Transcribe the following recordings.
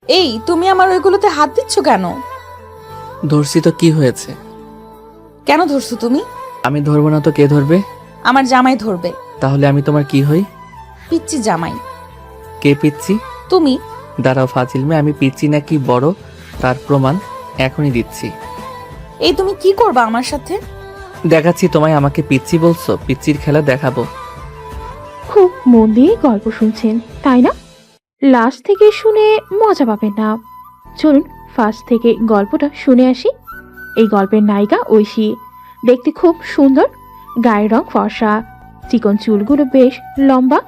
এই তুমি আমার ওইগুলোতে হাত দিচ্ছ কেন? ধরছি তো, কি হয়েছে? কেন ধরছো তুমি? আমি ধরবো না তো কে ধরবে? আমার জামাই ধরবে। তাহলে আমি তোমার কি হই? পিচ্চি জামাই। কে পিচ্ছি? তুমি। দাঁড়াও ফাজিল মেয়ে, আমি পিচ্ছি নাকি বড় তার প্রমাণ এখনই দিচ্ছি। এই তুমি কি করবা আমার সাথে? দেখাচ্ছি তোমায়। আমাকে পিচ্ছি বলছো? পিচ্চির খেলা দেখাবো। খুব মন দিয়ে গল্প শুনছেন তাই না? লাস্ট থেকে শুনে মজা পাবেন না। চলুন ফার্স্ট থেকে গল্পটা শুনে আসি। এই গল্পের নায়িকা ঐশী। দেখতে খুব সুন্দর, গায়ের রং ফর্সা, চিকন চুলগুলো বেশ লম্বা,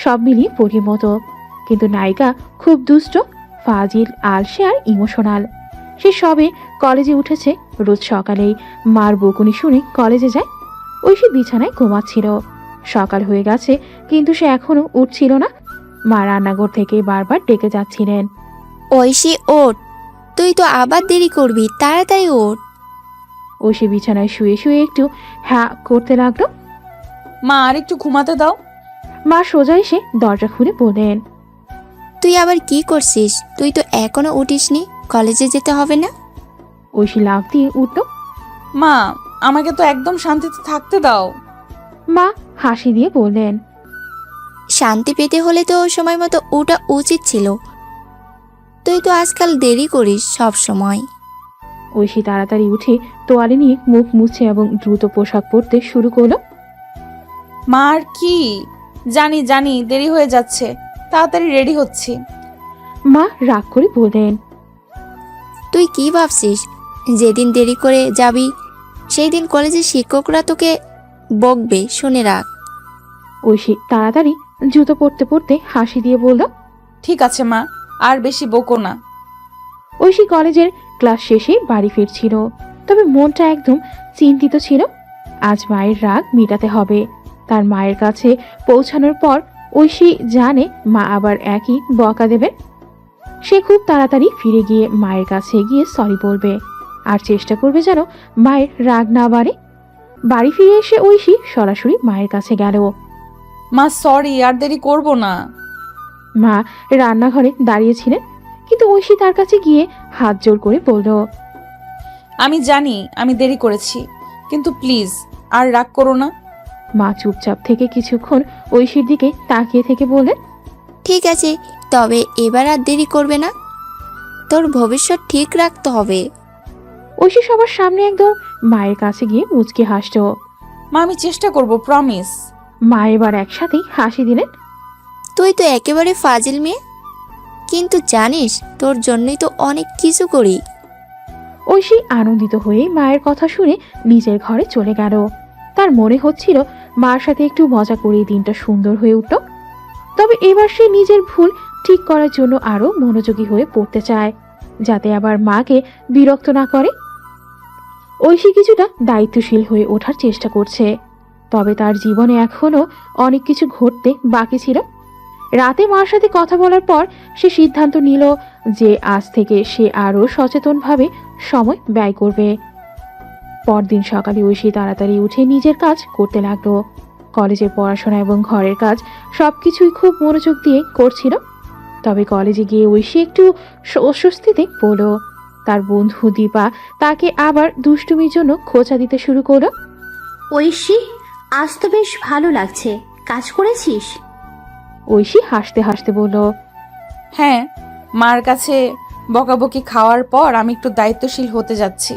সব মিলিয়ে পরীর মতো। কিন্তু নায়িকা খুব দুষ্ট, ফাজিল, আলসে আর ইমোশনাল। সে সবে কলেজে উঠেছে। রোজ সকালেই মার বকুনি শুনে কলেজে যায়। ঐশী বিছানায় ঘুমাচ্ছিল। সকাল হয়ে গেছে কিন্তু সে এখনো উঠছিল না। মা রান্নাঘর থেকে বারবার ডেকে যাচ্ছিলেন। ঐশী ওঠ, তুই তো আবার দেরি করবি, তাড়াতাড়ি ওঠ। ঐশী বিছানায় শুয়ে শুয়ে একটু হ্যাঁ করতে লাগলো। মা আর একটু ঘুমাতে দাও। মা সোজা এসে দরজা খুলে বললেন, তুই আবার কি করছিস? তুই তো এখনো উঠিসনি, কলেজে যেতে হবে না? ঐশী লাফ দিয়ে উঠল। মা, আমাকে তো একদম শান্তিতে থাকতে দাও। মা হাসি দিয়ে বললেন, শান্তি পেতে হলে তো সময় মতো ওঠা উচিত ছিল। তুই তো আজকাল দেরি করিস সব সময়। ঐশী তাড়াতাড়ি উঠে তোয়ালে নিয়ে মুখ মুছে এবং দ্রুত পোশাক পরতে শুরু করলো। মা আর কি? জানি জানি দেরি হয়ে যাচ্ছে, তাড়াতাড়ি রেডি হচ্ছি। মা রাগ করে বললেন, তুই কি ভাবছিস? যেদিন দেরি করে যাবি সেই দিন কলেজের শিক্ষকরা তোকে বকবে, শুনে রাখ। ঐশী তাড়াতাড়ি জুতো পরতে পরতে হাসি দিয়ে বলল, ঠিক আছে মা, আর বেশি বকো না। ঐশী কলেজের ক্লাস শেষে বাড়ি ফিরছিল, তবে মনটা একদম চিন্তিত ছিল। আজ মায়ের রাগ মেটাতে হবে। তার মায়ের কাছে পৌঁছানোর পর ঐশী জানে মা আবার একই বকা দেবে। সে খুব তাড়াতাড়ি ফিরে গিয়ে মায়ের কাছে গিয়ে সরি বলবে আর চেষ্টা করবে যেন মায়ের রাগ না বাড়ে। বাড়ি ফিরে এসে ঐশী সরাসরি মায়ের কাছে গেল। মা সরি, আর দেরি করব না। মা রান্নাঘরে দাঁড়িয়েছিলেন, কিন্তু ঐশী তার কাছে গিয়ে হাত জোর করে বলল, আমি জানি আমি দেরি করেছি, কিন্তু প্লিজ আর রাগ করো না। মা চুপচাপ থেকে কিছুক্ষণ ঐশীর দিকে তাকিয়ে থেকে বললেন, ঠিক আছে, তবে এবার আর দেরি করবে না। তোর ভবিষ্যৎ ঠিক রাখতে হবে। ঐশী সবার সামনে একদম মায়ের কাছে গিয়ে মুচকি হাসল। মা আমি চেষ্টা করব, প্রমিস। মা এবার একসাথেই হাসি দিলেন। তুই তো একেবারে ফাজিল মেয়ে, কিন্তু জানিস তোর জন্যই তো অনেক কিছু করি। ঐশী আনন্দিত হয়ে মায়ের কথা শুনে নিজের ঘরে চলে গেল। তার মনে হচ্ছিল মার সাথে একটু মজা করে দিনটা সুন্দর হয়ে উঠল। তবে এবার সে নিজের ভুল ঠিক করার জন্য আরো মনোযোগী হয়ে পড়তে চায়, যাতে আবার মাকে বিরক্ত না করে। ঐশী কিছুটা দায়িত্বশীল হয়ে ওঠার চেষ্টা করছে, তবে তার জীবনে এখনো অনেক কিছু ঘটতে বাকি ছিল। রাতে মার সাথে কথা বলার পর সে সিদ্ধান্ত নিল যে আজ থেকে সে আরো সচেতনভাবে সময় ব্যয় করবে। পরদিন সকালে ঐশী তাড়াতাড়ি উঠে নিজের কাজ করতে লাগলো। কলেজের পড়াশোনা এবং ঘরের কাজ সবকিছুই খুব মনোযোগ দিয়ে করছিল। তবে কলেজে গিয়ে ঐশী একটু অস্বস্তিতে পড়ল। তার বন্ধু দীপা তাকে আবার দুষ্টুমির জন্য খোঁচা দিতে শুরু করলো। ঐশী, আজ তো বেশ ভালো লাগছে, কাজ করেছিস? ঐশী হাসতে হাসতে বলল, হ্যাঁ, মার কাছে বকাবকি খাওয়ার পর আমি একটু দায়িত্বশীল হতে যাচ্ছি।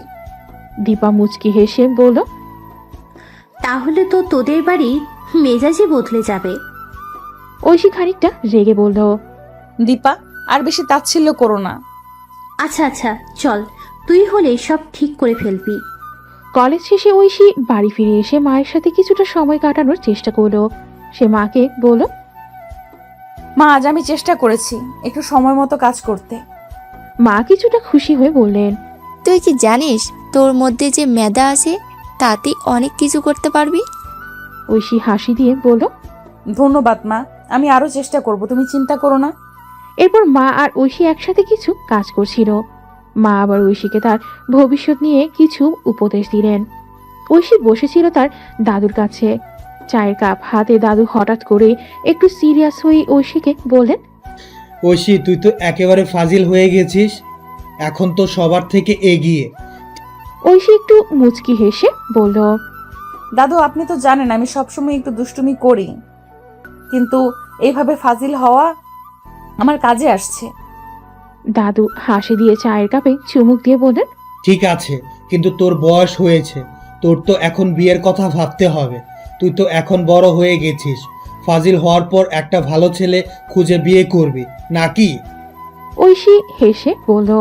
দীপা মুচকি হেসে বলল, তাহলে তো তোদের বাড়ি মেজাজই বদলে যাবে। ঐশী খানিকটা রেগে বলল, দীপা, আর বেশি তাচ্ছিল্য করো না। আচ্ছা আচ্ছা চল, তুই হলে সব ঠিক করে ফেলবি। কলেজ শেষে ঐশী বাড়ি ফিরে এসে মায়ের সাথে কিছুটা সময় কাটানোর চেষ্টা করলো। সে মাকে বলল, মা আজ আমি চেষ্টা করেছি একটু সময় মতো কাজ করতে। মা কিছুটা খুশি হয়ে বললেন, তুই কি জানিস তোর মধ্যে যে মেধা আছে তাতে অনেক কিছু করতে পারবি। ঐশী হাসি দিয়ে বলল, ধন্যবাদ মা, আমি আরো চেষ্টা করব, তুমি চিন্তা করো না। এরপর মা আর ঐশী একসাথে কিছু কাজ করছিল। মা আবার ঐশীকে তার ভবিষ্যৎ নিয়ে কিছু উপদেশ দিলেন। ঐশী বসেছিল তার দাদুর কাছে, চায়ের কাপ হাতে। দাদু হঠাৎ করে একটু সিরিয়াস হয়ে ঐশীকে বললেন, ঐশী, তুই তো একেবারে ফাজিল হয়ে গেছিস। এখন তো সবার থেকে এগিয়ে। ঐশী একটু মুচকি হেসে বলল, দাদু আপনি তো জানেন আমি সবসময় একটু দুষ্টুমি করি, কিন্তু এইভাবে ফাজিল হওয়া আমার কাজে আসছে। দাদু হাসি দিয়ে চায়ের কাপে চুমুক দিয়ে বললেন, ঠিক আছে, কিন্তু তোর বয়স হয়েছে, তোর তো এখন বিয়ের কথা ভাবতে হবে। তুই তো এখন বড় হয়ে গেছিস। ফাজিল হওয়ার পর একটা ভালো ছেলে খুঁজে বিয়ে করবি নাকি? ঐশী হেসে বলল,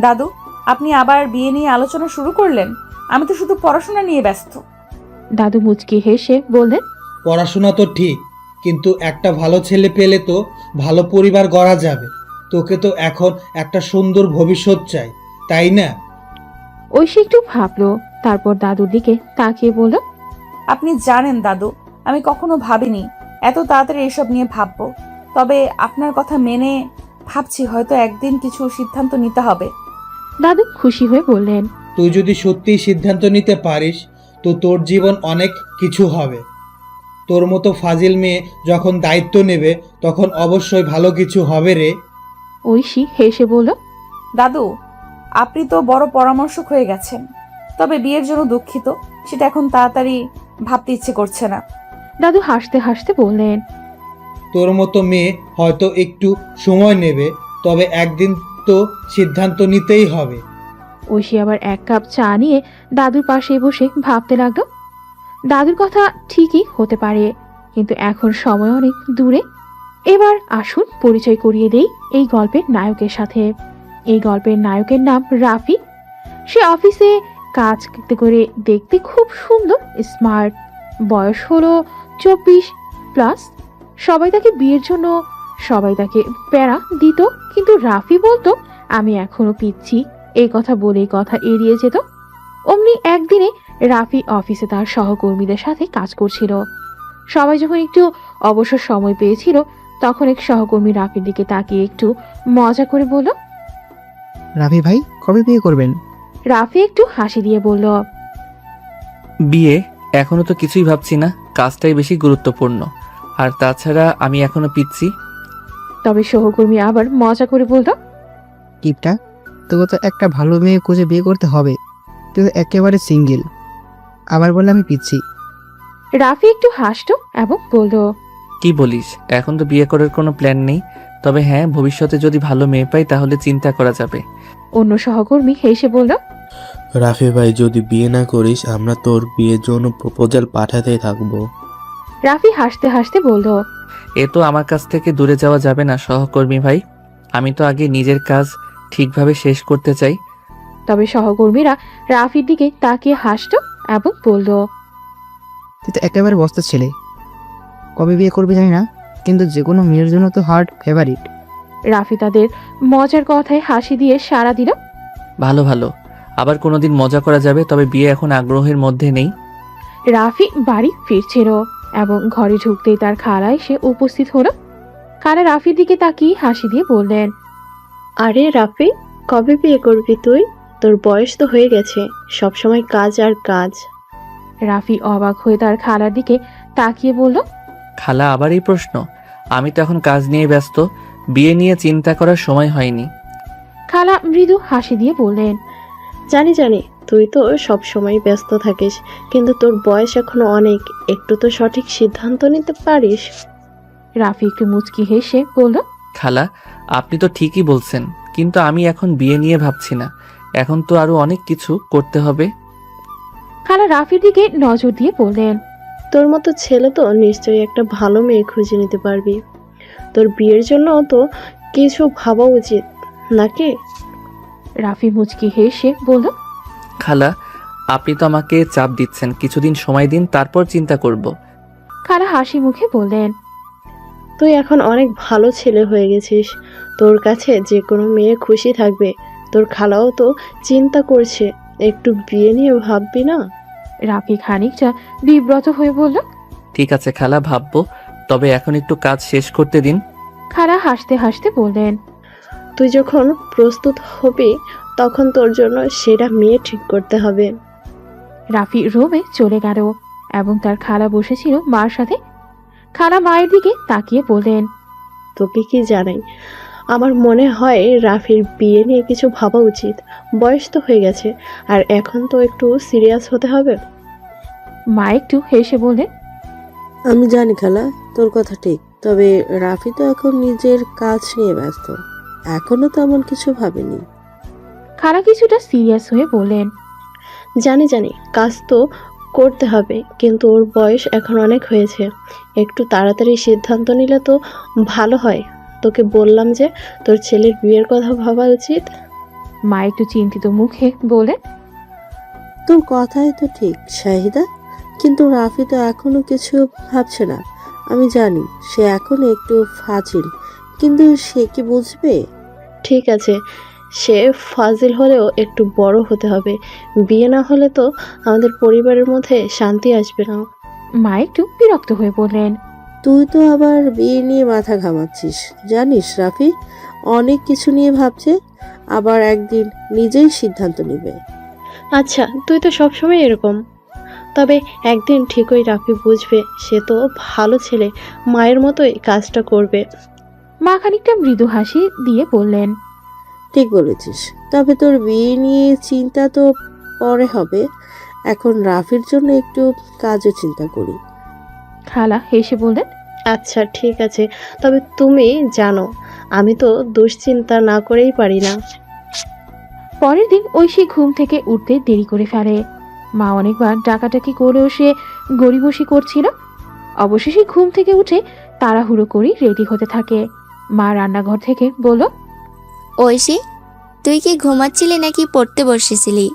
দাদু আপনি আবার বিয়ে নিয়ে আলোচনা শুরু করলেন? আমি তো শুধু পড়াশোনা নিয়ে ব্যস্ত। দাদু মুচকি হেসে বললেন, পড়াশোনা তো ঠিক, কিন্তু একটা ভালো ছেলে পেলে তো ভালো পরিবার গড়া যাবে। তোকে তো এখন একটা সুন্দর ভবিষ্যৎ চাই, তাই না? ঐশী একটু ভাবলো, তারপর দাদুর দিকে তাকিয়ে বলল, আপনি জানেন দাদু, আমি কখনো ভাবিনি এত তাড়াতাড়ি এসব নিয়ে ভাববো। তবে আপনার কথা মেনে ভাবছি হয়তো একদিন কিছু সিদ্ধান্ত নিতে হবে। দাদু খুশি হয়ে বললেন, তুই যদি সত্যিই সিদ্ধান্ত নিতে পারিস তো তোর জীবন অনেক কিছু হবে। তোর মতো ফাজিল মেয়ে যখন দায়িত্ব নেবে তখন অবশ্যই ভালো কিছু হবে রে। ঐশী হেসে বলল, দাদু আপনি তো বড় পরামর্শক হয়ে গেছেন, তবে বিয়ের জন্য দুঃখিত, সেটা এখন তাড়াতাড়ি ভাবতে ইচ্ছে করছে না। দাদু হাসতে হাসতে বললেন, তোর মতো মেয়ে হয়তো একটু সময় নেবে, তবে একদিন তো সিদ্ধান্ত নিতেই হবে। ঐশী আবার এক কাপ চা নিয়ে দাদুর পাশে বসে ভাবতে লাগলো। দাদুর কথা ঠিকই হতে পারে, কিন্তু এখন সময় অনেক দূরে। এবার আসুন পরিচয় করিয়ে দেই এই গল্পের নায়কের সাথে। এই গল্পের নায়কের নাম রাফি। সে অফিসে কাজ করতে করে দেখতে খুব সুন্দর, স্মার্ট। বয়স হলো 24+। সবাই তাকে বিয়ের জন্য সবাই তাকে প্যারা দিত, কিন্তু রাফি বলতো আমি এখনো পিচ্ছি। এই কথা বলেই কথা এড়িয়ে যেত। অমনি একদিনে রাফি অফিসে তার সহকর্মীদের সাথে কাজ করছিল। সবাই যখন একটু অবসর সময় পেয়েছিল তখন এক সহকর্মী রাফির দিকে তাকিয়ে একটু মজা করে বলল, রাফি ভাই কবে বিয়ে করবেন? রাফি একটু হাসি দিয়ে বলল, বিয়ে এখনো তো কিছুই ভাবছি না, কাজটাই বেশি গুরুত্বপূর্ণ। আর তাছাড়া আমি এখনো পিচ্ছি। তবে সহকর্মী আবার মজা করে বলল, কিপটা, তোকে তো একটা ভালো মেয়ে খুঁজে বিয়ে করতে হবে। তুই তো একেবারে সিঙ্গেল, আবার বলে আমি পিচ্ছি। রাফি একটু হাসতো এবং বলল, কি বলিস, এখন তো বিয়ে করার কোনো প্ল্যান নেই, তবে হ্যাঁ ভবিষ্যতে যদি ভালো মেয়ে পাই তাহলে চিন্তা করা যাবে। অন্য সহকর্মী হেসে বলল, রাফি ভাই, যদি বিয়ে না করিস আমরা তোর বিয়ের জন্য প্রপোজাল পাঠাতেই থাকবো। রাফি হাসতে হাসতে বলল, এ তো আমার কাছ থেকে দূরে যাওয়া যাবে না সহকর্মী ভাই, আমি তো আগে নিজের কাজ ঠিকভাবে শেষ করতে চাই। তবে সহকর্মীরা রাফির দিকে তাকিয়ে হাসতো এবং বলল, তুই তো একেবারে বস্তা ছেলে, কবে বিয়ে করবি জানি না, কিন্তু যে কোনো মেয়ের জন্য তো হার্ট ফেভারিট। রাফি তাদের মজার কথায় হাসি দিয়ে সাড়া দিল। ভালো ভালো, আবার কোনোদিন মজা করা যাবে, তবে বিয়ে এখন আগ্রহের মধ্যে নেই। রাফি বাড়ি ফিরছিল এবং ঘরে ঢুকতেই তার খালা এসে উপস্থিত হলো। খালা রাফির দিকে তাকিয়ে হাসি দিয়ে বললেন, আরে রাফি, কবে বিয়ে করবি তুই? তোর বয়স তো হয়ে গেছে, সবসময় কাজ আর কাজ। রাফি অবাক হয়ে তার খালার দিকে তাকিয়ে বলল, খালা আবার এই প্রশ্ন? আমি তো এখন কাজ নিয়ে ব্যস্ত, বিয়ে নিয়ে চিন্তা করার সময় হয়নি। খালা মৃদু হাসি দিয়ে বললেন, জানি জানি, তুই তো সব সময় ব্যস্ত থাকিস, কিন্তু তোর বয়স এখনো অনেক, একটু তো সঠিক সিদ্ধান্ত নিতে পারিস। রাফি একটু মুচকি হেসে বলল, খালা আপনি তো ঠিকই বলছেন, কিন্তু আমি এখন বিয়ে নিয়ে ভাবছি না, এখন তো আরো অনেক কিছু করতে হবে। খালা রাফির দিকে নজর দিয়ে বললেন, তোর মতো ছেলে তো নিশ্চয়ই একটা ভালো মেয়ে খুঁজে নিতে পারবি। তোর বিয়ের জন্য তো কিছু ভাবা উচিত নাকি? রাফি মুচকি হেসে বলল, খালা আপনি তো আমাকে চাপ দিচ্ছেন, কিছুদিন সময় দিন, তারপর চিন্তা করব। খালা হাসি মুখে বললেন, তুই এখন অনেক ভালো ছেলে হয়ে গেছিস, তোর কাছে যে কোনো মেয়ে খুশি থাকবে। তোর খালাও তো চিন্তা করছে, একটু বিয়ে নিয়ে ভাববি না? রাফি খানিকটা বিব্রত হয়ে বলল, ঠিক আছে খালা, ভাববো, তবে এখন একটু কাজ শেষ করতে দিন। খালা হাসতে হাসতে বললেন, তুই যখন প্রস্তুত হবি তখন তোর জন্য সেরা মেয়ে ঠিক করতে হবে। রাফি রুমে চলে গেল এবং তার খালা বসেছিল মার সাথে। খালা মায়ের দিকে তাকিয়ে বললেন, তোকে কি জানাই, আমার মনে হয় রাফির বিয়ে নিয়ে কিছু ভাবা উচিত। বয়স তো হয়ে গেছে, আর এখন তো একটু সিরিয়াস হতে হবে। মা একটু হেসে বললেন, আমি জানি খালা, তোর কথা ঠিক, তবে রাফি তো এখন নিজের কাজ নিয়ে ব্যস্ত, এখনো তেমন কিছু ভাবেনি। খালা কিছুটা সিরিয়াস হয়ে বললেন, জানি জানি, কাজ তো করতে হবে, কিন্তু ওর বয়স এখন অনেক হয়েছে, একটু তাড়াতাড়ি সিদ্ধান্ত নিলে তো ভালো হয়। তোকে বললাম যে তোর ছেলের বিয়ের কথা ভাবা উচিত। মা একটু চিন্তিত মুখে বললেন, তোর কথাই তো ঠিক শাহিদা, কিন্তু রাফি তো এখনো কিছু ভাবছে না। আমি জানি সে এখনো একটু ফাজিল, কিন্তু সে কি বুঝবে? ঠিক আছে, সে ফাজিল হলেও একটু বড় হতে হবে। বিয়ে না হলে তো আমাদের পরিবারের মধ্যে শান্তি আসবে না। মা একটু বিরক্ত হয়ে বললেন, তুই তো আবার বিয়ে নিয়ে মাথা ঘামাচ্ছিস। জানিস রাফি অনেক কিছু নিয়ে ভাবছে, আবার একদিন নিজেই সিদ্ধান্ত নেবে। আচ্ছা, তুই তো সবসময় এরকম। তবে একদিন ঠিকই রাফি বুঝবে, সে তো ভালো ছেলে, মায়ের মতোই কাজটা করবে। মা খানিকটা মৃদু হাসি দিয়ে বললেন, ঠিক বলেছিস, তবে তোর বিয়ে নিয়ে চিন্তা তো পরে হবে, এখন রাফির জন্য একটু কাজও চিন্তা করি। খালা হেসে বললেন, আচ্ছা ঠিক আছে, তবে তুমি জানো আমি তো দুশ্চিন্তা না করেই পারি না। পরের দিন ঐশী ঘুম থেকে উঠতে দেরি করে ফেলে। মা অনেকবার ডাকাডাকি করেও সে গড়িবসি করছিল। অবশেষে ঘুম থেকে উঠে তাড়াহুড়ো করে রেডি হতে থাকে। মা রান্নাঘর থেকে বলল, ঐশী, তুই কি ঘুমাচ্ছিলি নাকি পড়তে বসেছিলি?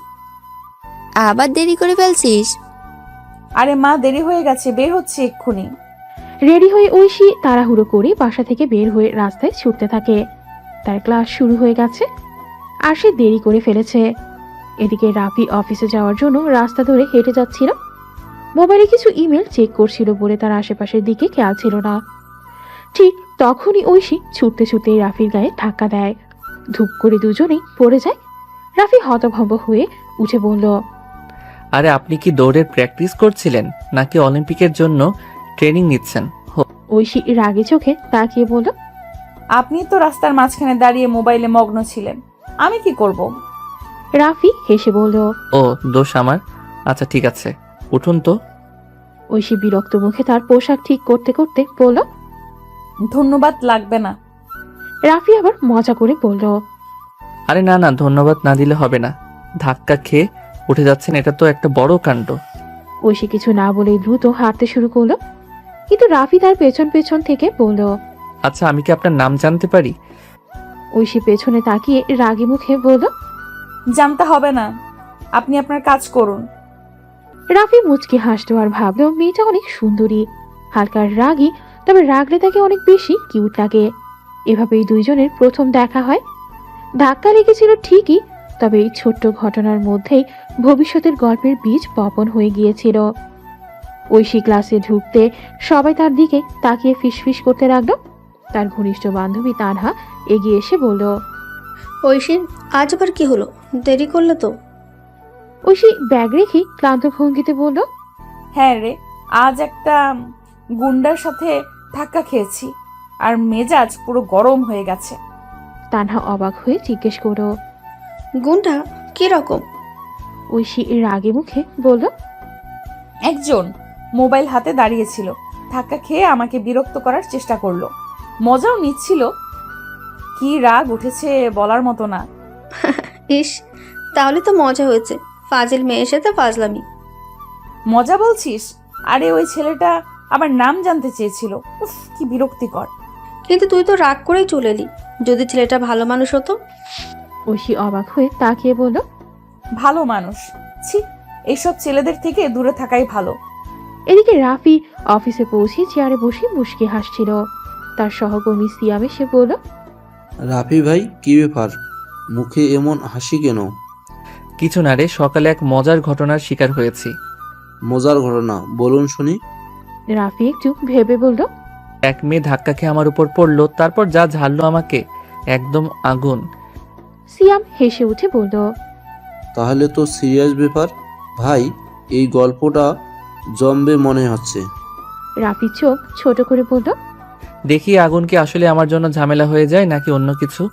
আবার দেরি করে ফেলছিস। আরে মা, দেরি হয়ে গেছে, বের হচ্ছে এক্ষুনি। রেডি হয়ে ঐশী তাড়াহুড়ো করে বাসা থেকে বের হয়ে রাস্তায় ছুটতে থাকে। তার ক্লাস শুরু হয়ে গেছে আর সে দেরি করে ফেলেছে। এদিকে রাফি অফিসে যাওয়ার জন্য রাস্তা ধরে হেঁটে যাচ্ছিল। মোবাইলে কিছু ইমেল চেক করছিল বলে তার আশেপাশের দিকে খেয়াল ছিল না। ঠিক তখনই ঐশী ছুটতে ছুটতে রাফির গায়ে ধাক্কা দেয়। ধূপ করে দুজনেই পড়ে যায়। রাফি হতভম্ব হয়ে উঠে বলল, আরে আপনি কি দৌড়ের প্র্যাকটিস করছিলেন নাকি অলিম্পিকের জন্য ট্রেনিং নিচ্ছেন? ঐশী রাগে চোখে তাকিয়ে বলল, আপনি তো রাস্তার মাঝখানে দাঁড়িয়ে মোবাইলে মগ্ন ছিলেন, আমি কি করব? রাফি হেসে বলল, ও, দোষ আমার। আচ্ছা ঠিক আছে, উঠুন তো। ঐশী বিরক্ত মুখে তার পোশাক ঠিক করতে করতে বলল, ধন্যবাদ, লাগবে না। রাফি আবার মজা করে বলল, আরে না না, ধন্যবাদ না দিলে হবে না। ধাক্কা খেয়ে উঠে যাচ্ছেন, এটা তো একটা বড় কাণ্ড। ঐশী কিছু না বলেই দ্রুত হাঁটতে শুরু করলো, কিন্তু রাফি তার পেছন পেছন থেকে বলল, আচ্ছা আমি কি আপনার নাম জানতে পারি? ঐশী পেছনে তাকিয়ে রাগী মুখে বলল, জানতে হবে না, আপনি আপনার কাজ করুন। রাফি মুচকি হাসলো আর ভাবলো মেয়েটা অনেক সুন্দরী, হালকা রাগী, তবে রাগলে তাকে অনেক বেশি কিউট লাগে। এভাবেই দুইজনের প্রথম দেখা হয়। ধাক্কা লেগেছিল ঠিকই, তবে এই ছোট্ট ঘটনার মধ্যেই ভবিষ্যতের গল্পের বীজ বপন হয়ে গিয়েছিল। ঐশী ক্লাসে ঢুকতে সবাই তার দিকে তাকিয়ে ফিসফিস করতে লাগলো। তার ঘনিষ্ঠ বান্ধবী তানহা এগিয়ে এসে বলল, ঐশী, আজ আবার কি হলো? দেরি করলে তো। ঐশী ব্যাগ রেখে ক্লান্ত ভঙ্গিতে বলল, হ্যাঁ রে, আজ একটা গুন্ডার সাথে ধাক্কা খেয়েছি আর মেজাজ পুরো গরম হয়ে গেছে। তানহা অবাক হয়ে জিজ্ঞেস করো। গুন্ডা কি রকম? ঐশী রাগে মুখে বলল, একজন মোবাইল হাতে দাঁড়িয়েছিল, ধাক্কা খেয়ে আমাকে বিরক্ত করার চেষ্টা করলো, মজাও নিচ্ছিল। কি রাগ উঠেছে বলার মতো না। ইস, তাহলে তো মজা হয়েছে। ফাজিল মেয়ের সাথে ফাজলামি। মজা বলছিস? আরে ওই ছেলেটা আবার নাম জানতে চেয়েছিল। উফ, কি বিরক্তিকর। কিন্তু তুই তো রাগ করেই চলে এলি। যদি ছেলেটা ভালো মানুষ হতো। ঐশী অবাক হয়ে তাকিয়ে বলল, ভালো মানুষ? ছি, এইসব ছেলেদের থেকে দূরে থাকাই ভালো। এদিকে রাফি অফিসে পৌঁছে চেয়ারে বসে মুশকি হাসছিল। তার সহকর্মী সিয়াম এসে বলল, রাফি ভাই, কি ব্যাপার, মুখে এমন হাসি কেন? কিছু না রে, সকালে এক মজার ঘটনার শিকার হয়েছি। মজার ঘটনা বলুন শুনি। রাফি একটু ভেবে বলল, এক মেয়ে ধাক্কা খেয়ে আমার উপর পড়লো, তারপর যা ঝাড়লো আমাকে, একদম আগুন। সিয়াম হেসে উঠে বলল, তাহলে তো সিরিয়াস ব্যাপার ভাই, এই গল্পটা জমবে মনে হচ্ছে। রাফি চোখ ছোট করে বলল, দেখি আগুন কি আসলে আমার জন্য ঝামেলা হয়ে যায় নাকি অন্য কিছু।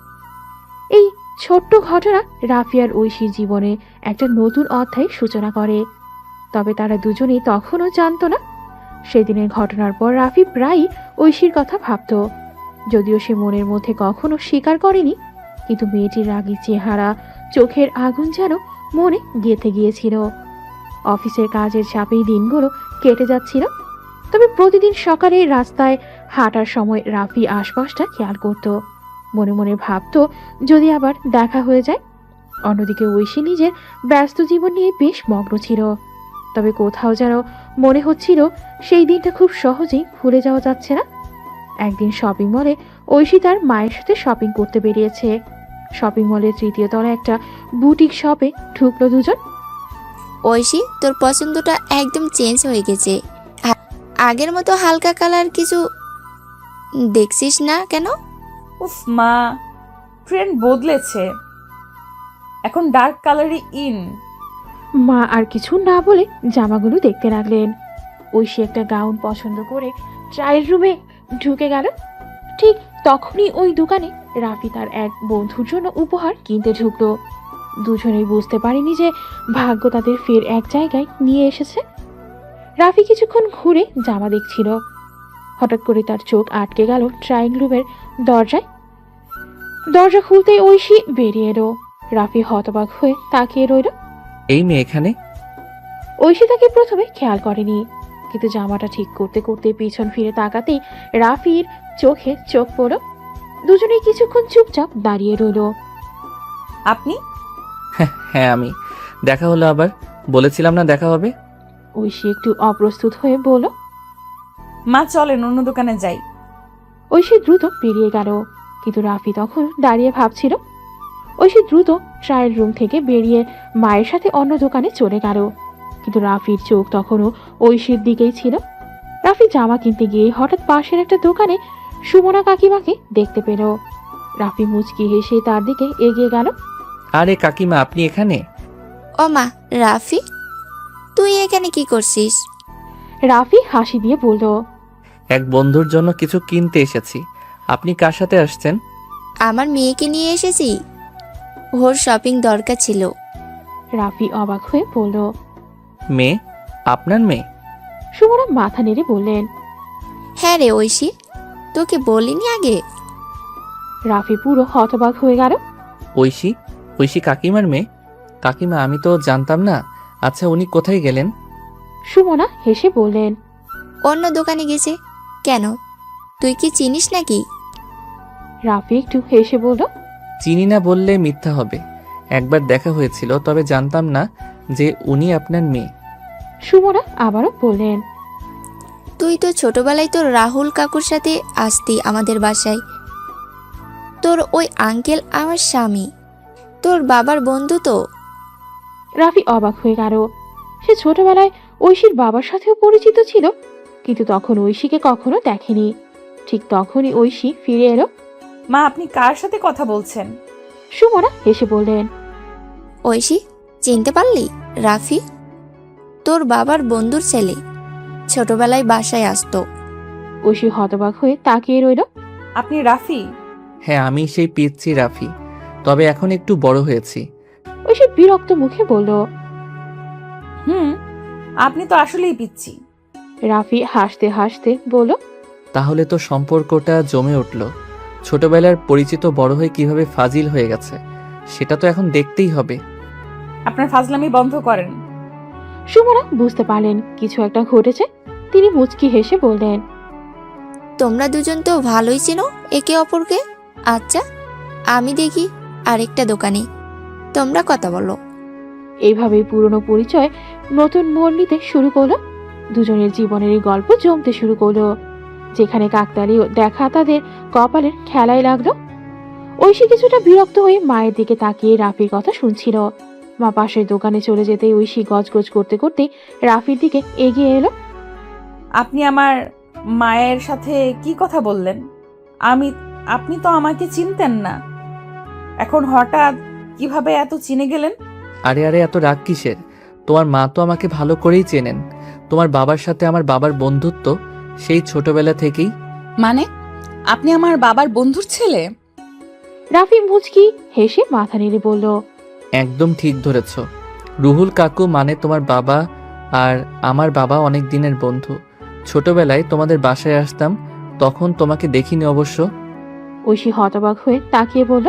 এই ছোট্ট ঘটনা রাফি আর ঐশীর জীবনে একটা নতুন অধ্যায়ের সূচনা করে। তবে তারা দুজনেই তখনও জানতো না। সেদিনের ঘটনার পর রাফি প্রায়ই ঐশীর কথা ভাবত, যদিও সে মনের মধ্যে কখনো স্বীকার করেনি। কিন্তু মেয়েটির রাগী চেহারা, চোখের আগুন যেন মনে গেঁথে গিয়েছিল। অফিসের কাজের চাপেই দিনগুলো কেটে যাচ্ছিল। তবে প্রতিদিন সকালে রাস্তায় হাঁটার সময় রাফি আশপাশটা খেয়াল করত, মনে মনে ভাবত যদি আবার দেখা হয়ে যায়। অন্যদিকে ঐশী নিজের ব্যস্ত জীবন নিয়ে বেশ মগ্ন ছিল। তবে কোথাও যেন মনে হচ্ছিল সেই দিনটা খুব সহজেই ভুলে যাওয়া যাচ্ছে না। একদিন শপিং মলে ঐশী তার মায়ের সাথে শপিং করতে বেরিয়েছে। শপিং মলের তৃতীয় তলায় একটা বুটিক শপে ঢুকলো দুজন। ঐশী, তোর পছন্দটা একদম চেঞ্জ হয়ে গেছে। আগের মতো হালকা কালার কিছু দেখছিস না কেন? উফ মা, ট্রেন্ড বদলেছে, এখন ডার্ক কালারই ইন। মা আর কিছু না বলে জামাগুলো দেখতে লাগলেন। ঐশী একটা গাউন পছন্দ করে ট্রায়াল রুমে ঢুকে গেল। ঠিক তখনই ওই দোকানে রাফি তার এক বন্ধুর জন্য উপহার কিনতে ঢুকলো। দুজনেই বুঝতে পারেনি যে ভাগ্য তাদের ফের এক জায়গায় নিয়ে এসেছে। রাফি কিছুক্ষণ ঘুরে জামা দেখছিল। হঠাৎ করে তার চোখ আটকে গেল ট্রায়াল রুমের দরজায়। দরজা খুলতেই ঐশী বেরিয়ে এলো। রাফি হতবাক হয়ে তাকিয়ে রইল। এই মেয়ে এখানে? ঐশী তাকে প্রথমে খেয়াল করেনি, কিন্তু জামাটা ঠিক করতে করতে পিছন ফিরে তাকাতেই রাফির চোখে চোখ পড়ল। দুজনেই কিছুক্ষণ চুপচাপ দাঁড়িয়ে রইল। আপনি? হ্যাঁ আমি। দেখা হলো আবার, বলেছিলাম না দেখা হবে। ঐশী একটু অপ্রস্তুত হয়ে বলল। মা চলেন অন্য দোকানে যাই। ঐশী দ্রুত বেরিয়ে গেল, কিন্তু রাফি তখন দাঁড়িয়ে ভাবছিল। ঐশী দ্রুত ট্রায়াল রুম থেকে বেরিয়ে মায়ের সাথে অন্য দোকানে চলে গেল, কিন্তু রাফির চোখ তখনও ঐশীর দিকেই ছিল। রাফি জামা কিনতে গিয়ে হঠাৎ পাশের একটা দোকানে সুমনা কাকিমাকে দেখতে পেল। রাফি মুচকি হেসে তার দিকে এগিয়ে গেল। আরে কাকিমা, আপনি এখানে? ও মা, রাফি তুই এখানে কি করছিস? রাফি হাসি দিয়ে বলল, এক বন্ধুর জন্য কিছু কিনতে এসেছি। আপনি কার সাথে আসছেন? আমার মেয়েকে নিয়ে এসেছি, ওর শপিং দরকার ছিল। রাফি অবাক হয়ে বলল, মেয়ে? আপনার মেয়ে? সুমনা মাথা নেড়ে বললেন, হ্যাঁ রে ঐশী, তোকে বলিনি আগে? রাফি পুরো হতবাক হয়ে গেল। ঐশী? ঐশী কাকিমার মেয়ে? কাকিমা, আমি তো জানতাম না। আচ্ছা, উনি কোথায় গেলেন? সুমনা হেসে বললেন, অন্য দোকানে গেছে। কেন, তুই কি চিনিস নাকি? রাফি একটু হেসে বলল, চিনি না বললে মিথ্যা হবে। একবার দেখা হয়েছিল, তবে জানতাম না যে উনি আপনার মেয়ে। সুমনা আবারও বললেন, তুই তো ছোটবেলায় তোর রাহুল কাকুর সাথে আসতি আমাদের বাসায়। তোর ওই আঙ্কেল আমার স্বামী, তোর বাবার বন্ধু তো। রাফি অবাক হয়ে গেল। সে ছোটবেলায় ঐশীর বাবার সাথেও পরিচিত ছিল, কিন্তু তখন ঐশীকে কখনো দেখেনি। ঠিক তখনই ঐশী ফিরে এলো। মা, আপনি কার সাথে কথা বলছেন? সুমনা হেসে বললেন, ঐশী, চিনতে পারলি? রাফি তোর বাবার বন্ধুর ছেলে, ছোটবেলায় বাসায় আসতো। ঐশী হতবাক হয়ে তাকিয়ে রইল। আপনি রাফি? হ্যাঁ, আমি সেই পিচ্ছি রাফি, তবে এখন একটু বড় হয়েছি। ঐশী বিরক্ত মুখে বলল, আপনি তো আসলেই পিচ্ছি। রাফি হাসতে হাসতে বলল, তাহলে তো সম্পর্কটা জমে উঠল। ছোটবেলার পরিচিত বড় হয়ে কিভাবে ফাজিল হয়ে গেছে সেটা তো এখন দেখতেই হবে। আপনার ফাজলামি বন্ধ করেন। সুমনা বুঝতে পারলেন কিছু একটা ঘটেছে। তিনি মুচকি হেসে বললেন, তোমরা দুজন তো ভালোই চেনো একে অপরকে। আচ্ছা, আমি দেখি আরেকটা দোকানে, তোমরা কথা বলো। এইভাবেই পুরনো পরিচয় নতুন মোড় নিতে শুরু করলো। দুজনের জীবনের এই গল্প জমতে শুরু করলো, যেখানে কাকতালীয় দেখা তাদের কপালের খেলায় লাগলো। ঐশী কিছুটা বিরক্ত হয়ে মায়ের দিকে তাকিয়ে রাফির কথা শুনছিল। মা পাশের দোকানে চলে যেতে ঐশী গজগজ করতে করতে রাফির দিকে এগিয়ে এলো। আপনি আমার মায়ের সাথে কি কথা বললেন? আপনি তো আমাকে চিনতেন না, এখন হঠাৎ কিভাবে এত চিনে গেলেন? আরে আরে, এত রাগ কিসের? তোমার মা তো আমাকে ভালো করেই চেনেন। তোমার বাবার সাথে আমার বাবার বন্ধুত্ব সেই ছোটবেলা থেকেই। মানে আপনি আমার বাবার বন্ধুর ছেলে? রাফি মুচকি হেসে মাথা নেড়ে বলল, একদম ঠিক ধরেছ। রুহুল কাকু মানে তোমার বাবা, আর আমার বাবা অনেক দিনের বন্ধু। ছোটবেলায় তোমাদের বাসায় আসতাম, তখন তোমাকে দেখিনি অবশ্য। ঐশী হতবাক হয়ে তাকিয়ে বলল,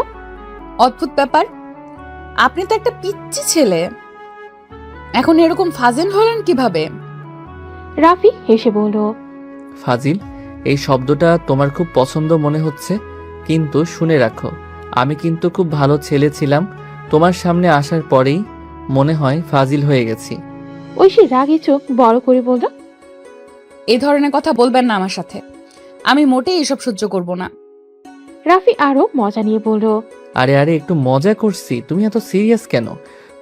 অদ্ভুত ব্যাপার, আপনি তো একটা পিচ্চি ছেলে, এখন এরকম ফাজিল হলেন কিভাবে? রাফি হেসে বলল, ফাজিল এই শব্দটা তোমার খুব পছন্দ মনে হচ্ছে, কিন্তু শুনে রাখো, আমি কিন্তু খুব ভালো ছেলে ছিলাম। তোমার সামনে আসার পরেই মনে হয় ফাজিল হয়ে গেছি। ঐশী রাগে চোখ বড় করে বলল, এই ধরনের কথা বলবেন না আমার সাথে, আমি মোটেই এসব সহ্য করব না। রাফি আরো মজা নিয়ে বলল, আরে আরে একটু মজা করছি, তুমি এত সিরিয়াস কেন?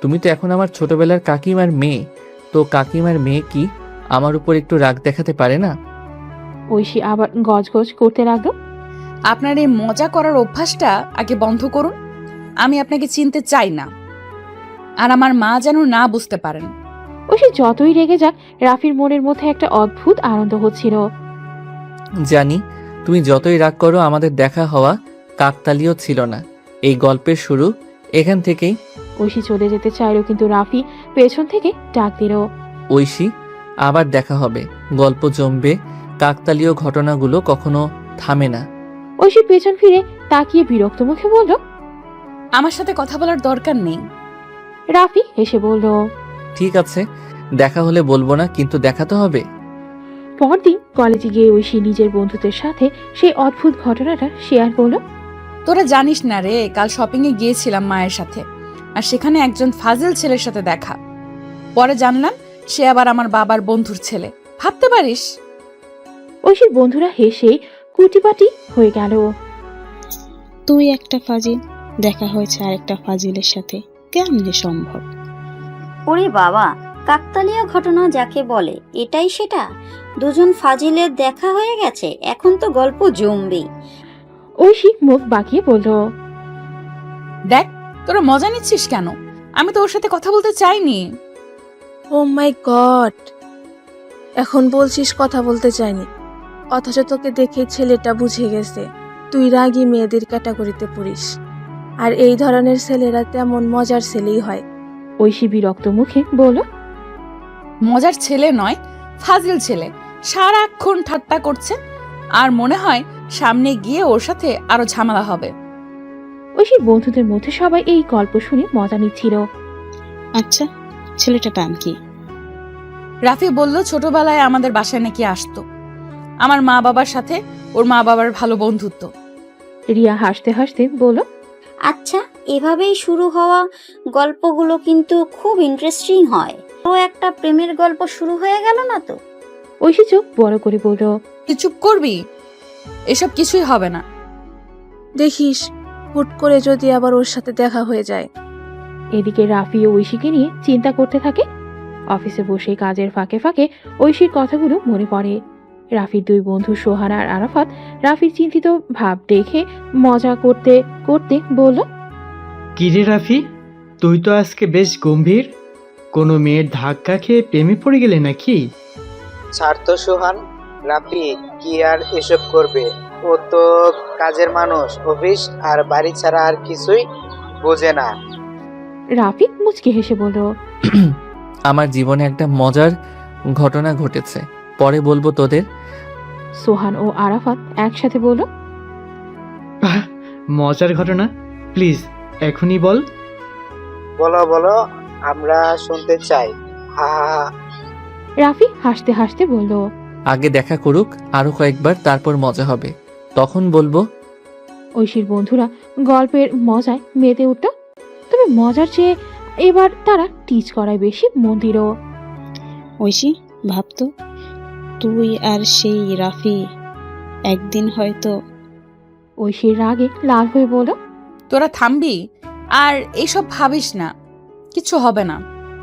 তুমি তো এখন আমার ছোটবেলার কাকিমার মেয়ে, তো কাকিমার মেয়ে কি আমার উপর একটু রাগ দেখাতে পারে না? ঐশী আবার গজগজ করতে লাগলো, আপনার এই মজা করার অভ্যাসটা আগে বন্ধ করুন। আমি আপনাকে চিনতে চাই না, আর আমার মা যেন না বুঝতে পারেন। ঐশী যতই রেগে যাক, রাফির মনের মধ্যে একটা অদ্ভুত আনন্দ হচ্ছিল। জানি তুমি যতই রাগ করো, আমাদের দেখা হওয়া কাকতালীয় ছিল না। এই গল্পের শুরু এখান থেকেই। ঐশী চলে যেতে চাইলো, কিন্তু রাফি পেছন থেকে ডাক দিল, ঐশী, আবার দেখা হবে, গল্প জমবে, কাকতালীয় ঘটনাগুলো কখনো থামে না। ঐশী পেছন ফিরে তাকিয়ে বিরক্ত মুখে বলল, আমার সাথে কথা বলার দরকার নেই। রাফি হেসে বলল, ঠিক আছে, দেখা হলে বলবো না, কিন্তু দেখা তো হবে। পরদিন কলেজে গিয়ে ঐশী নিজের বন্ধুদের সাথে সেই অদ্ভুত ঘটনাটা শেয়ার করলো। তোরা জানিস না রে, কাল শপিং এ গিয়েছিলাম মায়ের সাথে, আর সেখানে একজন ফাজিল ছেলের সাথে দেখা। পরে জানলাম সে আবার আমার বাবার বন্ধুর ছেলে। ভাবতে পারিস? ঐশীর বন্ধুরা হেসেই কুটিপাটি হয়ে গেল। তুই একটা ফাজিল, দেখা হয়েছে আরেকটা ফাজিলের সাথে, কেমনে সম্ভব? ওরে বাবা, কাকতালীয় ঘটনা যাকে বলে এটাই সেটা। দুজন ফাজিলের দেখা হয়ে গেছে, এখন তো গল্প জমবে। ঐশী মুখ বাঁকিয়ে বলল, দেখ, তোরা মজা নিচ্ছিস কেন? আমি তো ওর সাথে কথা বলতে চাইনি। ও মাই গড, এখন বলছিস কথা বলতে চাইনি, অথচ তোকে দেখে ছেলেটা বুঝে গেছে তুই রাগী মেয়েদের ক্যাটাগরিতে পড়িস, আর এই ধরনের ছেলেরা তেমন মজার ছেলেই হয়। ঐশী বিরক্ত মুখে বলল, মজার ছেলে নয়, ফাজিল ছেলে। সারাক্ষণ ঠাট্টা করছে, আর মনে হয় সামনে গিয়ে ওর সাথে আরো ঝামেলা হবে। ঐশীর বন্ধুদের মধ্যে সবাই এই গল্প শুনে মজা নিচ্ছিল। আচ্ছা, ছেলেটার নাম কি? রাফি বলল ছোটবেলায় আমাদের বাসায় নাকি আসতো, আমার মা বাবার সাথে ওর মা বাবার ভালো বন্ধুত্ব। রিয়া হাসতে হাসতে বলল, আচ্ছা, এভাবেই শুরু হওয়া গল্পগুলো কিন্তু খুব ইন্টারেস্টিং হয়। তো একটা প্রেমের গল্প শুরু হয়ে গেল না তো? ঐশী চোখ বড় করে বলল, তুই চুপ করবি? এসব কিছুই হবে না। দেখিস হুট করে যদি আবার ওর সাথে দেখা হয়ে যায়। এদিকে রাফি ও ঐশীকে নিয়ে চিন্তা করতে থাকে। অফিসে বসে কাজের ফাঁকে ফাঁকে ঐশীর কথাগুলো মনে পড়ে। রাফির দুই বন্ধু সোহান আর আরাফাত রাফির চিন্তিত ভাব দেখে মজা করতে করতে বলল, কিরে রাফি, তুই তো আজকে বেশ গম্ভীর, কোনো মেয়ের ধাক্কা খেয়ে প্রেমে পড়ে গেলে নাকি? ছাড় তো সোহান, রাফি কি আর এসব করবে? ও তো কাজের মানুষ, অফিস আর বাড়ি ছাড়া আর কিছুই বোঝে না। রাফি মুচকি হেসে বলল, আমার জীবনে একটা মজার ঘটনা ঘটেছে, পরে বলবো তোদের। সোহান ও আরাফাত একসাথে বলল, বাহ, মজার ঘটনা, প্লিজ এখনই বল। বলো বলো, আমরা শুনতে চাই। হা হা হা। রাফি হাসতে হাসতে বলল, আগে দেখা করুক আরো কয়েকবার, তারপর মজা হবে, তখন বলবো। ঐশীর বন্ধুরা গল্পের মজায় মেতে উঠল, তবে মজার চেয়ে এবার তারা টিচ করায় বেশি মন দিল। ঐশী, ভাবতো তুই আর সেই রাফি একদিন হয়তো। ঐশীর রাগে লাল হয়ে বলল, তোরা থামবি আর এইসব ভাবিস না, কিছু হবে না।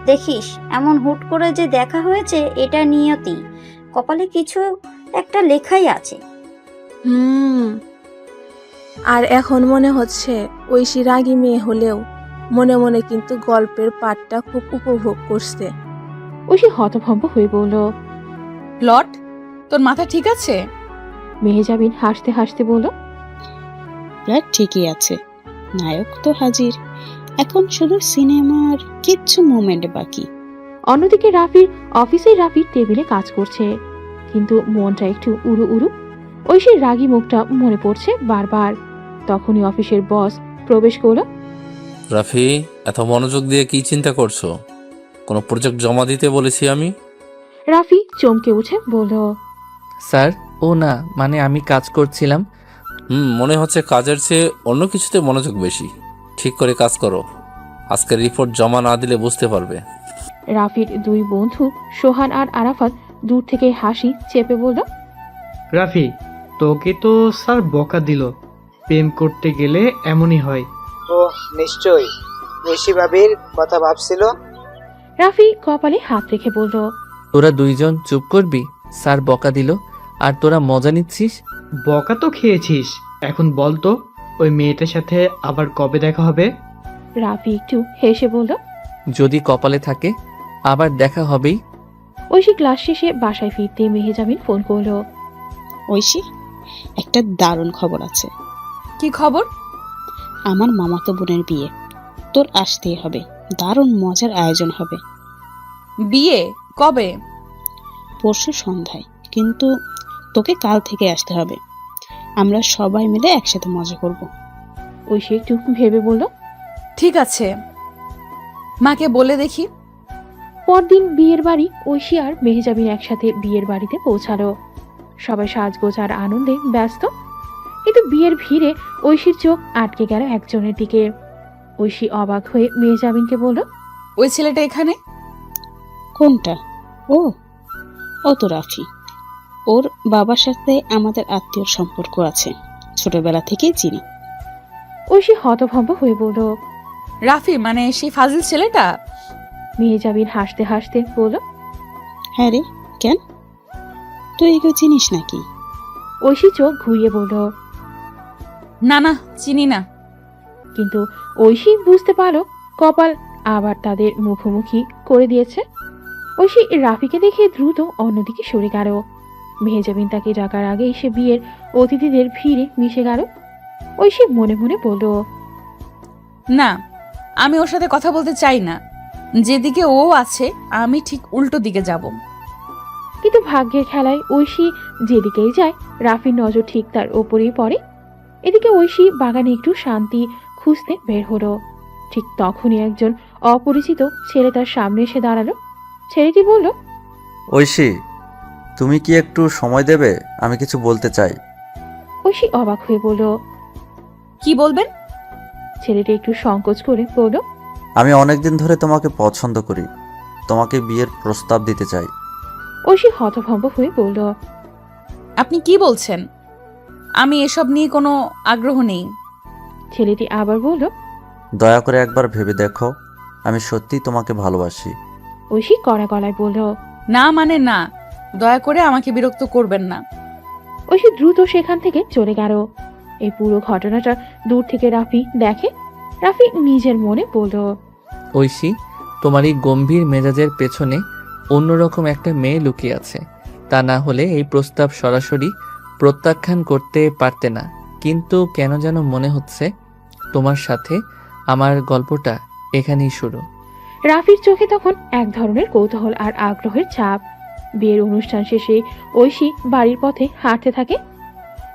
দেখিস, এমন হুট করে যে দেখা হয়েছে এটা নিয়তি, কপালে কিছু একটা লেখাই আছে। আর এখন মনে হচ্ছে ঐশী রাগী মেয়ে হলেও মনে মনে কিন্তু গল্পের পাঠটা খুব উপভোগ করছে। ঐশী হতভম্ব হয়ে বলল, লট, তোর মাথা ঠিক আছে? মেহেজাবিন হাসতে হাসতে বলল, প্রায় ঠিকই আছে, নায়ক তো হাজির, এখন শুধু সিনেমার কিচ্ছু মুভমেন্ট বাকি। অন্যদিকে রাফির টেবিলে কাজ করছে, কিন্তু মনটা একটু উড়ু উড়ু। ঐশীর রাগী মুখটা মনে পড়ছে বারবার। তখনই অফিসের বস প্রবেশ করলো। রাফি, এত মনোযোগ দিয়ে কি চিন্তা করছো? কোনো প্রজেক্ট জমা দিতে বলেছি আমি? রাফি চমকে উঠে বলল, স্যার, ও না, মানে আমি কাজ করছিলাম। মনে হচ্ছে কাজের চেয়ে অন্য কিছুতে মনোযোগ বেশি। ঠিক করে কাজ করো, আজকের রিপোর্ট জমা না দিলে বুঝতে পারবে। রাফির দুই বন্ধু সোহান আর আরাফাত দূর থেকে হাসি চেপে বলল, রাফি, তোকে তো স্যার বকা দিল, প্রেম করতে গেলে এমনই হয়। ও নিশ্চয়ই ঐশী ভাবির কথা ভাবছিল। রাফি কপালে হাত রেখে বলল, তোরা দুইজন চুপ করবি? স্যার বকা দিল আর তোরা মজা নিচ্ছিস। বকা তো খেয়েছিস, এখন বল তো ওই মেয়েটার সাথে আবার কবে দেখা হবে? রাফি একটু হেসে বলল, যদি কপালে থাকে আবার দেখা হবেই। ঐশী ক্লাস শেষে বাসায় ফিরতে মেহেজাবিন ফোন করলো। ঐশী, একটা দারুণ খবর আছে। কি খবর? আমার মামাতো বোনের বিয়ে, তোর আসতেই হবে, দারুণ মজার আয়োজন হবে। বিয়ে কবে? পরশু সন্ধ্যায়, কিন্তু তোকে কাল থেকে আসতে হবে। আমরা সবাই মিলে একসাথে মজা করব। ঐশী একটু ভেবে বলল, ঠিক আছে, মাকে বলে দেখি। পরদিন বিয়ের বাড়ি ঐশী আর মেহেজাবিন একসাথে বিয়ের বাড়িতে পৌঁছালো। সবাই সাজগোজ আর আনন্দে ব্যস্ত, কিন্তু বিয়ের ভিড়ে ঐশীর চোখ আটকে গেল একজনের দিকে। ঐশী অবাক হয়ে মেহেজাবিনকে বলল, ওই ছেলেটা এখানে? কোনটা? ও ও তো রাফি। ওর বাবার সাথে আমাদের আত্মীয় সম্পর্ক আছে, ছোটবেলা থেকেই চিনি। ঐশী হতভম্ব হয়ে বলল, রাফি মানে সেই ফাজিল ছেলেটা? মেহেজাবিন হাসতে হাসতে বলল, হ্যাঁ রে, কেন, তুই এগুলো চিনিস নাকি? ঐশী চোখ ঘুরিয়ে বলল, না না, চিনি না। কিন্তু ঐশী বুঝতে পারল কপাল আবার তাদের মুখোমুখি করে দিয়েছে। ঐশী রাফিকে দেখে দ্রুত অন্যদিকে সরে গেল। মেহেজাবিন তাকে ডাকার আগেই সে বিয়ের অতিথিদের ভিড়ে মিশে গেল। ঐশী মনে মনে বলল, না, আমি ওর সাথে কথা বলতে চাই না। যেদিকে ও আছে আমি ঠিক উল্টো দিকে যাব। কিন্তু ভাগ্যের খেলায় ঐশী যেদিকেই যায় রাফির নজর ঠিক তার ওপরেই পড়ে। এদিকে ঐশী বাগানে একটু শান্তি খুঁজতে বের হলো। ঠিক তখনই একজন অপরিচিত ছেলে তার সামনে এসে দাঁড়ালো। ছেলেটি বলল, ঐশী, তুমি কি একটু সময় দেবে? আমি কিছু বলতে চাই। ঐশী অবাক হয়ে বলল, কি বলবেন? ছেলেটি একটু সংকোচ করে বলল, আমি অনেকদিন ধরে তোমাকে পছন্দ করি, তোমাকে বিয়ের প্রস্তাব দিতে চাই। ঐশী হতভম্ব হয়ে বলল, আপনি কি বলছেন? আমি এসব নিয়ে কোনো আগ্রহ নেই। ছেলেটি আবার বলল, দয়া করে একবার ভেবে দেখো, আমি সত্যিই তোমাকে ভালোবাসি। ঐশী কড়া গলায় বলল, না মানে না, দয়া করে আমাকে বিরক্ত করবেন না। ঐশী দ্রুত সেখান থেকে চলে গেল। এই পুরো ঘটনাটা দূর থেকে রাফি দেখে। রাফি নিজের মনে বলল, ঐশী, তোমার এই গম্ভীর মেজাজের পেছনে অন্যরকম একটা মেয়ে লুকিয়ে আছে। তা না হলে এই প্রস্তাব সরাসরি প্রত্যাখ্যান করতে পারতে না। কিন্তু কেন যেন মনে হচ্ছে তোমার সাথে আমার গল্পটা এখানেই শুরু। রাফির চোখে তখন এক ধরনের কৌতূহল আর আগ্রহের ছাপ। বিয়ের অনুষ্ঠান শেষে ঐশী বাড়ির পথে হাঁটতে থাকে।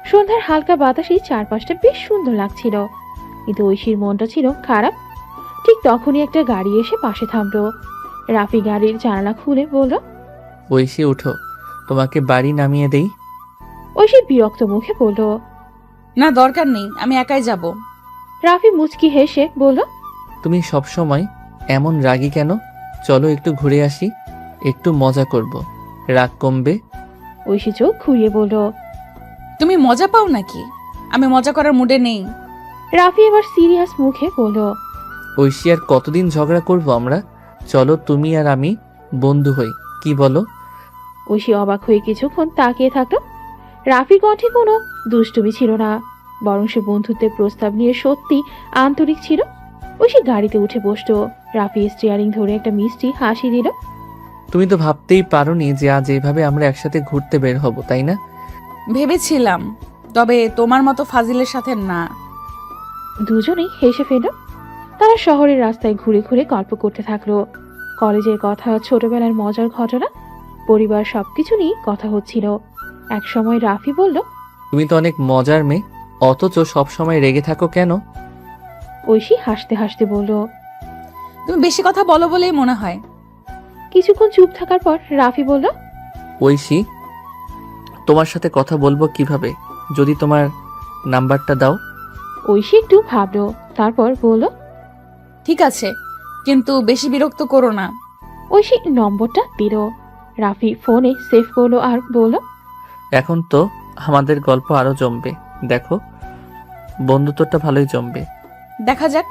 সন্ধ্যার হালকা বাতাসে চারপাশটা বেশ সুন্দর লাগছিল, কিন্তু ঐশীর মনটা ছিল খারাপ। ঠিক তখনই একটা গাড়ি এসে পাশে থামলো। রাফি গাড়ির জানালা খুলে বলল, ঐশী, উঠো, তোমাকে বাড়ি নামিয়ে দেই। ঐশী বিরক্ত মুখে বলল, না, দরকার নেই, আমি একাই যাব। রাফি মুচকি হেসে বলল, তুমি সবসময় এমন রাগী কেন? চলো একটু ঘুরে আসি, একটু মজা করব, রাগ কমবে। ঐশী চোখ ঘুরিয়ে বলল, তুমি মজা পাও নাকি? আমি মজা করার মুডে নেই। রাফি এবার সিরিয়াস মুখে বলল, ঐশী, আর কতদিন ঝগড়া করব আমরা? চলো তুমি আর আমি বন্ধু হই, কি বলো? ঐশী অবাক হয়ে কিছুক্ষণ তাকিয়ে থাকলো। রাফির কণ্ঠে কোনো দুষ্টুমি ছিল না, বরং সে বন্ধুত্বের প্রস্তাব নিয়ে সত্যি আন্তরিক ছিল। ঐশী গাড়িতে উঠে বসলো। রাফি স্টিয়ারিং ধরে একটা মিষ্টি হাসি দিল। তুমি তো ভাবতেই পারোনি যে আজ এইভাবে আমরা একসাথে ঘুরতে বের হব, তাই না? ভেবেছিলাম, তবে তোমার মতো ফাজিলের সাথে না। দুজনেই হেসে ফেল। তারা শহরের রাস্তায় ঘুরে ঘুরে গল্প করতে থাকলো। কলেজের কথা, ছোটবেলার মজার ঘটনা, পরিবার সবকিছু নিয়ে কথা হচ্ছিল। এক সময় রাফি বলল, তুমি তো অনেক মজার মেয়ে, অথচ সব সময় রেগে থাকো কেন? ঐশী হাসতে হাসতে বলল। তুমি বেশি কথা বলো বলেই মনে হয়। কিছুক্ষণ চুপ থাকার পর রাফি বলল, ঐশী, তোমার সাথে কথা বলবো কিভাবে? যদি তোমার নাম্বারটা দাও। ঐশী একটু ভাবলো, তারপর বলল, ঠিক আছে, কিন্তু বেশি বিরক্ত করো না। ঐশী নম্বরটা দিল। রাফি ফোনে সেভ করলো আর বলল, এখন তো আমাদের গল্প আরো জমবে। দেখো, বন্ধুত্বটা ভালোই জমবে। দেখা যাক।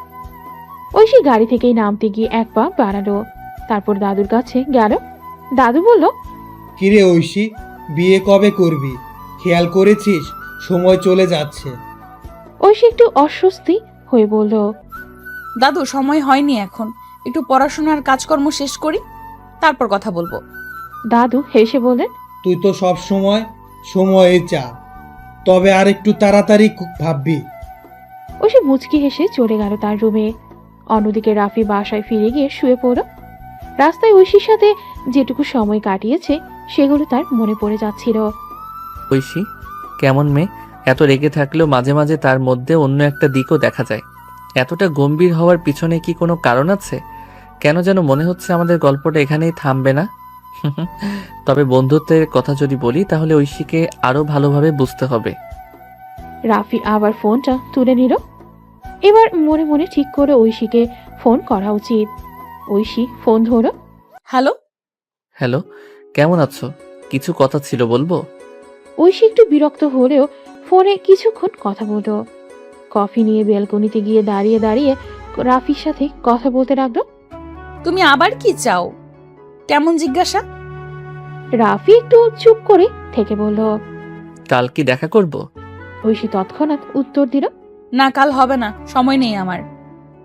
ঐশী গাড়ি থেকেই নামতে গিয়ে এক পা বাড়ালো, তারপর দাদুর কাছে গেল। দাদু বলল, কিরে ঐশী, বিয়ে কবে করবি? খেয়াল করেছিস সময় চলে যাচ্ছে। ঐশী একটু অস্বস্তি হয়ে বলল, দাদু, সময় হয়নি এখন, একটু পড়াশোনার কাজকর্ম শেষ করি, তারপর কথা বলবো। দাদু হেসে বললেন, তুই তো সব সময় সময়ে চা, তবে আর একটু তাড়াতাড়ি ভাববি। ঐশী মুচকি হেসে চলে গেল তার রুমে। অন্যদিকে রাফি বাসায় ফিরে গিয়ে শুয়ে পড়ল। রাস্তায় ঐশীর সাথে যেটুকু সময় কাটিয়েছে সেগুলো তার মনে পড়ে যাচ্ছিল। ঐশী কেমন মেয়ে, এত রেগে থাকলেও মাঝে মাঝে তার মধ্যে অন্য একটা দিকও দেখা যায়। এতটা গম্ভীর হওয়ার পিছনে কি কোনো কারণ আছে? কেন যেন মনে হচ্ছে আমাদের গল্পটা এখানেই থামবে না। তবে বন্ধুত্বের কথা যদি বলি, তাহলে ঐশীকে আরো ভালোভাবে বুঝতে হবে। রাফি আবার ফোনটা তুলে নিল। এবার মনে মনে ঠিক করে ঐশীকে ফোন করা উচিত। ঐশী ফোন ধরল। হ্যালো। হ্যালো, কেমন আছো? কিছু কথা ছিল, বলবো? ঐশী একটু বিরক্ত হলেও ফোনে কিছুক্ষণ কথা বলল। কফি নিয়ে ব্যালকনিতে গিয়ে দাঁড়িয়ে দাঁড়িয়ে রাফির সাথে কথা বলতে লাগলো। তুমি আবার কি চাও? কেমন জিজ্ঞাসা? রাফি একটু চুপ করে থেকে বলল, কাল কি দেখা করব? ঐশী তৎক্ষণাৎ উত্তর দিল, না, কাল হবে না, সময় নেই আমার।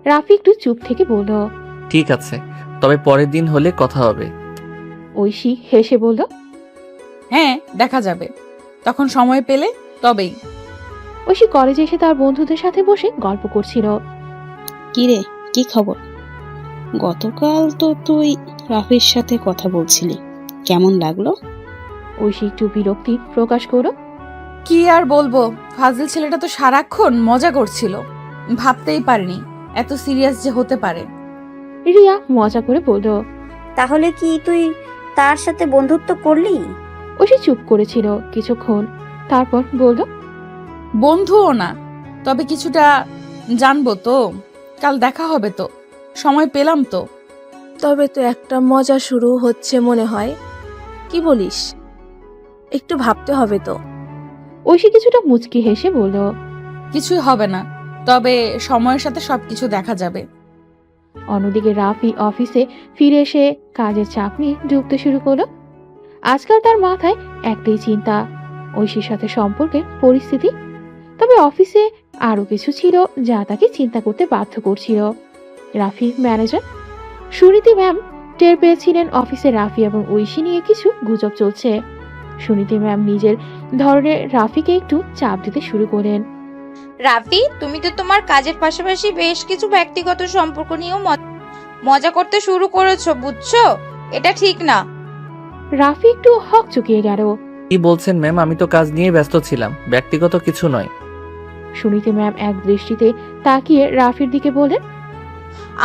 রাফি একটু চুপ থেকে বলল, ঠিক আছে, তবে পরের দিন হলে কথা হবে। ঐশী হেসে বলল, হ্যাঁ, দেখা যাবে, তখন সময় পেলে তবেই। ঐশী কলেজে এসে তার বন্ধুদের সাথে বসে গল্প করছিল। কিরে, কি খবর? গতকাল তো তুই রাফির সাথে কথা বলছিলি, কেমন লাগলো? ঐশী একটু বিরক্তি প্রকাশ করল। কি আর বলবো, ফাজিল ছেলেটা তো সারাক্ষণ মজা করছিল, ভাবতেই পারিনি এত সিরিয়াস যে হতে পারে। রিয়া মজা করে বলল, তাহলে কি তুই তার সাথে বন্ধুত্ব করলি? ঐশী চুপ করেছিল কিছুক্ষণ, তারপর বলল, বন্ধুও না, তবে কিছুটা জানবো তো, কাল দেখা হবে তো, সময় পেলাম তো। তবে তো একটা মজা শুরু হচ্ছে মনে হয়, কি বলিস? একটু ভাবতে হবে তো। ঐশী কিছুটা মুচকি হেসে বলল, কিছুই হবে না, তবে সময়ের সাথে সবকিছু দেখা যাবে। অন্যদিকে রাফি অফিসে ফিরে এসে কাজের চাপ নিয়ে ঢুকতে শুরু করলো। আজকাল তার মাথায় একটাই চিন্তা, ঐশীর সাথে সম্পর্কের পরিস্থিতি। তবে অফিসে আরো কিছু ছিল যা তাকে চিন্তা করতে বাধ্য করছিল। রাফি ম্যানেজার সুনীতি ম্যাম টের পেয়েছিলেন অফিসে রাফি এবং ঐশী নিয়ে কিছু গুজব চলছে। সুনীতি ম্যাম নিজের ধরনের রাফিকে একটু চাপ দিতে শুরু করেন। রাফি, তুমি তো তোমার কাজের পাশাপাশি বেশ কিছু ব্যক্তিগত সম্পর্ক নিয়েও মজা করতে শুরু করেছো, বুঝছো? এটা ঠিক না। রাফি একটু হক চুকিয়ে গেল। কি বলছেন ম্যাম? আমি তো কাজ নিয়ে ব্যস্ত ছিলাম, ব্যক্তিগত কিছু নয়। সুনীতি ম্যাম এক দৃষ্টিতে তাকিয়ে রাফির দিকে বলেন,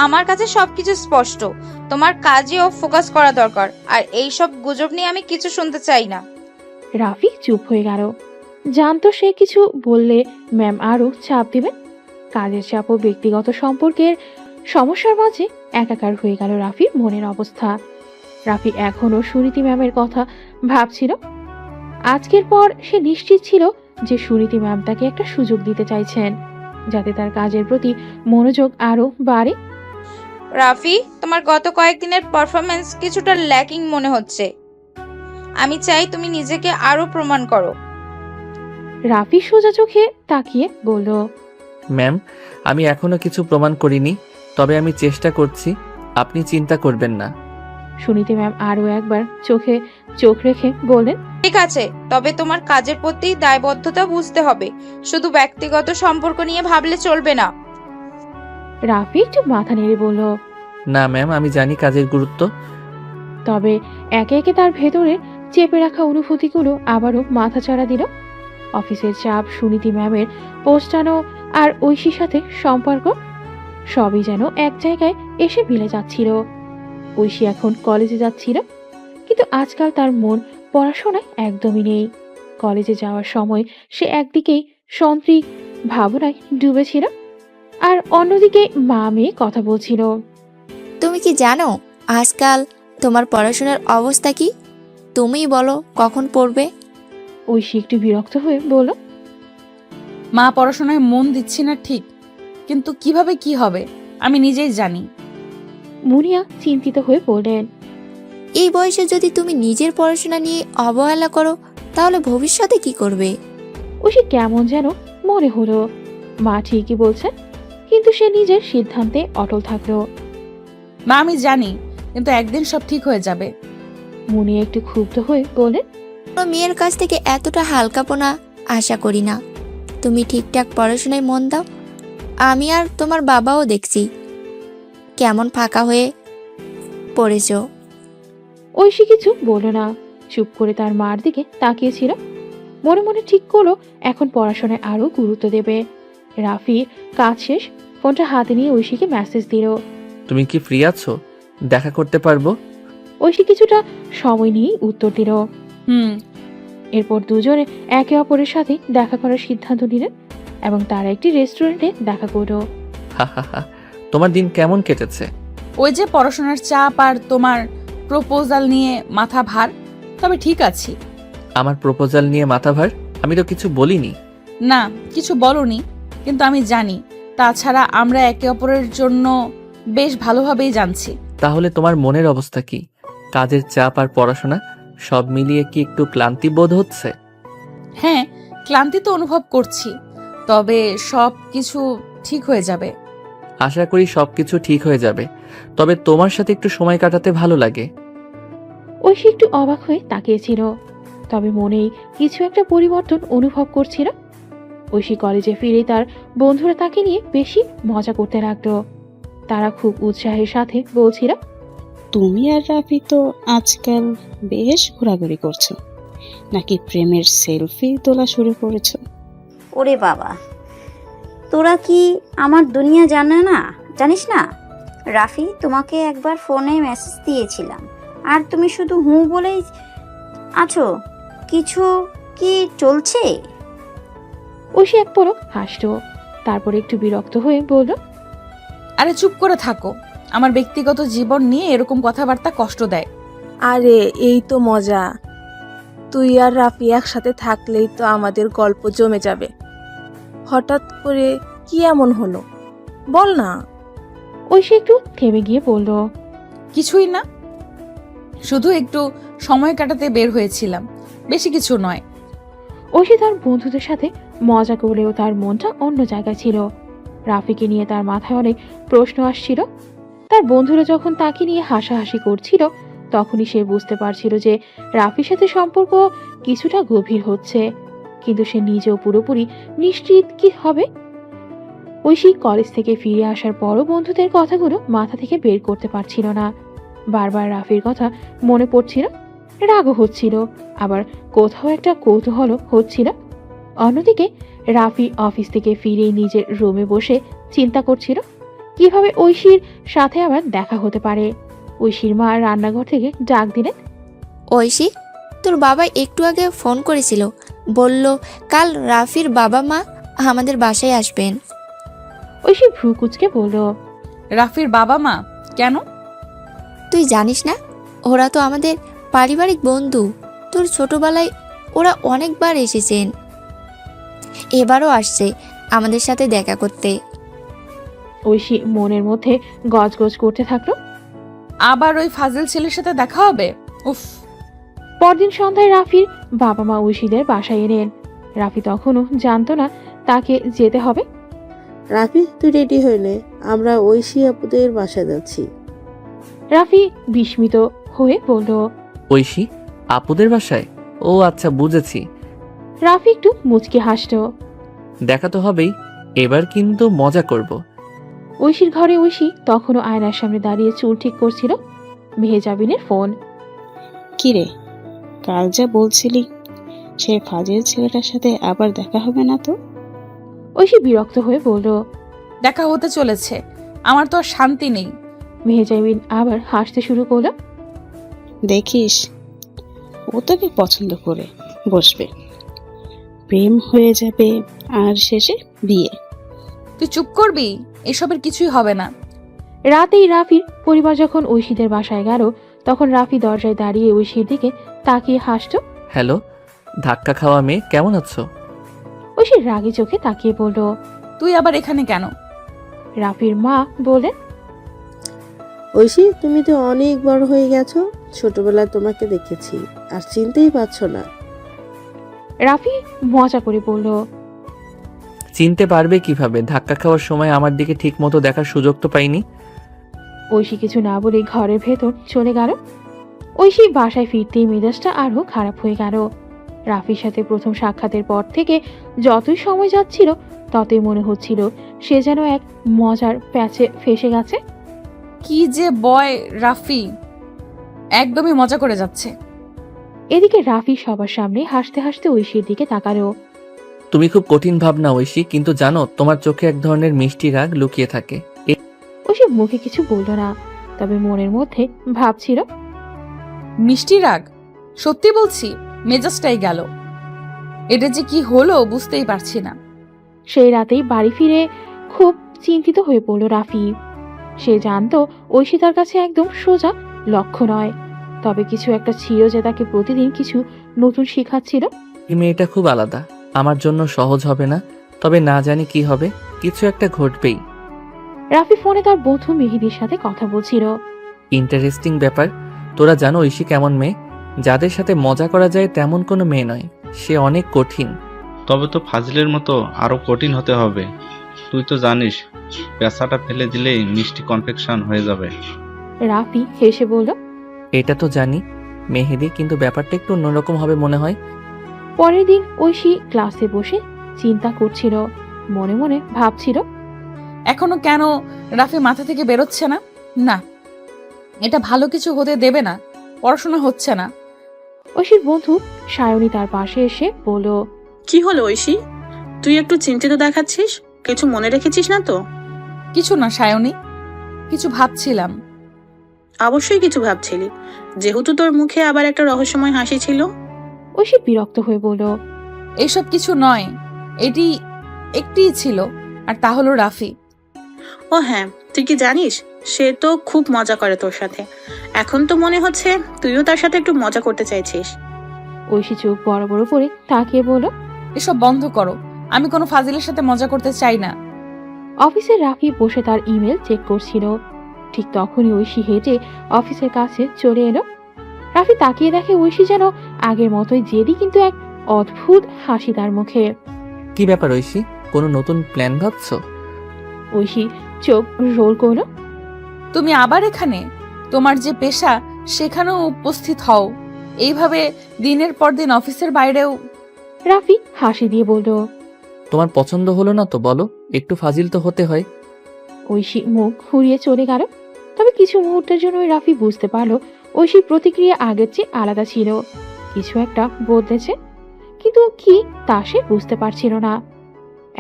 আমার কাছে সবকিছু স্পষ্ট, তোমার কাজেও ফোকাস করা দরকার, আর এই সব গুজব নিয়ে আমি কিছু শুনতে চাই না। রাফি চুপ হয়ে গেল। জানতো সে কিছু বললে ম্যাম আরো চাপ দিবেন। কাজের চাপ ও ব্যক্তিগত সম্পর্কের সমস্যার মাঝে একাকার হয়ে গেল রাফির মনের অবস্থা। রাফি এখনো সুনীতি ম্যামের কথা ভাবছিল। আজকের পর সে নিশ্চিত ছিল যে সুনীতি ম্যাম তাকে একটা সুযোগ দিতে চাইছেন, যাতে তার কাজের প্রতি মনোযোগ আরো বাড়ে। রাফি, তোমার গত কয়েকদিনের পারফরমেন্স কিছুটা ল্যাকিং মনে হচ্ছে। আমি চাই তুমি নিজেকে আরো প্রমাণ করো। রাফি সোজা চোখে তাকিয়ে বলল, ম্যাম, আমি এখনো কিছু প্রমাণ করিনি, তবে আমি চেষ্টা করছি, আপনি চিন্তা করবেন না। সুনীতি ম্যাম আরো একবার চোখে চোখ রেখে বললেন, ঠিক আছে, তবে তোমার কাজের প্রতি দায়বদ্ধতা বুঝতে হবে। শুধু ব্যক্তিগত সম্পর্ক নিয়ে ভাবলে চলবে না। রাফি একটু মাথা নেড়ে বলল। না ম্যাম, আমি জানি কাজের গুরুত্ব। তবে একে একে তার ভেতরে চেপে রাখা অনুভূতিগুলো আবারও মাথাচাড়া দিল। অফিসের চাপ, সুনীতি ম্যামের পোস্টানো আর ঐশীর সাথে সম্পর্ক সবই যেন এক জায়গায় এসে মিলে যাচ্ছিল। ঐশী এখন কলেজে যাচ্ছিল, কিন্তু আজকাল তার মন পড়াশোনায় একদমই নেই। কলেজে যাওয়ার সময় সে একদিকেই সন্ত্রীক ভাবনায় ডুবেছিল, আর অন্যদিকে মা মেয়ে কথা বলছিল। তুমি কি জানো আজকাল তোমার পড়াশোনার অবস্থা কি? তুমিই বলো কখন পড়বে? ঐশী একটু বিরক্ত হয়ে বলল। মা, পড়াশোনায় মন দিচ্ছি না ঠিক, কিন্তু কিভাবে কি হবে আমি নিজেই জানি। মুনিয়া চিন্তিত হয়ে বললেন। এই বয়সে যদি তুমি নিজের পড়াশোনা নিয়ে অবহেলা করো তাহলে ভবিষ্যতে কি করবে? ঐশী কেমন যেন মনে হলো। মা ঠিকই বলছেন, কিন্তু সে নিজের সিদ্ধান্তে অটল থাকলো। মা, আমি জানি, কিন্তু একদিন সব ঠিক হয়ে যাবে। মুনিয়া একটু ক্ষুব্ধ হয়ে বলেন। কোনো মেয়ের কাছ থেকে এতটা হালকাপনা আশা করি না। তুমি ঠিকঠাক পড়াশোনায় মন দাও। আমি আর তোমার বাবাও দেখছি কেমন ফাঁকা হয়ে পড়েছ। ঐশী কিছু বলল না, চুপ করে তার মার দিকে তাকিয়েছিল। মনে মনে ঠিক করলো এখন পড়াশোনায় আরো গুরুত্ব দেবে। রাফির কাজ শেষ, ফোনটা হাতে নিয়ে ঐশীকে মেসেজ দিল। তুমি কি ফ্রি আছো? দেখা করতে পারবো? ঐশী কিছুটা সময় নিয়ে উত্তর দিল। হুম। এরপর দুজনে একে অপরের সাথে দেখা করার সিদ্ধান্ত নিলেন এবং তারা একটি রেস্টুরেন্টে দেখা করল। তোমার দিন কেমন কেটেছে? ওই যে পড়াশোনার চাপ আর তোমার প্রপোজাল নিয়ে মাথা ভার, তবে ঠিক আছি। আমার প্রপোজাল নিয়ে মাথা ভার? আমি তো কিছু বলিনি। না, কিছু বলনি, কিন্তু আমি জানি। তাছাড়া আমরা একে অপরের জন্য বেশ ভালোভাবেই জানছি। তাহলে তোমার মনের অবস্থা কি? কাজের চাপ আর পড়াশোনা সব মিলিয়ে কি একটু ক্লান্তি বোধ হচ্ছে? হ্যাঁ, ক্লান্তি তো অনুভব করছি, তবে সব কিছু ঠিক হয়ে যাবে। আশা করি সবকিছু ঠিক হয়ে যাবে, তবে তোমার সাথে একটু সময় কাটাতে ভালো লাগে। ঐশী একটু অবাক হয়ে তাকিয়েছিল, তবে মনেই কিছু একটা পরিবর্তন অনুভব করছিল। ঐশী কলেজে ফিরে তার বন্ধুরা তাকে নিয়ে বেশি মজা করতে লাগলো। তারা খুব উৎসাহের সাথে বলছিল, তুমি আর রাফি তো আজকাল বেশ ঘোরাঘুরি করছো, নাকি প্রেমের সেলফি তোলা শুরু করেছো? ওরে বাবা, তোরা কি আমার দুনিয়া জানিস না? রাফি, তোমাকে একবার ফোনে মেসেজ দিয়েছিলাম আর তুমি শুধু হুঁ বলেই আছো। কিছু কি চলছে? ঐশী এক পলক হাসল, তারপর একটু বিরক্ত হয়ে বলল, আরে চুপ করে থাকো। আমার ব্যক্তিগত জীবন নিয়ে এরকম কথাবার্তা কষ্ট দেয়। আরে এই তো মজা, তুই আর রাফি একসাথে থাকলেই তো আমাদের গল্প জমে যাবে। হঠাৎ করে কি এমন হলো বল না। ঐশী একটু থেমে গিয়ে বলল, কিছুই না, শুধু একটু সময় কাটাতে বের হয়েছিলাম, বেশি কিছু নয়। ঐশী তার বন্ধুদের সাথে মজা করলেও তার মনটা অন্য জায়গায় ছিল। রাফিকে নিয়ে তার মাথায় অনেক প্রশ্ন আসছিল। তার বন্ধুরা যখন তাকে নিয়ে হাসাহাসি করছিল, তখনই সে বুঝতে পারছিল যে রাফির সাথে সম্পর্ক কিছুটা গভীর হচ্ছে, কিন্তু সে নিজেও পুরোপুরি নিশ্চিত কি হবে। ঐশী কলেজ থেকে ফিরে আসার পরও বন্ধুদের কথাগুলো মাথা থেকে বের করতে পারছিল না। বারবার রাফির কথা মনে পড়ছিল, রাগও হচ্ছিল, আবার কোথাও একটা কৌতূহল হচ্ছিল। অন্যদিকে রাফি অফিস থেকে ফিরে নিজের রুমে বসে চিন্তা করছিল কিভাবে ঐশীর সাথে আবার দেখা হতে পারে। ঐশীর মা রান্নাঘর থেকে ডাক দিলেন, ঐশী, তোর বাবা একটু আগে ফোন করেছিল, বলল কাল রাফির বাবা মা আমাদের বাসায় আসবেন। ঐশী ভ্রু কুঁচকে বলল, রাফির বাবা মা কেন? তুই জানিস না, ওরা তো আমাদের পারিবারিক বন্ধু। তোর ছোটবেলায় ওরা অনেকবার এসেছেন, এবারও আসছে আমাদের সাথে দেখা করতে। ঐশী মনের মধ্যে গজগজ করতে থাকলো, আবার ওই ফাজিল ছেলের সাথে দেখা হবে? উফ। পরদিন সন্ধ্যায় রাফির বাবা মা ঐশীদের বাসায় এলেন। রাফি তখনও জানতো না তাকে যেতে হবে। রাফি, তুই রেডি হয়ে নে, আমরা ঐশী আপুদের বাসায় যাচ্ছি। রাফি বিস্মিত হয়ে বলল, ঐশী আপুদের বাসায়? ও আচ্ছা, বুঝেছি। রাফি একটু মুচকি হাসল। দেখা তো হবেই, এবার কিন্তু মজা করব। ঐশীর ঘরে ঐশী তখনও আয়নার সামনে দাঁড়িয়ে চুল ঠিক করছিল। মেহেজাবিনের ফোন। কিরে, কাল যা বলছিলি সে ফাজিল ছেলেটার সাথে আবার দেখা হবে না তো? ঐশী বিরক্ত হয়ে বলল, দেখা হতে চলেছে, আমার তো আর শান্তি নেই। মেহেজাবিন আবার হাসতে শুরু করলো। দেখিস, ও তোকে পছন্দ করে বসবে, প্রেম হয়ে যাবে, আর শেষে বিয়ে। তুই চুপ করবি, এসবের কিছুই হবে না। রাতেই রাফির পরিবার যখন ঐশীদের বাসায় গেল, তখন রাফি দরজায় দাঁড়িয়ে ঐশীর দিকে তাকিয়ে হাসত। হ্যালো, ধাক্কা খাওয়া মেয়ে, কেমন আছো? ঐশী রাগী চোখে তাকিয়ে বলল, তুই আবার এখানে কেন? রাফির মা বলেন, ঐশী, তুমি তো অনেক বড় হয়ে গেছো। ছোটবেলায় তোমাকে দেখেছি আর চিনতেই পারছো না। রাফি মজা করে বলল, চিনতে পারবে কিভাবে? ধাক্কা খাওয়ার সময় আমার দিকে ঠিক মতো দেখার সুযোগ তো পাইনি। ঐশী কিছু না বলে ঘরের ভেতর চলে গেল। ঐশী বাসায় ফিরতেই মেজাজটা আরো খারাপ হয়ে গেল। রাফির সাথে প্রথম সাক্ষাতের পর থেকে যতই সময় যাচ্ছিল ততই মনে হচ্ছিল সে যেন এক মজার প্যাচে ফেসে গেছে। কি যে বয় রাফি, একদমই মজা করে যাচ্ছে। এদিকে রাফি সবার সামনে হাসতে হাসতে ঐশীর দিকে তাকালো। তুমি খুব কঠিন ভাবনা ঐশী, কিন্তু জানো তোমার চোখে এক ধরনের মিষ্টি রাগ লুকিয়ে থাকে। ঐশী মুখে কিছু বলল না, তবে মনের মধ্যে ভাবছিল। মিষ্টি রাগ? সত্যি বলছি, মেজাজটাই গেল। এটা যে কি হলো বুঝতেই পারছি না। সেই রাতেই বাড়ি ফিরে খুব চিন্তিত হয়ে পড়ল রাফি। সে জানতো ঐশী তার কাছে একদম সোজা লক্ষ্য নয়, তবে কিছু একটা ছিল যে তাকে প্রতিদিন কিছু নতুন শেখাচ্ছিল। এই মেয়েটা খুব আলাদা, আমার জন্য সহজ হবে না, তবে না জানি কি হবে, কিছু একটা ঘটবেই। রাফি ফোনে তার বন্ধু মেহেদির সাথে কথা বলছিল। ইন্টারেস্টিং ব্যাপার, তোরা জানো ঐশী কেমন মেয়ে? যাদের সাথে মজা করা যায় তেমন কোনো মেয়ে নয়, সে অনেক কঠিন। তবে তো ফাজিলের মতো আরো কঠিন হতে হবে। তুই তো জানিস, পেশাটা ফেলে দিলেই মিষ্টি কনফেকশন হয়ে যাবে। রাফি হেসে বলল, এটা তো জানি মেহেদি, কিন্তু ব্যাপারটা একটু অন্যরকম হবে মনে হয়। পরের দিন ঐশী ক্লাসে বসে চিন্তা করছিল, মনে মনে ভাবছিল, এখনো কেন রাফি মাথা থেকে বেরোচ্ছে না? না, এটা ভালো কিছু হতে দেবে না, পড়াশোনা হচ্ছে না। ঐশীর বন্ধু সায়নী তার পাশে এসে বলল, কি হলো ঐশী, তুই একটু চিন্তিত দেখাচ্ছিস, কিছু মনে রেখেছিস না তো? কিছু না সায়নী, কিছু ভাবছিলাম। অবশ্যই কিছু ভাবছিলি, যেহেতু তোর মুখে আবার একটা রহস্যময় হাসি ছিল। ঐশী বিরক্ত হয়ে বলল, এইসব কিছু নয়, এটি একটিই ছিল, আর তা হলো রাফি। ও হ্যাঁ, তুই কি জানিস সে তো খুব মজা করে তোর সাথে। এখন তো মনে হচ্ছে তুইও তার সাথে একটু মজা করতে চাইছিস। ঐশী চোখ বড় বড় করে তাকিয়ে বলল, এসব বন্ধ করো, আমি কোনো ফাজিলের সাথে মজা করতে চাই না। অফিসে রাফি বসে তার ইমেল চেক করছিল। ঠিক তখনই ঐশী হেঁটে অফিসের কাছে চলে এলো। রাফি তাকিয়ে দেখে ঐশী যেন আগের মতোই জেদি, কিন্তু এক অদ্ভুত হাসি তার মুখে। কি ব্যাপার ঐশী, কোনো নতুন প্ল্যান ভাবছো? ঐশী চোখ রোল করলো। তুমি আবার এখানে? তোমার যে পেশা সেখানেও উপস্থিত হও, এইভাবে দিনের পর দিন অফিসের বাইরেও? রাফি হাসি দিয়ে বলল, তোমার পছন্দ হলো না তো বলো, একটু ফাজিল তো হতে হয়। ঐশী মুখ ঘুরিয়ে চলে গেল। তবে কিছু মুহূর্তের জন্য রাফি বুঝতে পারলো ঐশীর প্রতিক্রিয়া আগের চেয়ে আলাদা ছিল, কিছু একটা বদলেছে, কিন্তু কি তা সে বুঝতে পারছিল না।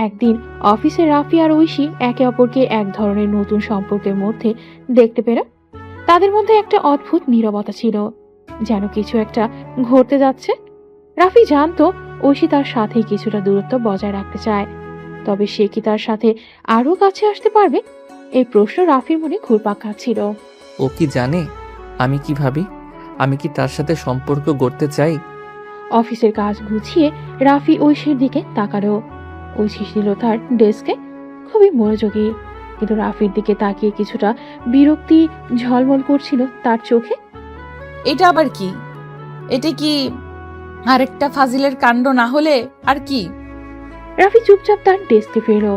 একদিন অফিসে রাফি আর ঐশী একে অপরকে এক ধরনের নতুন সম্পর্কের মধ্যে দেখতে পেল। তাদের মধ্যে একটা অদ্ভুত নীরবতা ছিল, যেন কিছু একটা ঘটতে যাচ্ছে। রাফি জানতো ঐশী তার সাথে কিছুটা দূরত্ব বজায় রাখতে চায়, তবে সে কি তার সাথে আরো কাছে আসতে পারবে? এই প্রশ্ন রাফির মনে ঘুরপাক খাচ্ছিল। ও কি জানে আমি কি ভাবি? আমি কি তার সাথে সম্পর্ক গড়তে চাই? অফিসের কাজ গুছিয়ে রাফি ঐশীর দিকে তাকালো। ঐশী ছিল তার ডেস্কে, খুবই মনোযোগী, কিন্তু রাফির দিকে তাকিয়ে কিছুটা বিরক্তি ঝলমল করছিল তার চোখে। এটা আবার কি? এটা কি আরেকটা ফাজিলের কাণ্ড না হলে আর কি? রাফি চুপচাপ তার ডেস্কে ফিরল,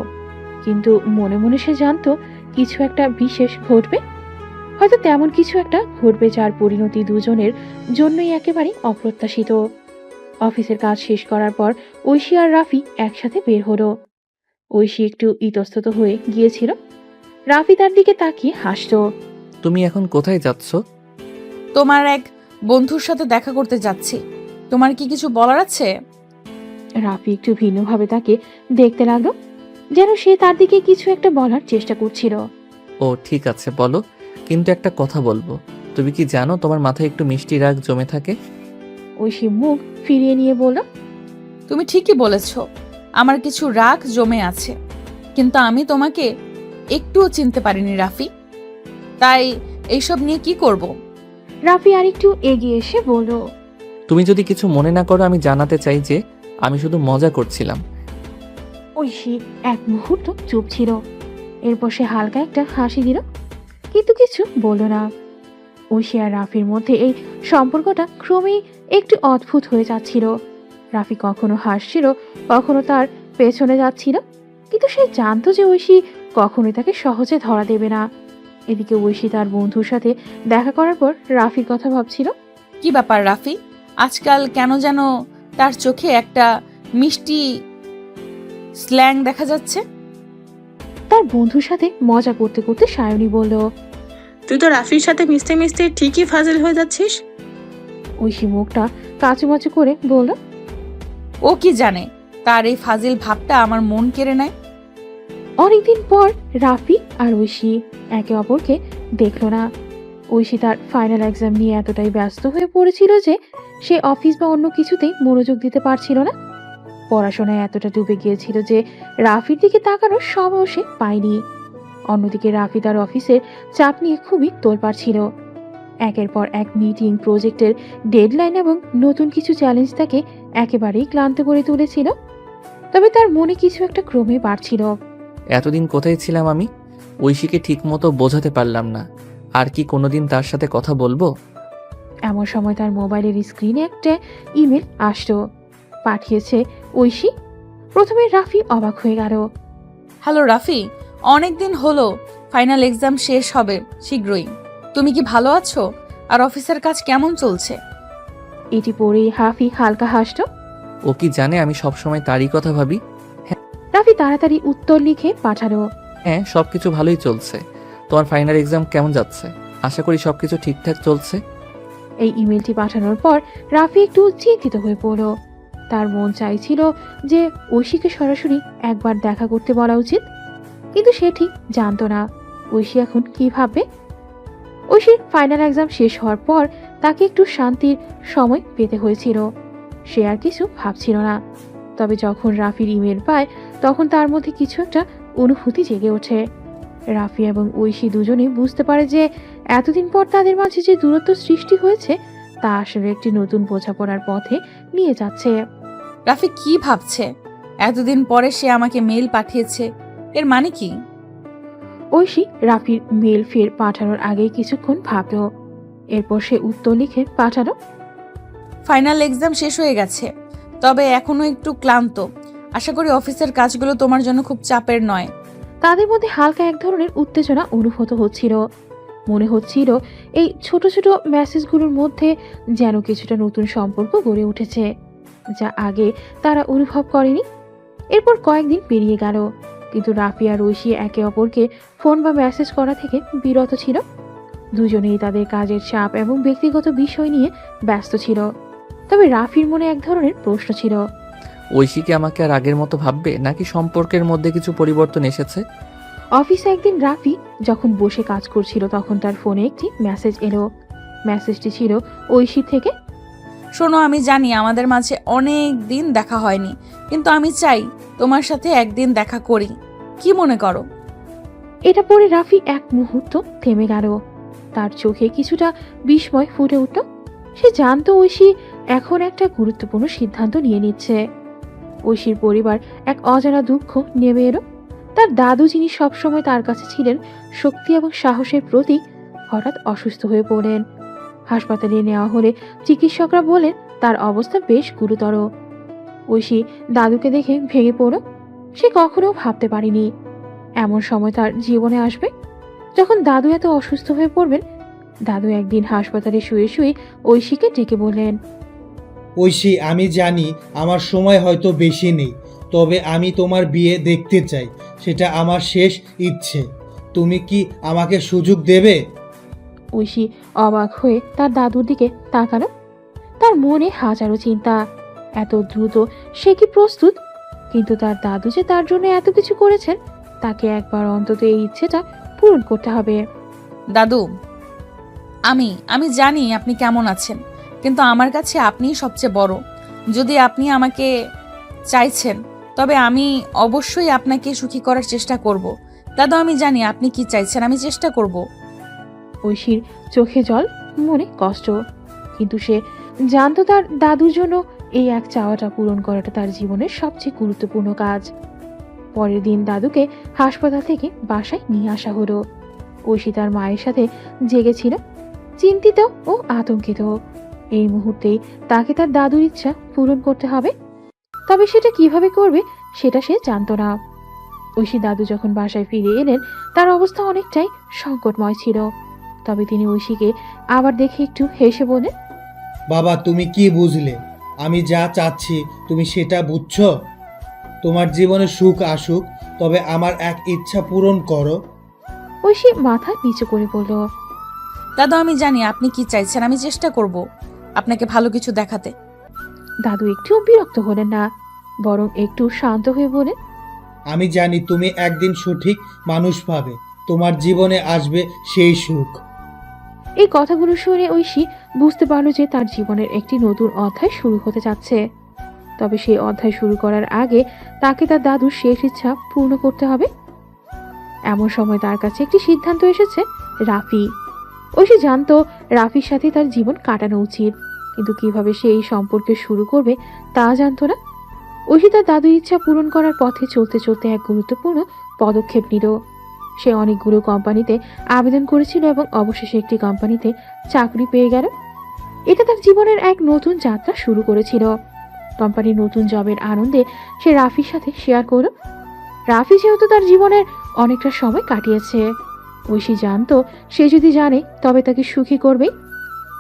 কিন্তু মনে মনে সে জানতো কিছু একটা বিশেষ ঘটবে। হয়তো তেমন কিছু একটা ঘটবে যার পরিণতি দুজনের জন্যই একেবারে অপ্রত্যাশিত। অফিসের কাজ শেষ করার পর ঐশী আর রাফি একসাথে বের হলো। ঐশী একটু ইতস্তত হয়ে গিয়েছিল। রাফি তার দিকে তাকিয়ে হাসতো। তুমি এখন কোথায় যাচ্ছ? তোমার এক বন্ধুর সাথে দেখা করতে যাচ্ছি। তোমার কি কিছু বলার আছে? রাফি একটু ভিন্নভাবে তাকে দেখতে লাগলো, যেন সে তার দিকে কিছু একটা বলার চেষ্টা করছিল। ও ঠিক আছে বলো, কিন্তু একটা কথা বলবো। তুমি কি জানো তোমার মাথায় একটু মিষ্টি রাগ জমে থাকে? ঐশী মুখ ফিরিয়ে নিয়ে বলল, তুমি ঠিকই বলেছ, আমার কিছু রাগ জমে আছে, কিন্তু আমি তোমাকে একটুও চিনতে পারিনি রাফি। তাই এইসব নিয়ে কি করব? রাফি আরেকটু এগিয়ে এসে বলল, তুমি যদি কিছু মনে না করো, আমি জানাতে চাই যে আমি শুধু মজা করছিলাম। ঐশী এক মুহূর্ত চুপ ছিল। এরপর সে হালকা একটা হাসি দিল, কিন্তু কিছু বলল না। ঐশী আর রাফির মধ্যে এই সম্পর্কটা ক্রমেই একটু অদ্ভুত হয়ে যাচ্ছিল। রাফি কখনো হাসছিল, কখনো তার পেছনে যাচ্ছিল, কিন্তু সে জানতো যে ঐশী কখনোই তাকে সহজে ধরা দেবে না। এদিকে ঐশী তার বন্ধুর সাথে দেখা করার পর রাফির কথা ভাবছিল। কি ব্যাপার রাফি, আজকাল কেন যেন তার চোখে একটা মিষ্টি স্ল্যাং দেখা যাচ্ছে? তার বন্ধুর সাথে মজা করতে করতে সায়নী বলল, তুই তো রাফির সাথে মিশতে মিশতে ঠিকই ফাজিল হয়ে যাচ্ছিস। ঐশী মুখটা কাচুমাচু করে বলল, ও কি জানে তার এই ফাজিল ভাবটা আমার মন কেড়ে নেয়। অনেকদিন পর রাফি আর ঐশী একে অপরকে দেখলো না। ঐশী তার ফাইনাল এক্সাম নিয়ে এতটাই ব্যস্ত হয়ে পড়েছিল যে সে অফিস বা অন্য কিছুতেই মনোযোগ দিতে পারছিল না। পড়াশোনায় এতটা ডুবে গিয়েছিল যে রাফির দিকে তাকানোর সময়ও সে পায়নি। অন্যদিকে রাফি তার অফিসের চাপ নিয়ে খুবই তোলপাড় ছিল। একের পর এক মিটিং, প্রজেক্টের ডেডলাইন এবং নতুন কিছু চ্যালেঞ্জ তাকে একেবারেই ক্লান্ত করে তুলেছিল। তবে তার মনে কিছু একটা ক্রমে বাড়ছিল। এতদিন কোথায় ছিলাম আমি? ঐশীকে ঠিক মতো বোঝাতে পারলাম না। আর কি কোনোদিন তার সাথে কথা বলবো? এমন সময় তার মোবাইলের স্ক্রিনে একটা ইমেল আসলো। পাঠিয়েছে ঐশী। প্রথমে রাফি অবাক হয়ে গেল। হ্যালো রাফি, অনেকদিন হলো, ফাইনাল এক্সাম শেষ হবে শীঘ্রই। তুমি কি ভালো আছো? আর অফিসের কাজ কেমন চলছে? এটি পড়েই রাফি হালকা হাসল। ও কি জানে আমি সবসময় তারই কথা ভাবি? রাফি তাড়াতাড়ি উত্তর লিখে পাঠালো। হ্যাঁ, সবকিছু ভালোই চলছে। তোমার ফাইনাল এক্সাম কেমন যাচ্ছে? আশা করি সবকিছু ঠিকঠাক চলছে। এই ইমেলটি পাঠানোর পর রাফি একটু চিন্তিত হয়ে পড়ল। তার মন চাইছিল যে ঐশীকে সরাসরি একবার দেখা করতে বলা উচিত, কিন্তু সে ঠিক জানতো না ঐশী এখন কি ভাববে। ঐশীর ফাইনাল এক্সাম শেষ হওয়ার পর তাকে একটু শান্তির সময় পেতে হয়েছিল। সে আর কিছু ভাবছিল না। তবে যখন রাফির ইমেল পায় তখন তার মধ্যে কিছু একটা অনুভূতি জেগে ওঠে। রাফি এবং ঐশী দুজনেই বুঝতে পারে যে এতদিন পর তাদের মাঝে যে দূরত্ব সৃষ্টি হয়েছে তা আসলে একটি নতুন বোঝাপড়ার পথে নিয়ে যাচ্ছে। রাফি কি ভাবছে? এতদিন পরে সে আমাকে মেইল পাঠিয়েছে, এর মানে কি? ঐশী রাফির মেল ফের পাঠানোর আগেই কিছুক্ষণ ভাবল। এরপর সে উত্তর লিখে পাঠালো। ফাইনাল এক্সাম শেষ হয়ে গেছে, তবে এখনো একটু ক্লান্ত। আশা করি অফিসের কাজগুলো তোমার জন্য খুব চাপের নয়। তাদের মধ্যে হালকা এক ধরনের উত্তেজনা অনুভূত হচ্ছিল। মনে হচ্ছিল এই ছোট ছোট মেসেজগুলোর মধ্যে যেন কিছুটা নতুন সম্পর্ক গড়ে উঠেছে, যা আগে তারা অনুভব করেনি। এরপর কয়েকদিন পেরিয়ে গেল, কিন্তু রাফি আর ঐশী একে অপরকে ফোন বা মেসেজ করা থেকে বিরত ছিল। দুজনেই তাদের কাজের চাপ এবং ব্যক্তিগত বিষয় নিয়ে ব্যস্ত ছিল। তবে রাফির মনে এক ধরনের প্রশ্ন ছিল, ঐশী কি আমাকে আর আগের মতো ভাববে, নাকি সম্পর্কের মধ্যে কিছু পরিবর্তন এসেছে? অফিসে একদিন রাফি যখন বসে কাজ করছিল তখন তার ফোনে একটি মেসেজ এলো। মেসেজটি ছিল ঐশী থেকে। শোনো, আমি জানি আমাদের মাঝে অনেক দিন দেখা হয়নি, কিন্তু আমি চাই তোমার সাথে একদিন দেখা করি। কি মনে করো? এটা পড়ে রাফি এক মুহূর্ত থেমে গেল। তার চোখে কিছুটা বিস্ময় ফুটে উঠল। সে জানতো ঐশী এখন একটা গুরুত্বপূর্ণ সিদ্ধান্ত নিয়ে নিচ্ছে। ঐশীর পরিবার এক অজানা দুঃখ নেমে এলো। তার দাদু, যিনি সবসময় তার কাছে ছিলেন শক্তি এবং সাহসের প্রতীক, হঠাৎ অসুস্থ হয়ে পড়লেন। হাসপাতালে নেওয়া হলে চিকিৎসকরা বলেন তার অবস্থা বেশ গুরুতর। ঐশী দাদুকে দেখে ভেঙে পড়ল। সে কখনো ভাবতে পারেনি এমন সময় তার জীবনে আসবে যখন দাদু এত অসুস্থ হয়ে পড়বেন। দাদু একদিন হাসপাতালে শুয়ে শুয়ে ঐশীকে ডেকে বললেন, ঐশী, আমি জানি আমার সময় হয়তো বেশি নেই, তবে আমি তোমার বিয়ে দেখতে চাই। সেটা আমার শেষ ইচ্ছে। তুমি কি আমাকে সুযোগ দেবে? ঐশী অবাক হয়ে তার দাদুর দিকে তাকালো। তার মনে হাজারো চিন্তা। এত দ্রুত সে কি প্রস্তুত? কিন্তু তার দাদু যে তার জন্য এত কিছু করেছেন, তাকে একবার অন্তত এই ইচ্ছেটা পূরণ করতে হবে। দাদু, আমি জানি আপনি কেমন আছেন, কিন্তু আমার কাছে আপনিই সবচেয়ে বড়। যদি আপনি আমাকে চাইছেন, তবে আমি অবশ্যই আপনাকে সুখী করার চেষ্টা করব। দাদু, আমি জানি আপনি কি চাইছেন, আমি চেষ্টা করব। ঐশীর চোখে জল, মনে কষ্ট, কিন্তু সে জানতো তার দাদুর জন্য এই এক চাওয়াটা পূরণ করাটা তার জীবনের সবচেয়ে গুরুত্বপূর্ণ কাজ। পরের দিন দাদুকে হাসপাতাল থেকে বাসায় নিয়ে আসা হলো। ঐশী তার মায়ের সাথে জেগেছিল, চিন্তিত ও আতঙ্কিত। এই মুহূর্তেই তাকে তার দাদুর ইচ্ছা পূরণ করতে হবে, তবে সেটা কিভাবে করবে সেটা সে জানতো না। ঐশী দাদু যখন বাসায় ফিরে এলেন, তার অবস্থা অনেকটাই সংকটময় ছিল। তবে তিনি ঐশীকে আবার দেখে একটু হেসে বলেন, বাবা, তুমি কি বুঝলে? আমি যা চাচ্ছি তুমি সেটা বুঝছো? তোমার জীবনে সুখ আসুক, তবে আমার এক ইচ্ছা পূরণ করো। ঐশী মাথা নিচু করে বলল, দাদু, আমি জানি আপনি কি চাইছেন, আমি চেষ্টা করব আপনাকে ভালো কিছু দেখাতে। দাদু একটু বিরক্ত হলেন না, বরং একটু শান্ত হয়ে বলেন, আমি জানি তুমি একদিন সঠিক মানুষ পাবে, তোমার জীবনে আসবে সেই সুখ। এই কথাগুলো শুনে ঐশী বুঝতে পারল যে তার জীবনের একটি নতুন অধ্যায় শুরু হতে যাচ্ছে। তবে সেই অধ্যায় শুরু করার আগে তাকে তার দাদুর শেষ ইচ্ছা পূর্ণ করতে হবে। এমন সময় তার কাছে একটি সিদ্ধান্ত এসেছে, রাফি। ঐশী জানতো রাফির সাথে তার জীবন কাটানো উচিত, কিন্তু কিভাবে সে এই সম্পর্কে শুরু করবে তা জানতো না। ঐশী তার দাদুর ইচ্ছা পূরণ করার পথে চলতে চলতে এক গুরুত্বপূর্ণ পদক্ষেপ নিল। সে অনেকগুলো কোম্পানিতে আবেদন করেছিল এবং অবশেষে একটি কোম্পানিতে চাকরি পেয়ে গেল। এটা তার জীবনের এক নতুন যাত্রা শুরু করেছিল। কোম্পানির নতুন জবের আনন্দে সে রাফির সাথে শেয়ার করল। রাফি যেহেতু তার জীবনের অনেকটা সময় কাটিয়েছে, ঐশী জানতো সে যদি জানে তবে তাকে সুখী করবে।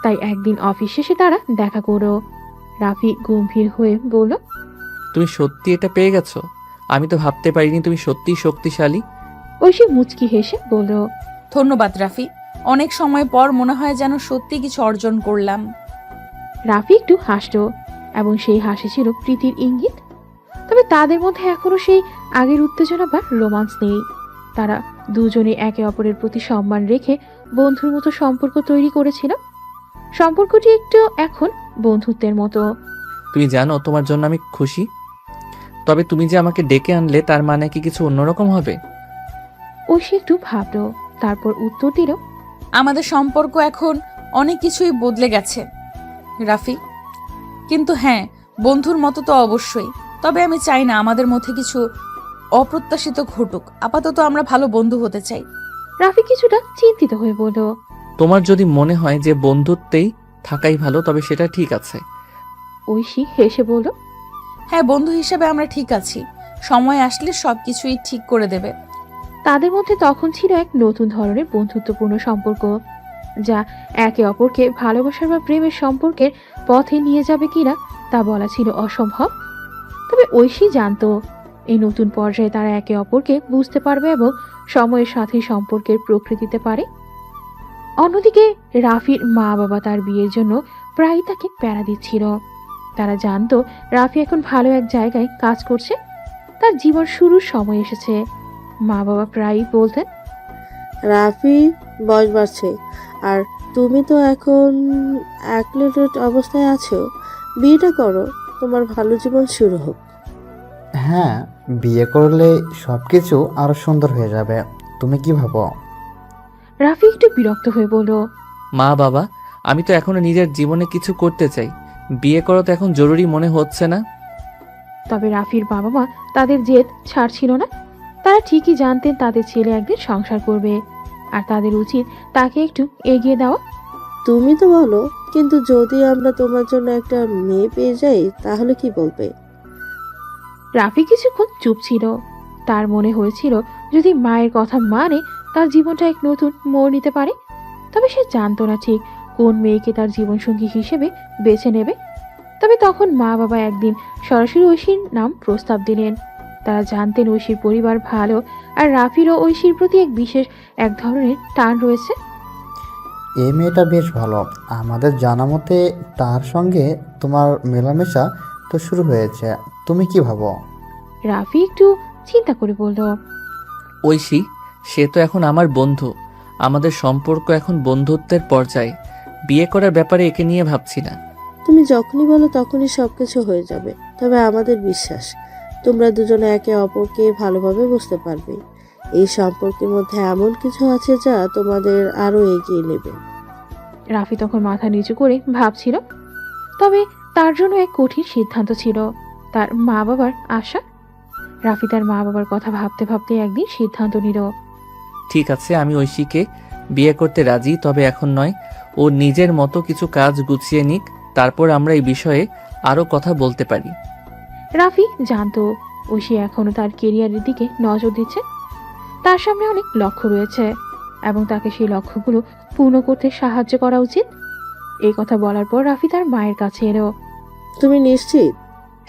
তাই একদিন অফিস শেষে তারা দেখা করো। রাফি গম্ভীর হয়ে বলল, তুমি সত্যি এটা পেয়ে গেছো? আমি তো ভাবতে পারিনি তুমি সত্যিই শক্তিশালী। ঐশী মুচকি হেসে বলল, ধন্যবাদ রাফি, অনেক সময় পর মনে হয় যেন সত্যি কিছু অর্জন করলাম। রাফি একটু হাসল এবং সেই হাসি ছিল প্রীতির ইঙ্গিত। তবে তাদের মধ্যে এখনো সেই আগের উত্তেজনা বা রোমান্স নেই। তারা দুজনে একে অপরের প্রতি সম্মান রেখে বন্ধুর মতো সম্পর্ক তৈরি করেছিল। সম্পর্কটি একটু এখন বন্ধুত্বের মতো। তুমি জানো তোমার জন্য আমি খুশি, তবে তুমি যে আমাকে ডেকে আনলে তার মানে কি কিছু অন্যরকম হবে? ঐশী একটু ভাবল, তারপর উত্তর দিল, আমাদের সম্পর্ক এখন অনেক কিছুই বদলে গেছে রাফি, কিন্তু হ্যাঁ, বন্ধুর মতো তো অবশ্যই। তবে আমি চাই না আমাদের মধ্যে কিছু অপ্রত্যাশিত ঘটুক। আপাতত আমরা ভালো বন্ধু হতে চাই। রাফি কিছুটা চিন্তিত হয়ে বলল, তোমার যদি মনে হয় যে বন্ধুত্বেই থাকাই ভালো, তবে সেটা ঠিক আছে। ঐশী হেসে বলল, হ্যাঁ, বন্ধু হিসেবে আমরা ঠিক আছি। সময় আসলে সবকিছুই ঠিক করে দেবে। তাদের মধ্যে তখন ছিল এক নতুন ধরনের বন্ধুত্বপূর্ণ সম্পর্ক, যা একে অপরকে ভালোবাসার বা প্রেমের সম্পর্কের পথে নিয়ে যাবে কিনা তা বলা ছিল অসম্ভব। তবে ঐশী জানতো এই নতুন পর্যায়ে তারা একে অপরকে বুঝতে পারবে এবং সময়ের সাথে সম্পর্কের প্রকৃতিতে পারে। অন্যদিকে রাফির মা বাবা তার বিয়ের জন্য প্রায়ই তাকে প্যারা দিচ্ছিল। তারা জানতো রাফি এখন ভালো এক জায়গায় কাজ করছে, তার জীবন শুরুর সময় এসেছে। মা বাবা প্রায়ই বলতেন, রাফি বয়স বাড়ছে আর তুমি তো এখন অ্যাক্লিটেড অবস্থায় আছো, বিয়েটা করো, তোমার ভালো জীবন শুরু হোক। হ্যাঁ, বিয়ে করলে সব কিছু আরো সুন্দর হয়ে যাবে। তুমি কি ভাবো? রাফি একটু বিরক্ত হয়ে বলল, মা বাবা, আমি তো এখনো নিজের জীবনে কিছু করতে চাই। বিয়ে করা তো এখন জরুরি মনে হচ্ছে না। তবে রাফির বাবা মা তাদের জেদ ছাড়ছিল না। তারা ঠিকই জানতেন তাদের ছেলে একদিন সংসার করবে, আর তাদের উচিত তাকে একটু এগিয়ে দেওয়া। তুমি তো বলো, কিন্তু যদি আমরা তোমার জন্য একটা মেয়ে পেয়ে যাই তাহলে কি বলবে? রাফি কিছুক্ষণ চুপ ছিল। তার মনে হয়েছিল যদি মায়ের কথা মানে তার জীবনটা এক নতুন মোড় নিতে পারে। তবে সে জানতো না ঠিক কোন মেয়েকে তার জীবনসঙ্গী হিসেবে বেছে নেবে। তবে তখন মা বাবা একদিন সরাসরি ঐশীর নাম প্রস্তাব দিলেন। তারা জানতেন ঐশীর পরিবার ভালো, আর রাফিরও ঐশীর প্রতি এক ধরনের টান রয়েছে। এই মেয়েটা বেশ ভালো, আমাদের জানা মতে তার সঙ্গে তোমার মেলামেশা তো শুরু হয়েছে, তুমি কি ভাবো? রাফি একটু চিন্তা করে বলল, ঐশী, সে তো এখন আমার বন্ধু, আমাদের সম্পর্ক এখন বন্ধুত্বের পর্যায়ে। বিয়ে করার ব্যাপারে একে নিয়ে ভাবছি না। তুমি যখনই বলো তখনই সবকিছু হয়ে যাবে। তবে আমাদের বিশ্বাস তোমরা দুজনে একে অপরকে ভালোভাবে বুঝতে পারবে। এই সম্পর্কের মধ্যে এমন কিছু আছে যা তোমাদের আরো এগিয়ে নেবে। রাফি তখন মাথা নিচু করে ভাবছিল। তবে তার জন্য এক কঠিন সিদ্ধান্ত ছিল, তার মা বাবার আশা। রাফি তার মা বাবার কথা ভাবতে ভাবতে একদিন সিদ্ধান্ত নিল। ঠিক আছে, আমি ঐশীকে বিয়ে করতে রাজি, তবে এখন নয়। ও নিজের মতো কিছু কাজ গুছিয়ে নিক, তারপর আমরা এই বিষয়ে আরো কথা বলতে পারি। রাফি জানতো ঐশী এখনো তার কেরিয়ারের দিকে নজর দিচ্ছে। তার সামনে অনেক লক্ষ্য রয়েছে এবং তাকে সেই লক্ষ্যগুলো পূর্ণ করতে সাহায্য করা উচিত। এই কথা বলার পর রাফি তার মায়ের কাছে এলো। তুমি নিশ্চিত?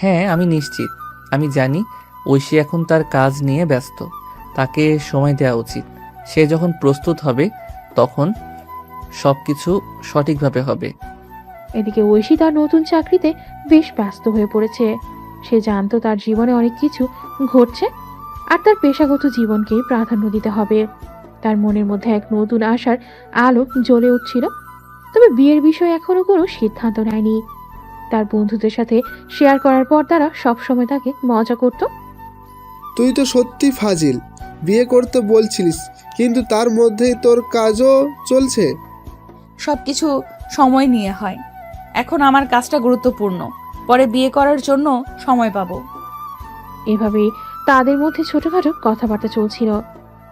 হ্যাঁ, আমি নিশ্চিত। আমি জানি ঐশী এখন তার কাজ নিয়ে ব্যস্ত, তাকে সময় দেওয়া উচিত। সে যখন প্রস্তুত হবে তখন সবকিছু সঠিকভাবে হবে। এদিকে ঐশী তার নতুন চাকরিতে বেশ ব্যস্ত হয়ে পড়েছে। সে জানতো তার জীবনে অনেক কিছু ঘটছে, আর তার পেশাগত জীবনকেই প্রাধান্য দিতে হবে। তার মনের মধ্যে এক নতুন আশার আলো জ্বলে উঠছিল। তবে বিয়ের বিষয়ে এখনো কোনো সিদ্ধান্ত নেয়নি। তার বন্ধুদের সাথে শেয়ার করার পর তারা সবসময় তাকে মজা করত। তুই তো সত্যি ফাজিল, বিয়ে করতে বলছিলিস কিন্তু তার মধ্যেই তোর কাজও চলছে। সবকিছু সময় নিয়ে হয়। এখন আমার কাজটা গুরুত্বপূর্ণ, পরে বিয়ে করার জন্য সময় পাবো। এভাবেই তাদের মধ্যে ছোটখাটো কথাবার্তা চলছিল।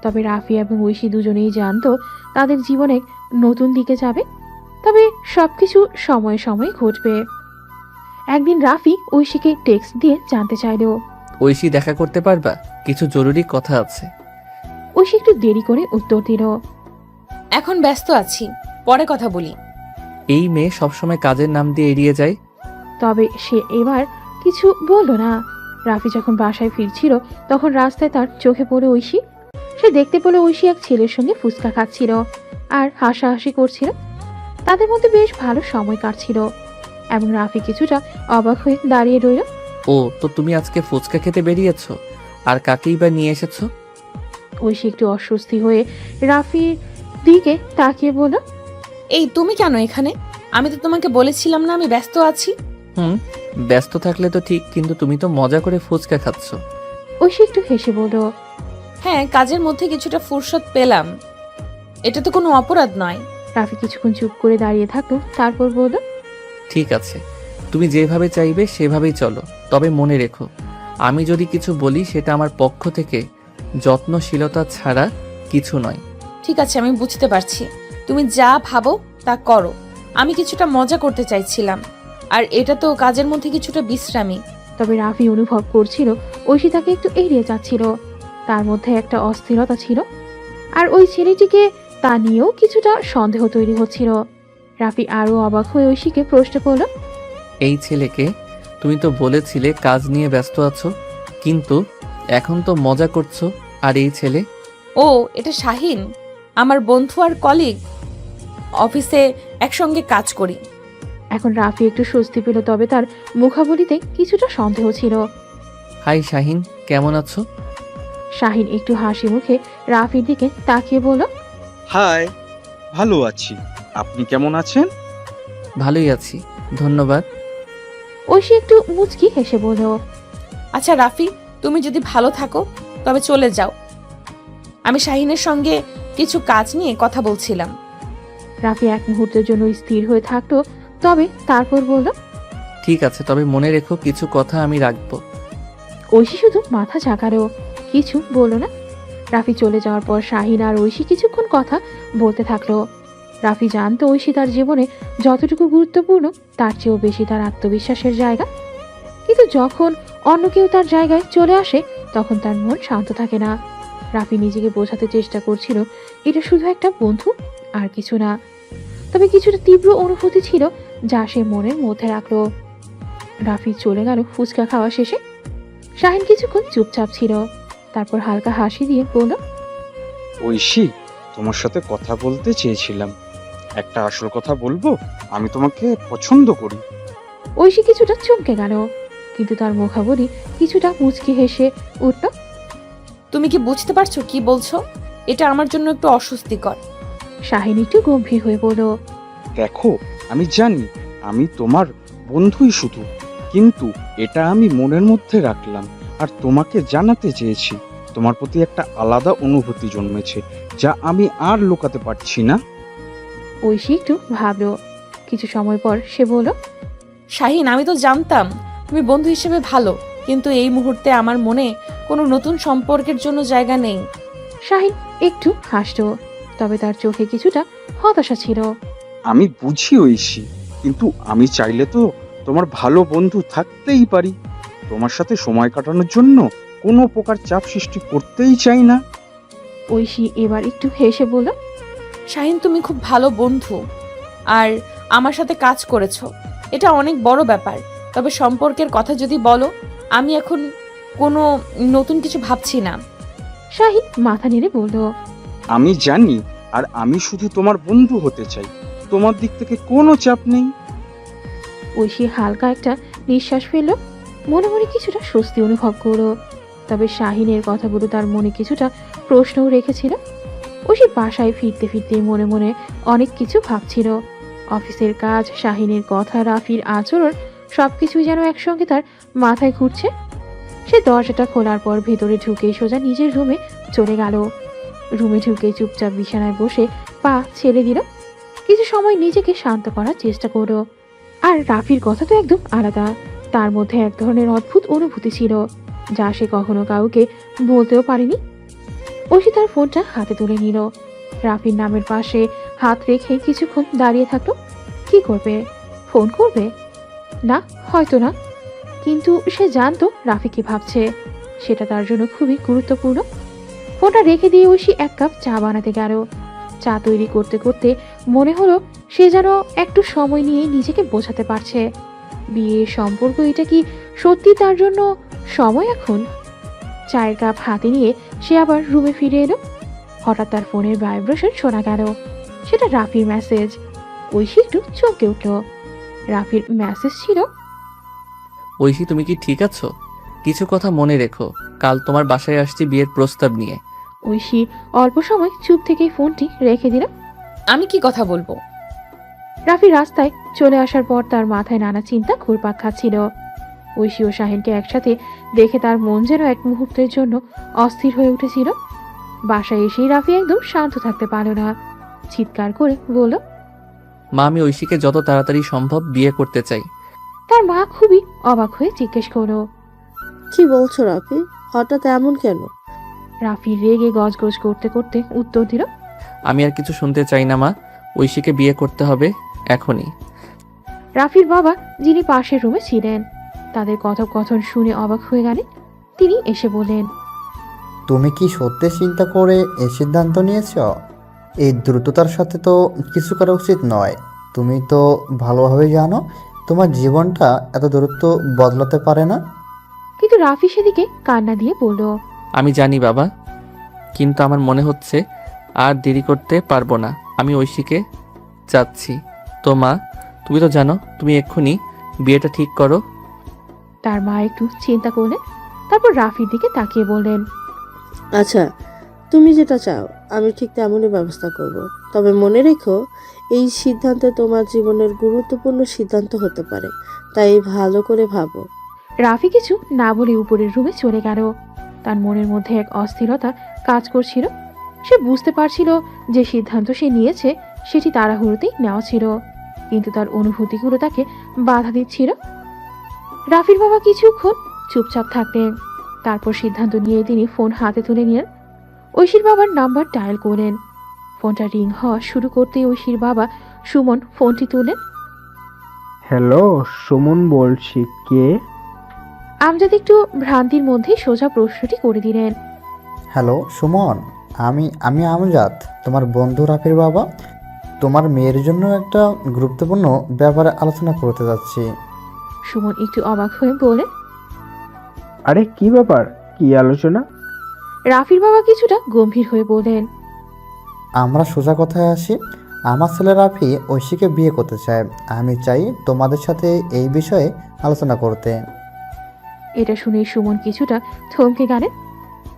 তবে রাফি এবং ঐশী দুজনেই জানতো তাদের জীবনে নতুন দিকে যাবে। তবে সবকিছু সময়ে সময়ে ঘটবে। একদিন রাফি ঐশীকে টেক্সট দিয়ে জানতে চাইল, ঐশী, দেখা করতে পারবা? কিছু জরুরি কথা আছে। ঐশী একটু দেরি করে উত্তর দিল, এখন ব্যস্ত আছি, পরে কথা বলি। এই মেয়ে সবসময় কাজের নাম দিয়ে এড়িয়ে যায়। তবে সে এবার কিছু বলল না। রাফি যখন বাসায় ফিরছিল তখন রাস্তায় তার চোখে পড়ে ঐশী। সে দেখতে পেল ঐশী এক ছেলের সঙ্গে ফুচকা খাচ্ছিল আর হাসাহাসি করছিল। তাদের মধ্যে বেশ ভালো সময় কাটছিল এবং রাফি কিছুটা অবাক হয়ে দাঁড়িয়ে রইল। ও, তো তুমি আজকে ফুচকা খেতে বেরিয়েছো? আর কাকেই বা নিয়ে এসেছো? ঐশী একটু অস্বস্তি হয়ে রাফির দিকে তাকিয়ে বলল, এই তুমি কেন এখানে? আমি তো তোমাকে বলেছিলাম না আমি ব্যস্ত আছি। ব্যস্ত থাকলে তো ঠিক, কিন্তু তুমি তো মজা করে ফুচকা খাচ্ছ। ঐশী একটু হেসে বলল, হ্যাঁ, কাজের মধ্যে কিছুটা ফুরসত পেলাম, এটা তো কোনো অপরাধ নয়। রাফি কিছুক্ষণ চুপ করে দাঁড়িয়ে থাকলো, তারপর বলল, ঠিক আছে, তুমি যেভাবে চাইবে সেভাবেই চলো। তবে মনে রেখো, আমি যদি কিছু বলি সেটা আমার পক্ষ থেকে যত্নশীলতা ছাড়া কিছু নয়। ঠিক আছে, আমি বুঝতে পারছি। তুমি যা ভাবো তা করো। আমি কিছুটা মজা করতে চাইছিলাম, আর এটা তো কাজের মধ্যে কিছুটা বিশ্রামী। তবে রাফি অনুভব করছিল ঐশী তাকে একটু এড়িয়ে যাচ্ছিল। তার মধ্যে একটা অস্থিরতা ছিল, আর ওই ছেলেটিকে তা নিয়েও কিছুটা সন্দেহ তৈরি হচ্ছিল। রাফি আরো অবাক হয়ে ঐশীকে প্রশ্ন করল, এই ছেলেকে? তুমি তো বলেছিলে কাজ নিয়ে ব্যস্ত আছো, কিন্তু এখন তো মজা করছো। আর এই ছেলে? ও, এটা শাহিন, আমার বন্ধু আর কলিগ, অফিসে একসঙ্গে কাজ করি। এখন রাফি একটু স্বস্তি পেল, তবে তার মুখাবলিতে কিছুটা সন্দেহ ছিল। হাই শাহিন, কেমন আছো? শাহিন একটু হাসি মুখে রাফির দিকে তাকিয়ে বলল, হাই, ভালো আছি। আপনি কেমন আছেন? ভালোই আছি, ধন্যবাদ। ঐশী একটু মুচকি হেসে বলল, আচ্ছা রাফি, তুমি যদি ভালো থাকো তবে চলে যাও। আমি শাহিনের সঙ্গে কিছু কাজ নিয়ে কথা বলছিলাম। রাফি এক মুহূর্তের জন্য স্থির হয়ে থাকলো, তবে তারপর বলল, ঠিক আছে, তবে মনে রেখো কিছু কথা আমি রাখবো। ঐশী শুধু মাথা ঝাঁকালো, কিছু বলল না। রাফি চলে যাওয়ার পর শাহিন আর ঐশী কিছুক্ষণ কথা বলতে থাকলো। রাফি জানতো ঐশী তার জীবনে যতটুকু গুরুত্বপূর্ণ তার চেয়েও বেশি তার আত্মবিশ্বাসের জায়গা। কিন্তু যখন অন্য কেউ তার জায়গায় চলে আসে তখন তার মন শান্ত থাকে না। রাফি নিজেকে বোঝাতে চেষ্টা করছিল এটা শুধু একটা বন্ধু, আর কিছু না। তবে কিছুটা তীব্র অনুভূতি ছিল যা সে মনের মধ্যে রাখলো। রাফি চলে গেল ফুচকা খাওয়া শেষে। শাহিন কিছুক্ষণ চুপচাপ ছিল, তারপর হালকা হাসি দিয়ে বলল, ঐশী, তোমার সাথে কথা বলতে চেয়েছিলাম। একটা আসল কথা বলবো, আমি তোমাকে পছন্দ করি। ঐশী কিছুটা চমকে গেল, কিন্তু তার মুখাবলি কিছুটা মুচকি হেসে উঠল। তুমি কি বুঝতে পারছো কি বলছো? এটা আমার জন্য একটু অস্বস্তিকর। শাহিন একটু গম্ভীর হয়ে বলল, দেখো, আমি জানি আমি তোমার বন্ধুই শুধু, কিন্তু এটা আমি মনের মধ্যে রাখলাম আর তোমাকে জানাতে চেয়েছি। তোমার প্রতি একটা আলাদা অনুভূতি জন্মেছে, যা আমি আর লুকাতে পারছি না। ঐশী একটু ভাবলো। কিছু সময় পর সে বলল, শাহিন, আমি তো জানতাম তুমি বন্ধু হিসেবে ভালো, কিন্তু এই মুহূর্তে আমার মনে কোনো নতুন সম্পর্কের জন্য জায়গা নেই। শাহিন একটু হাসলো, তবে তার চোখে কিছুটা হতাশা ছিল। আমি বুঝি ঐশী, কিন্তু আমি চাইলে তো তোমার ভালো বন্ধু থাকতেই পারি। তোমার সাথে সময় কাটানোর জন্য কোনো প্রকার চাপ সৃষ্টি করতেই চাই না। ঐশী এবার একটু হেসে বলল, শাহিন, তুমি খুব ভালো বন্ধু আর আমার সাথে কাজ করেছো, এটা অনেক বড় ব্যাপার। তবে সম্পর্কের কথা যদি বলো, আমি এখন কোনো নতুন কিছু ভাবছি না। শাহিন মাথা নেড়ে বলল, আমি জানি, আর আমি শুধু তোমার বন্ধু হতে চাই। তোমার দিক থেকে কোনো চাপ নেই। ঐশী হালকা একটা নিঃশ্বাস ফেলল, মনে মনে কিছুটা স্বস্তি অনুভব করলো। তবে শাহিনের কথাগুলো তার মনে কিছুটা প্রশ্নও রেখেছিল। ঐশী বাসায় ফিরতে ফিরতে মনে মনে অনেক কিছু ভাবছিল। অফিসের কাজ, শাহিনের কথা, রাফির আচরণ, সবকিছুই যেন একসঙ্গে তার মাথায় ঘুরছে। সে দরজাটা খোলার পর ভেতরে ঢুকে সোজা নিজের রুমে চলে গেল। রুমে ঢুকে চুপচাপ বিছানায় বসে পা ছেড়ে দিল। কিছু সময় নিজেকে শান্ত করার চেষ্টা করলো। আর রাফির কথা তো একদম আলাদা। তার মধ্যে এক ধরনের অদ্ভুত অনুভূতি ছিল, যা সে কখনো কাউকে বলতেও পারেনি। ঐশী তার ফোনটা হাতে তুলে নিল। রাফির নামের পাশে হাত রেখে কিছুক্ষণ দাঁড়িয়ে থাকলো। কি করবে? ফোন করবে? না, হয়তো না। কিন্তু সে জানতো রাফি কি ভাবছে, সেটা তার জন্য খুবই গুরুত্বপূর্ণ। ফোনটা রেখে দিয়ে ঐশী এক কাপ চা বানাতে গেল। চা তৈরি করতে করতে মনে হলো সে যেন একটু সময় নিয়ে নিজেকে বোঝাতে পারছে। বিয়ের সম্পর্ক, এটা কি সত্যি তার জন্য সময় এখন? চায়ের কাপ হাতে নিয়ে সে আবার রুমে ফিরে এলো। হঠাৎ তার ফোনের ভাইব্রেশন শোনা গেল। সেটা রাফির মেসেজ। ঐশী একটু চমকে উঠল। রাফির মেসেজ ছিল, ঐশী, তুমি কি ঠিক আছো? কিছু কথা মনে রেখো, কাল তোমার বাসায় আসছি বিয়ের প্রস্তাব নিয়ে। ঐশী অল্প সময় চুপ থেকে ফোনটি রেখে দিল। আমি কি কথা বলবো? রাফি রাস্তায় চলে আসার পর তার মাথায় নানা চিন্তা ঘুরপাক খাচ্ছিল। ঐশী ও শাহিনকে একসাথে দেখে তার মন যেন এক মুহূর্তের জন্য অস্থির হয়ে উঠেছিল। বাসায় এসেই রাফি একদম শান্ত থাকতে পারল না। চিৎকার করে বলল, মা, আমি ঐশীকে যত তাড়াতাড়ি সম্ভব বিয়ে করতে চাই। তার মা খুবই অবাক হয়ে জিজ্ঞেস করলো, কি বলছো রাফি? হঠাৎ এমন কেন? রাফি রেগে গজগজ করতে করতে উত্তর দিল, আমি আর কিছু শুনতে চাই না মা, ঐশীকে বিয়ে করতে হবে এখনই। রাফির বাবা, যিনি পাশের রুমে ছিলেন, তাদের কথোপকথন শুনে অবাক হয়ে গেলেন। তিনি এসে বললেন, তুমি কি সত্যি চিন্তা করে এই সিদ্ধান্ত নিয়েছ? এই দ্রুততার সাথে তো কিছু করা উচিত নয়। তুমি তো ভালোভাবে জানো তোমার জীবনটা এত দ্রুত বদলাতে পারে না। কিন্তু রাফি সেদিকে কান্না দিয়ে বলল, আমি জানি বাবা, কিন্তু আমার মনে হচ্ছে আর দেরি করতে পারবো না। আমি ঐশীকে চাচ্ছি। তো মা, তুমি তো জানো, তুমি এক্ষুনি বিয়েটা ঠিক করো। তার মা একটু চিন্তা করলেন, তারপর রাফির দিকে তাকিয়ে বললেন, আচ্ছা, তুমি যেটা চাও আমি ঠিক তেমনই ব্যবস্থা করব। তবে মনে রেখো, এই সিদ্ধান্ত তোমার জীবনের গুরুত্বপূর্ণ সিদ্ধান্ত হতে পারে, তাই ভালো করে ভাবো। রাফি কিছু না বলে উপরের রুমে চলে গেল। তার মনের মধ্যে এক অস্থিরতা কাজ করছিল। সে বুঝতে পারছিল যে সিদ্ধান্ত সে নিয়েছে সেটি তাড়াহুড়োতেই নেওয়া ছিল, কিন্তু তার অনুভূতিগুলো তাকে বাধা দিচ্ছিল। রাফির বাবা কিছুক্ষণ চুপচাপ থাকলেন, তারপর সিদ্ধান্ত নিয়ে তিনি ফোন হাতে তুলে নিলেন। ঐশীর বাবার নাম্বার ডায়াল করলেন। ফোনটা রিং হওয়া শুরু করতেই ঐশীর বাবা সুমন ফোনটি তুললেন। হ্যালো, সুমন বলছি, কে? আমজাদ একটু ভ্রান্তির মধ্যেই সোজা প্রশ্নটি করে দিলেন। হ্যালো সুমন, আমি আমজাদ, তোমার বন্ধু রাফির বাবা। তোমার মেয়ের জন্য একটা গুরুত্বপূর্ণ ব্যাপারে আলোচনা করতে যাচ্ছি। সুমন একটু অবাক হয়ে বলে, আরে কি ব্যাপার, কি আলোচনা? রাফির বাবা কিছুটা গম্ভীর হয়ে বলেন, আমরা সোজা কথায় আসি। আমার ছেলে রাফি ঐশীকে বিয়ে করতে চায়। আমি চাই তোমাদের সাথে এই বিষয়ে আলোচনা করতে। এটা শুনে সুমন কিছুটা থমকে গেলেন।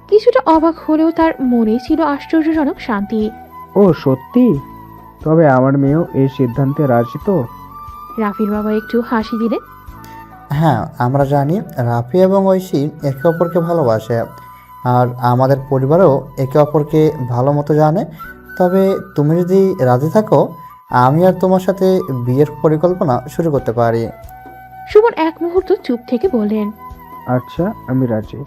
কিছুটা অবাক হলেও তার মনে ছিল আশ্চর্যজনক শান্তি। ও সত্যি? তবে আমার মেয়েও এই সিদ্ধান্তে রাজি তো? রাফির বাবা একটু হাসি দিলেন। হ্যাঁ, আমরা জানি রাফি এবং ঐশী একে অপরকে ভালোবাসে, আর আমাদের পরিবারও একে অপরকে ভালো মতো জানে। তবে তুমি যদি রাজি থাকো, আমি আর তোমার সাথে বিয়ের পরিকল্পনা শুরু করতে পারি। সুমন এক মুহূর্ত চুপ থেকে বললেন, আচ্ছা, আমি রাজি।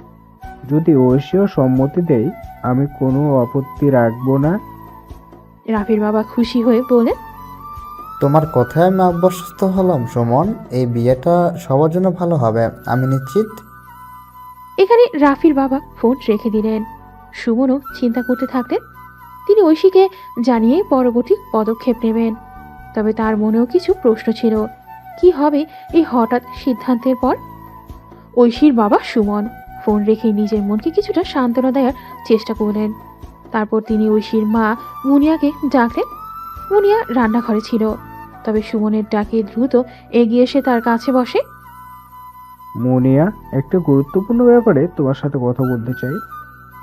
যদি ঐশীও সম্মতি দেয়, আমি কোনো আপত্তি রাখবো না। রাফির বাবা খুশি হয়ে বলেন, তোমার কথায় আমি আশ্বস্ত হলাম সুমন। এই বিয়েটা সবার জন্য ভালো হবে, আমি নিশ্চিত। এখানে রাফির বাবা ফোন রেখে দিলেন। সুমনও চিন্তা করতে থাকলেন। তিনি ঐশীকে জানিয়ে পরবর্তী পদক্ষেপ নেবেন। তবে তার মনেও কিছু প্রশ্ন ছিল। কি হবে এই হঠাৎ সিদ্ধান্তের পর? ঐশীর বাবা সুমন ফোন রেখে নিজের মনকে কিছুটা সান্ত্বনা দেওয়ার চেষ্টা করলেন। তারপর তিনি ঐশীর মা মুনিয়াকে ডাকলেন। মুনিয়া রান্নাঘরে ছিল। তবে সুমনের ডাকে দ্রুত এগিয়ে এসে তার কাছে বসে। মুনিয়া, একটা গুরুত্বপূর্ণ ব্যাপারে তোমার সাথে কথা বলতে চাই।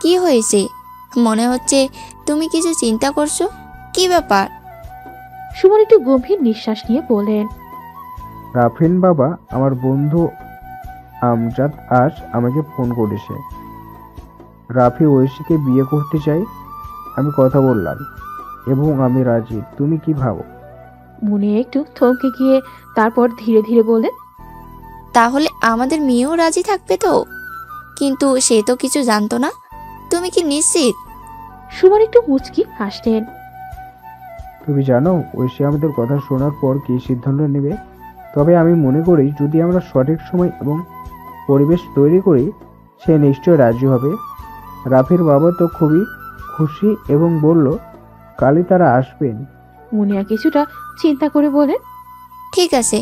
কি হয়েছে? মনে হচ্ছে তুমি কিছু চিন্তা করছো। কি ব্যাপার? সুমন একটু গম্ভীর নিঃশ্বাস নিয়ে বললেন, রাফিন বাবা, আমার বন্ধু আমজাদ আজ আমাকে ফোন করেছে। রাফি ঐশীকে বিয়ে করতে চাই। আমি কথা বললাম এবং আমি রাজি। তুমি কি ভাবো? মুনিয়া একটু থমকে গিয়ে তারপর ধীরে ধীরে বললেন, তাহলে আমাদের মেয়েও রাজি থাকবে তো? কিন্তু সে তো কিছু জানতো না। তুমি কি নিশ্চিত? সুমন একটু মুচকি হাসলেন। তুমি জানো ঐশী আমাদের কথা শোনার পর কি সিদ্ধান্ত নেবে। তবে আমি মনে করি যদি আমরা সঠিক সময় এবং পরিবেশ তৈরি করি, সে নিশ্চয় রাজি হবে। রাফির বাবা তো খুবই খুশি এবং বলল কালই তারা আসবেন। মুনিয়া কিছুটা চিন্তা করে বলেন, ঠিক আছে,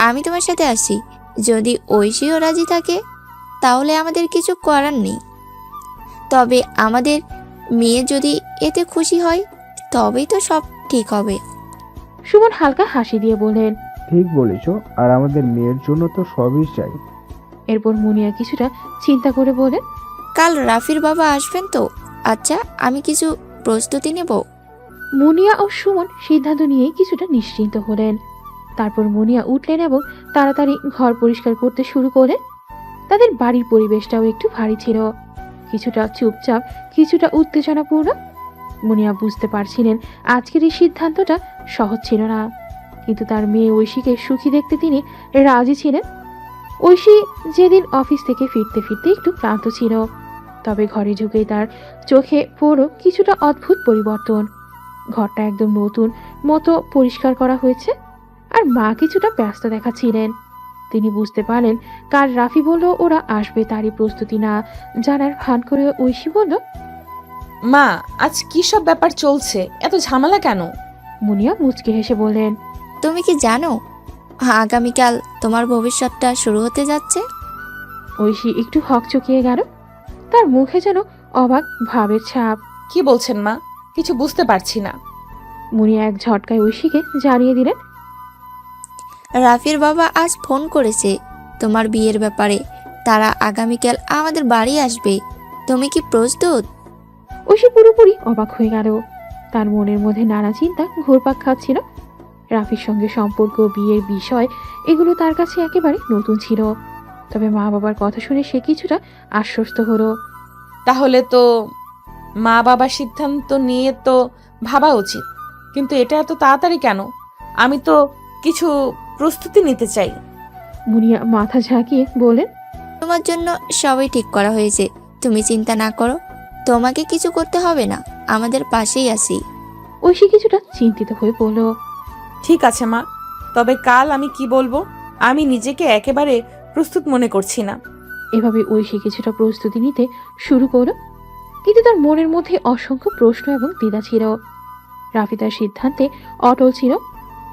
আমি তোমার সাথে আসি। যদি ঐশীও রাজি থাকে তাহলে আমাদের কিছু করার নেই। তবে আমাদের মেয়ে যদি এতে খুশি হয় তবেই তো সব ঠিক হবে। সুমন হালকা হাসি দিয়ে বলেন, ঠিক বলেছ, আর আমাদের মেয়ের জন্য তো সবই চাই। এরপর মুনিয়া কিছুটা চিন্তা করে বলেন, কাল রাফির বাবা আসবেন তো? আচ্ছা, আমি কিছু প্রস্তুতি নেব। মুনিয়া ও সুমন সিদ্ধান্ত নিয়ে কিছুটা নিশ্চিন্ত হলেন। তারপর মুনিয়া উঠলেন এবং তাড়াতাড়ি ঘর পরিষ্কার করতে শুরু করলেন। তাদের বাড়ির পরিবেশটাও একটু ভারী ছিল, কিছুটা চুপচাপ, কিছুটা উত্তেজনাপূর্ণ। মুনিয়া বুঝতে পারছিলেন আজকের এই সিদ্ধান্তটা সহজ ছিল না, কিন্তু তার মেয়ে ঐশীকে সুখী দেখতে তিনি রাজি ছিলেন। ঐশী যেদিন অফিস থেকে ফিরতে ফিরতে একটু ক্লান্ত ছিল, তবে ঘরে ঢুকেই তার চোখে পড়ল কিছুটা অদ্ভুত পরিবর্তন। ঘরটা একদম নতুন মতো পরিষ্কার করা হয়েছে, আর মা কিছুটা ব্যস্ত দেখাচ্ছিলেন। তিনি বুঝতে পারলেন কাল রাফি বলল ওরা আসবে, তারই প্রস্তুতি না জানার ভান করে ঐশী বলল, মা, আজ কি সব ব্যাপার চলছে? এত ঝামেলা কেন? মুনিয়া মুচকি হেসে বললেন, তুমি কি জানো আগামীকাল তোমার ভবিষ্যৎটা শুরু হতে যাচ্ছে? ঐশী একটু হকচকিয়ে গেল। তার মুখে যেন অবাক ভাবের ছাপ। কি বলছেন মা? কিছু বুঝতে পারছি না। মুনিয়া এক ঝটকায় ঐশীকে জানিয়ে দিলেন, রাফির বাবা আজ ফোন করেছে তোমার বিয়ের ব্যাপারে। তারা আগামীকাল আমাদের বাড়ি আসবে। তুমি কি প্রস্তুত? ঐশী পুরোপুরি অবাক হয়ে গেল। তার মনের মধ্যে নানা চিন্তা ঘুরপাক খাচ্ছিল। রাফির সঙ্গে সম্পর্ক, বিয়ের বিষয়, এগুলো তার কাছে একেবারে নতুন ছিল। তবে মা বাবার কথা শুনে সে কিছুটা আশ্বস্ত হলো। তাহলে তো মা বাবার সিদ্ধান্ত নিয়ে তো ভাবা উচিত, কিন্তু এটা এত তাড়াতাড়ি কেন? আমি তো কিছু প্রস্তুতি নিতে চাই। মুনিয়া মাথা ঝাঁকিয়ে বলেন, তোমার জন্য সবই ঠিক করা হয়েছে। তুমি চিন্তা না করো, তোমাকে কিছু করতে হবে না, আমাদের পাশেই আছি। ঐশী কিছুটা চিন্তিত হয়ে বলল, ঠিক আছে মা, তবে কাল আমি কি বলবো? আমি নিজেকে একেবারে প্রস্তুত মনে করছি না। এভাবে ঐশী কিছুটা প্রস্তুতি নিতে শুরু করলো, কিন্তু তার মনের মধ্যে অসংখ্য প্রশ্ন এবং দ্বিধা ছিল। রাফি তার সিদ্ধান্তে অটল ছিল।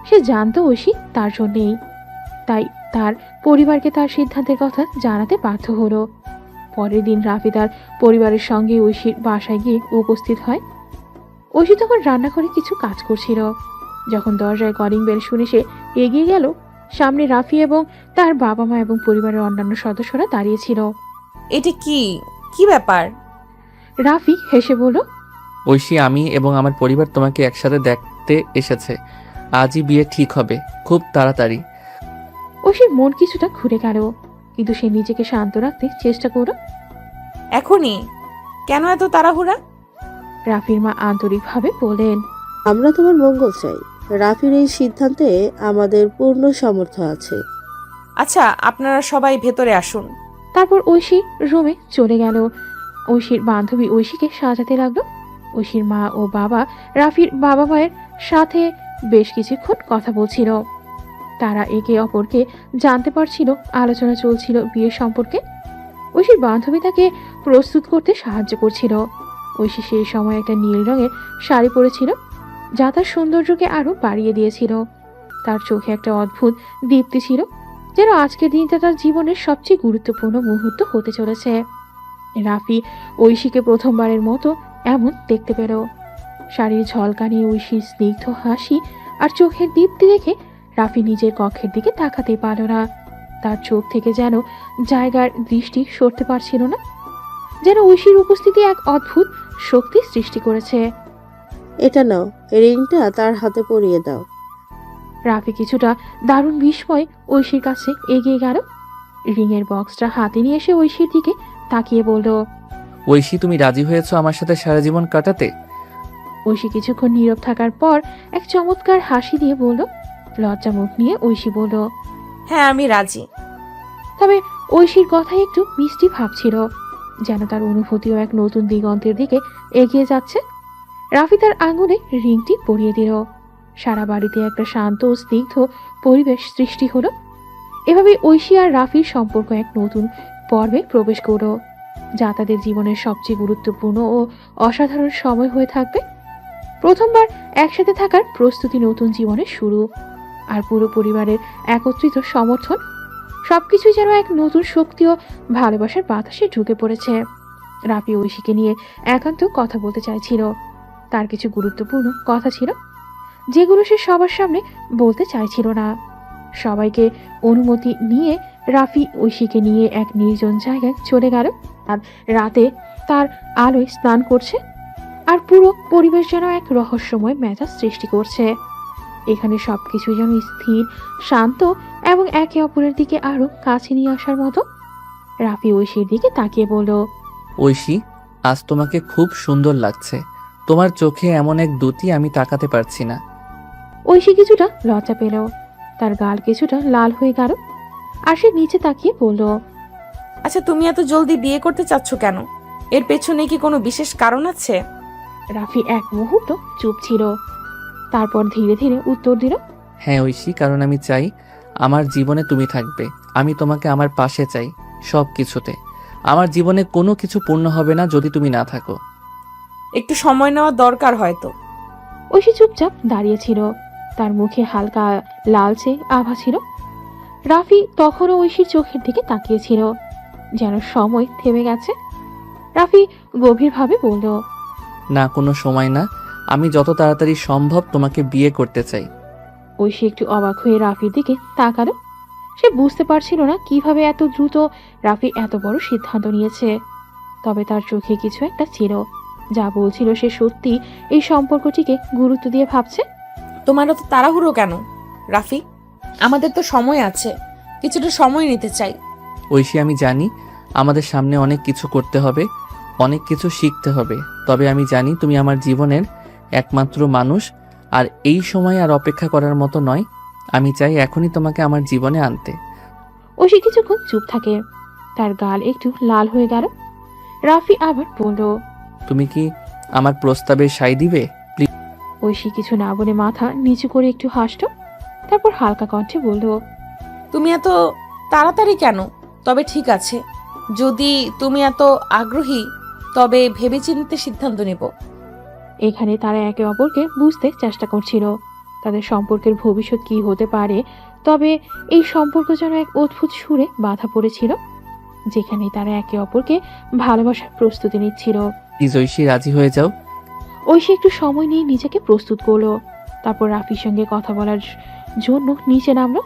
সে জানতো ঐশী তার জন্যেই, তাই তার পরিবারকে তার সিদ্ধান্তের কথা জানাতে বাধ্য হলো। পরের দিন রাফি তার পরিবারের সঙ্গে ঐশীর বাসায় গিয়ে উপস্থিত হয়। ঐশী তখন রান্নাঘরে কিছু কাজ করছিল। যখন দরজায় কলিং বেল শুনে সে এগিয়ে গেল, সামনে রাফি এবং তার বাবা মা এবং পরিবারের অন্যান্য সদস্যরা দাঁড়িয়েছিল। এটা কি ব্যাপার? রাফি হেসে বলল, ঐশী, আমি এবং আমার পরিবার তোমাকে একসাথে দেখতে এসেছে। আজই বিয়ে ঠিক হবে, খুব তাড়াতাড়ি। ঐশীর মন কিছুটা ঘুরে গেল, কিন্তু সে নিজেকে শান্ত রাখতে চেষ্টা করল। এখনই কেন এত তাড়াহুড়া? রাফির মা আন্তরিকভাবে বলেন, আমরা তোমার মঙ্গল চাই। রাফির এই সিদ্ধান্তে আমাদের পূর্ণ সমর্থন আছে। আচ্ছা, আপনারা সবাই ভেতরে আসুন। তারপর ঐশী রুমে চলে গেল। ঐশীর বান্ধবী ঐশীকে সাজাতে লাগলো। ঐশীর মা ও বাবা রাফির বাবা মায়ের সাথে বেশ কিছুক্ষণ কথা বলছিল। তারা একে অপরকে জানতে পারছিল, আলোচনা চলছিল বিয়ে সম্পর্কে। ঐশীর বান্ধবী তাকে প্রস্তুত করতে সাহায্য করছিল। ঐশী সেই সময় একটা নীল রঙের শাড়ি পরেছিল, যা তার সৌন্দর্যকে আরো বাড়িয়ে দিয়েছিল। তার চোখে একটা অদ্ভুত দীপ্তি ছিল, যেন আজকের দিনটা তার জীবনের সবচেয়ে গুরুত্বপূর্ণ মুহূর্ত হতে চলেছে। রাফি ঐশীকে প্রথমবারের মতো এমন দেখতে পেল। শাড়ির ঝলকানি, ঐশীর স্নিগ্ধ হাসি আর চোখের দীপ্তি দেখে রাফি নিজের কক্ষের দিকে তাকাতেই পারল না। তার চোখ থেকে যেন জায়গার দৃষ্টি সরতে পারছিল না, যেন ঐশীর উপস্থিতি এক অদ্ভুত শক্তি সৃষ্টি করেছে। এটা নাও, রিংটা তার হাতে পরিয়ে দাও। রাফি কিছুটা দারুণ বিস্ময় ঐশীর কাছে এগিয়ে গেল। রিংয়ের বক্সটা হাতে নিয়ে এসে ঐশীর দিকে তাকিয়ে বলল, ঐশী, তুমি রাজি হয়েছো আমার সাথে সারা জীবন কাটাতে? ঐশী কিছুক্ষণ নীরব থাকার পর এক চমৎকার হাসি দিয়ে বলল। লজ্জা মুখ নিয়ে ঐশী বলল, হ্যাঁ, আমি রাজি। তবে ঐশীর কথায় একটু মিষ্টি ভাব ছিল, যেন তার অনুভূতিও এক নতুন দিগন্তের দিকে এগিয়ে যাচ্ছে। রাফি তার আঙুলে রিংটি পরিয়ে দিল। সারা বাড়িতে একটা শান্ত ও স্নিগ্ধ পরিবেশ সৃষ্টি হলো। এভাবে ঐশী আর রাফির সম্পর্ক এক নতুন পর্বে প্রবেশ করল, যা তাদের জীবনের সবচেয়ে গুরুত্বপূর্ণ ও অসাধারণ সময় হয়ে থাকবে। প্রথমবার একসাথে থাকার প্রস্তুতি, নতুন জীবনের শুরু, আর পুরো পরিবারের একত্রিত সমর্থন, সবকিছুই যেন এক নতুন শক্তি ও ভালোবাসার বাতাসে ঢুকে পড়েছে। রাফি ঐশীকে নিয়ে একান্ত কথা বলতে চাইছিল। তার কিছু গুরুত্বপূর্ণ কথা ছিল, যেগুলো সে সবার সামনে বলতে চাইছিল না। সবাইকে অনুমতি নিয়ে রাফি ঐশীকে নিয়ে এক নির্জন জায়গায় চলে গেল। আর রাতে তার আলোয় স্নান করছে, আর পুরো পরিবেশ যেন এক রহস্যময় মেজাজ সৃষ্টি করছে। এখানে সবকিছু যেন স্থির, শান্ত এবং একে অপরের দিকে আরো কাছে নিয়ে আসার মতো। রাফি ঐশীর দিকে তাকিয়ে বলল, ঐশী, আজ তোমাকে খুব সুন্দর লাগছে। তোমার চোখে এমন এক দ্যুতি আমি তাকাতে পারছি না। ঐশী কিছুটা লজ্জা পেল, তার গাল কিছুটা লাল হয়ে গেল, আর সে নিচে তাকিয়ে বলল, আচ্ছা, তুমি এত জলদি বিয়ে করতে চাচ্ছ কেন? এর পেছনে কি কোনো বিশেষ কারণ আছে? রাফি এক মুহূর্ত চুপ ছিল, তারপর ধীরে ধীরে উত্তর দিল, হ্যাঁ ঐশী, কারণ আমি চাই আমার জীবনে তুমি থাকবে। আমি তোমাকে আমার পাশে চাই সব কিছুতে। আমার জীবনে কোনো কিছু পূর্ণ হবে না যদি তুমি না থাকো। একটু সময় নেওয়া দরকার হয়তো। ঐশী চুপচাপ দাঁড়িয়েছিল, তার মুখে হালকা লালচে আভা ছিল। রাফি তখনও ঐশীর চোখের দিকে তাকিয়েছিল, যেন সময় থেমে গেছে। রাফি গভীরভাবে বলল, না, কোনো সময় না। আমি যত তাড়াতাড়ি সম্ভব তোমাকে বিয়ে করতে চাই। ঐশী একটু অবাক হয়ে রাফির দিকে তাকালো। সে বুঝতে পারছিল না কিভাবে এত দ্রুত রাফি এত বড় সিদ্ধান্ত নিয়েছে। তবে তার চোখে কিছু একটা ছিল, যা বলছিল সে সত্যি এই সম্পর্কটিকে গুরুত্ব দিয়ে ভাবছে। তোমার তো তাড়াহুড়ো কেন রাফি? আমাদের তো সময় আছে, কিছুটা সময় নিতে চাই। ঐশী, আমি জানি আমাদের সামনে অনেক কিছু করতে হবে, অনেক কিছু শিখতে হবে। তবে আমি জানি তুমি আমার জীবনের একমাত্র মানুষ, আর এই সময় আর অপেক্ষা করার মতো নয়। আমি চাই এখনই তোমাকে আমার জীবনে আনতে। ঐশী কিছুক্ষণ চুপ থাকে, তার গাল একটু লাল হয়ে গেল। রাফি আবার বলল, তুমি কি আমার প্রস্তাবে সায় দিবে? প্লিজ। ঐশী কিছু না বলে মাথা নিচু করে একটু হাসল, তারপর হালকা কণ্ঠে বলল, তুমি এত তাড়াতাড়ি কেন? তবে ঠিক আছে, যদি তুমি এত আগ্রহী তবে ভেবেচিন্তে সিদ্ধান্ত নেব। এখানে তারা একে অপরকে বুঝতে চেষ্টা করছিল। তাদের সম্পর্কের ভবিষ্যৎ কি হতে পারে তবে এই সম্পর্ক যেন এক অদ্ভুত সুরে বাধা পড়েছিল, যেখানে তারা একে অপরকে ভালোবাসার প্রস্তুতি নিচ্ছিল। প্লিজ ঐশী, রাজি হয়ে যাও। ঐশী একটু সময় নিয়ে নিজেকে প্রস্তুত করলো, তারপর রাফির সঙ্গে কথা বলার জন্য নিচে নামলো।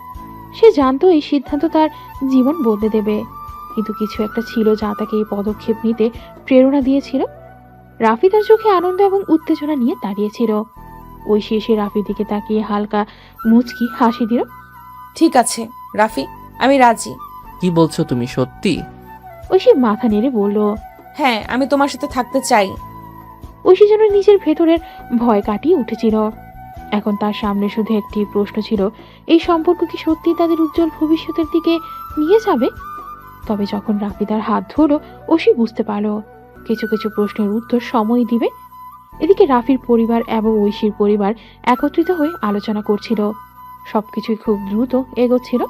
সে জানতো এই সিদ্ধান্ত তার জীবন বদলে দেবে, কিন্তু কিছু একটা ছিল যা তাকে এই পদক্ষেপ নিতে প্রেরণা দিয়েছিল। রাফি তার চোখে আনন্দ এবং উত্তেজনা নিয়ে দাঁড়িয়েছিল। ঐশী এসে রাফির দিকে তাকিয়ে হালকা মুচকি হাসি দিল। ঠিক আছে রাফি, আমি রাজি। কি বলছো তুমি, সত্যি? ঐশী মাথা নেড়ে বলল, হ্যাঁ, আমি তোমার সাথে থাকতে চাই। ঐশী যেন নিজের ভেতরের ভয় কাটিয়ে উঠেছিল। এখন তার সামনে শুধু একটি প্রশ্ন ছিল, এই সম্পর্ক কি সত্যি তাদের উজ্জ্বল ভবিষ্যতের দিকে নিয়ে যাবে? তবে যখন রাফি তার হাত ধরলো, ঐশী বুঝতে পারল কিছু কিছু প্রশ্নের উত্তর সময় দিবে। এদিকে রাফির পরিবার এবং ঐশীর পরিবার একত্রিত হয়ে আলোচনা করছিল। সবকিছুই খুব দ্রুত এগোচ্ছিল।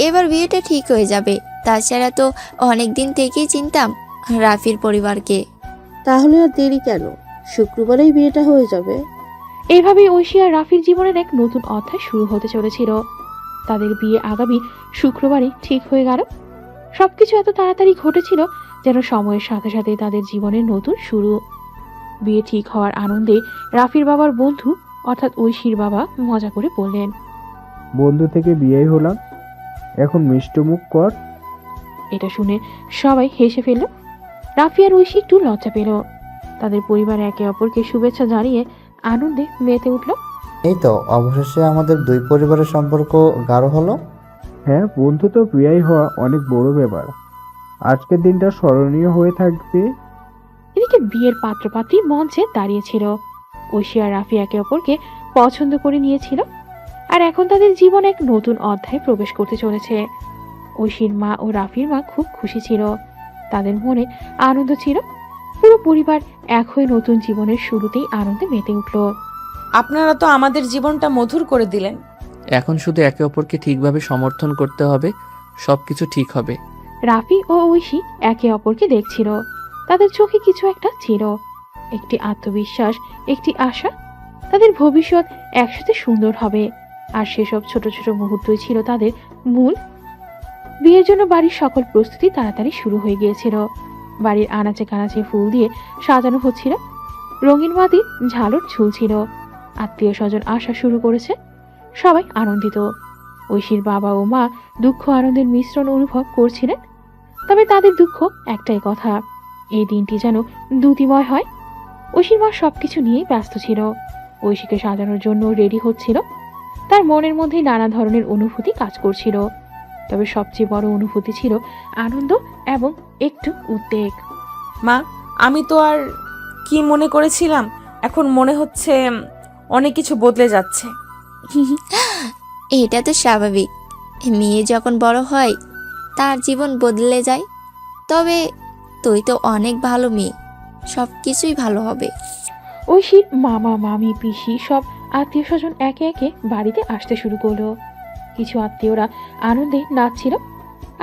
এবার বিয়েটা ঠিক হয়ে যাবে। তাছাড়া তো অনেক দিন থেকেই চিনতাম রাফির পরিবারকে। তাহলে আর দেরি কেন? শুক্রবারেই বিয়েটা হয়ে যাবে। এইভাবেই ঐশী আর রাফির জীবনের এক নতুন অধ্যায় শুরু হতে চলেছিল। তাদের বিয়ে আগামী শুক্রবারই ঠিক হয়ে গেল। সবকিছু এত তাড়াতাড়ি ঘটেছিল যেন সময়ের সাথে সাথে তাদের জীবনের নতুন শুরু। বিয়ে ঠিক হওয়ার আনন্দে রাফির বাবার বন্ধু অর্থাৎ ঐশীর বাবা মজা করে বললেন, বন্ধু থেকে বিয়েই হলাম, এখন মিষ্টি মুখ কর। এটা শুনে সবাই হেসে ফেলল। রাফি আর ঐশী একটু লজ্জা পেল। তাদের পরিবার একে অপরকে শুভেচ্ছা জানিয়ে আনন্দে মেতে উঠল। এই তো অবশেষে আমাদের দুই পরিবারের সম্পর্ক গাঢ় হলো। হ্যাঁ, বন্ধু তো বিয়েই হওয়া অনেক বড় ব্যাপার। আজকের দিনটা স্মরণীয় হয়ে থাকবে। এদিকে বিয়ের পাত্রপাত্রী মঞ্চে দাঁড়িয়েছিল। ঐশী আর রাফি একে অপরকে পছন্দ করে নিয়েছিল, আর এখন তাদের জীবন এক নতুন অধ্যায়ে প্রবেশ করতে চলেছে। ঐশীর মা ও রাফির মা খুব খুশি ছিল, তাদের মনে আনন্দ ছিল। পুরো পরিবার এক হয়ে নতুন জীবনের শুরুতেই আনন্দে মেতে উঠল। আপনারা তো আমাদের জীবনটা মধুর করে দিলেন। এখন শুধু একে অপরকে ঠিকভাবে সমর্থন করতে হবে, সবকিছু ঠিক হবে। রাফি ও ঐশী একে অপরকে দেখছিল। তাদের চোখে কিছু একটা ছিল, একটি আত্মবিশ্বাস, একটি আশা। তাদের ভবিষ্যৎ একসাথে সুন্দর হবে, আর সেসব ছোট ছোট মুহূর্তই ছিল তাদের মূল। বিয়ের জন্য বাড়ির সকল প্রস্তুতি তাড়াতাড়ি শুরু হয়ে গিয়েছিল। বাড়ির আনাচে কানাচে ফুল দিয়ে সাজানো হচ্ছিল, রঙিন বাতি ঝালর ঝুলছিল। আত্মীয় স্বজন আসা শুরু করেছে, সবাই আনন্দিত। ঐশীর বাবা ও মা দুঃখ আনন্দের মিশ্রণ অনুভব করছিলেন। তবে তাদের দুঃখ একটাই কথা, এই দিনটি যেন দ্যুতিময় হয়। ঐশীর মা সবকিছু নিয়ে ব্যস্ত ছিল। ঐশীকে সাজানোর জন্য রেডি হচ্ছিল। তার মনের মধ্যে নানা ধরনের অনুভূতি কাজ করছিল, তবে সবচেয়ে বড় অনুভূতি ছিল আনন্দ এবং একটু উদ্বেগ। মা, আমি তো আর কি মনে করেছিলাম, এখন মনে হচ্ছে অনেক কিছু বদলে যাচ্ছে। এটা তো স্বাভাবিক, মেয়ে যখন বড় হয় তার জীবন বদলে যায়। তবে তুই তো অনেক ভালো মেয়ে, সব কিছুই ভালো হবে। ঐশীর মামা মামি পিসি সব আত্মীয় স্বজন একে একে বাড়িতে আসতে শুরু করলো। কিছু আত্মীয়রা আনন্দে নাচছিল,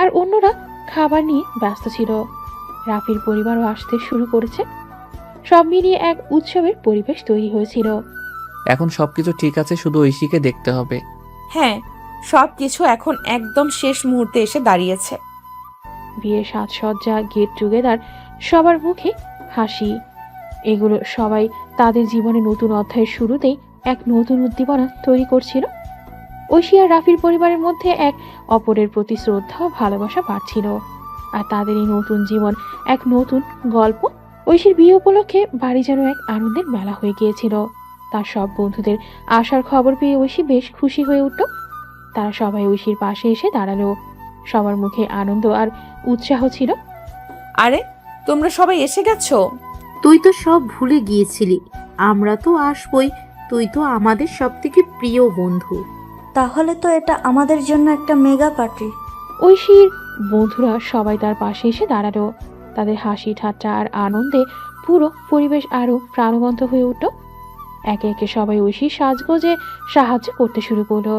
আর অন্যরা খাবার নিয়ে ব্যস্ত ছিল। রাফির পরিবারও আসতে শুরু করেছে। সব মিলিয়ে এক উৎসবের পরিবেশ তৈরি হয়েছিল। এখন সবকিছু ঠিক আছে, শুধু ঐশীকে দেখতে হবে। হ্যাঁ, সবকিছু এখন একদম শেষ মুহূর্তে এসে দাঁড়িয়েছে। বিয়ের সাজসজ্জা, গেট টুগেদার, সবার মুখে হাসি, এগুলো সবাই তাদের জীবনে নতুন অধ্যায়ের শুরুতেই এক নতুন উদ্দীপনা তৈরি করছিল। ঐশী আর রাফির পরিবারের মধ্যে এক অপরের প্রতি শ্রদ্ধা ও ভালোবাসা বাড়ছিল, আর তাদের এই নতুন জীবন এক নতুন গল্প। ঐশীর বিয়ে উপলক্ষে বাড়ি যেন এক আনন্দের মেলা হয়ে গিয়েছিল। তার সব বন্ধুদের আসার খবর পেয়ে ঐশী বেশ খুশি হয়ে উঠল। তারা সবাই ঐশীর পাশে এসে দাঁড়ালো। সবার মুখে আনন্দ আর উৎসাহ ছিল। আরে, তোমরা সবাই এসে গেছো? তুই তো সব ভুলে গিয়েছিলি, আমরা তো আসবই, তুই তো আমাদের সবথেকে প্রিয় বন্ধু। তাহলে তো এটা আমাদের জন্য একটা মেগা পার্টি। ঐশীর বন্ধুরা সবাই তার পাশে এসে দাঁড়ালো। তাদের হাসি ঠাট্টা আর আনন্দে পুরো পরিবেশ আরো প্রাণবন্ত হয়ে উঠল। একে একে সবাই ঐশীর সাজগোজে সাহায্য করতে শুরু করলো।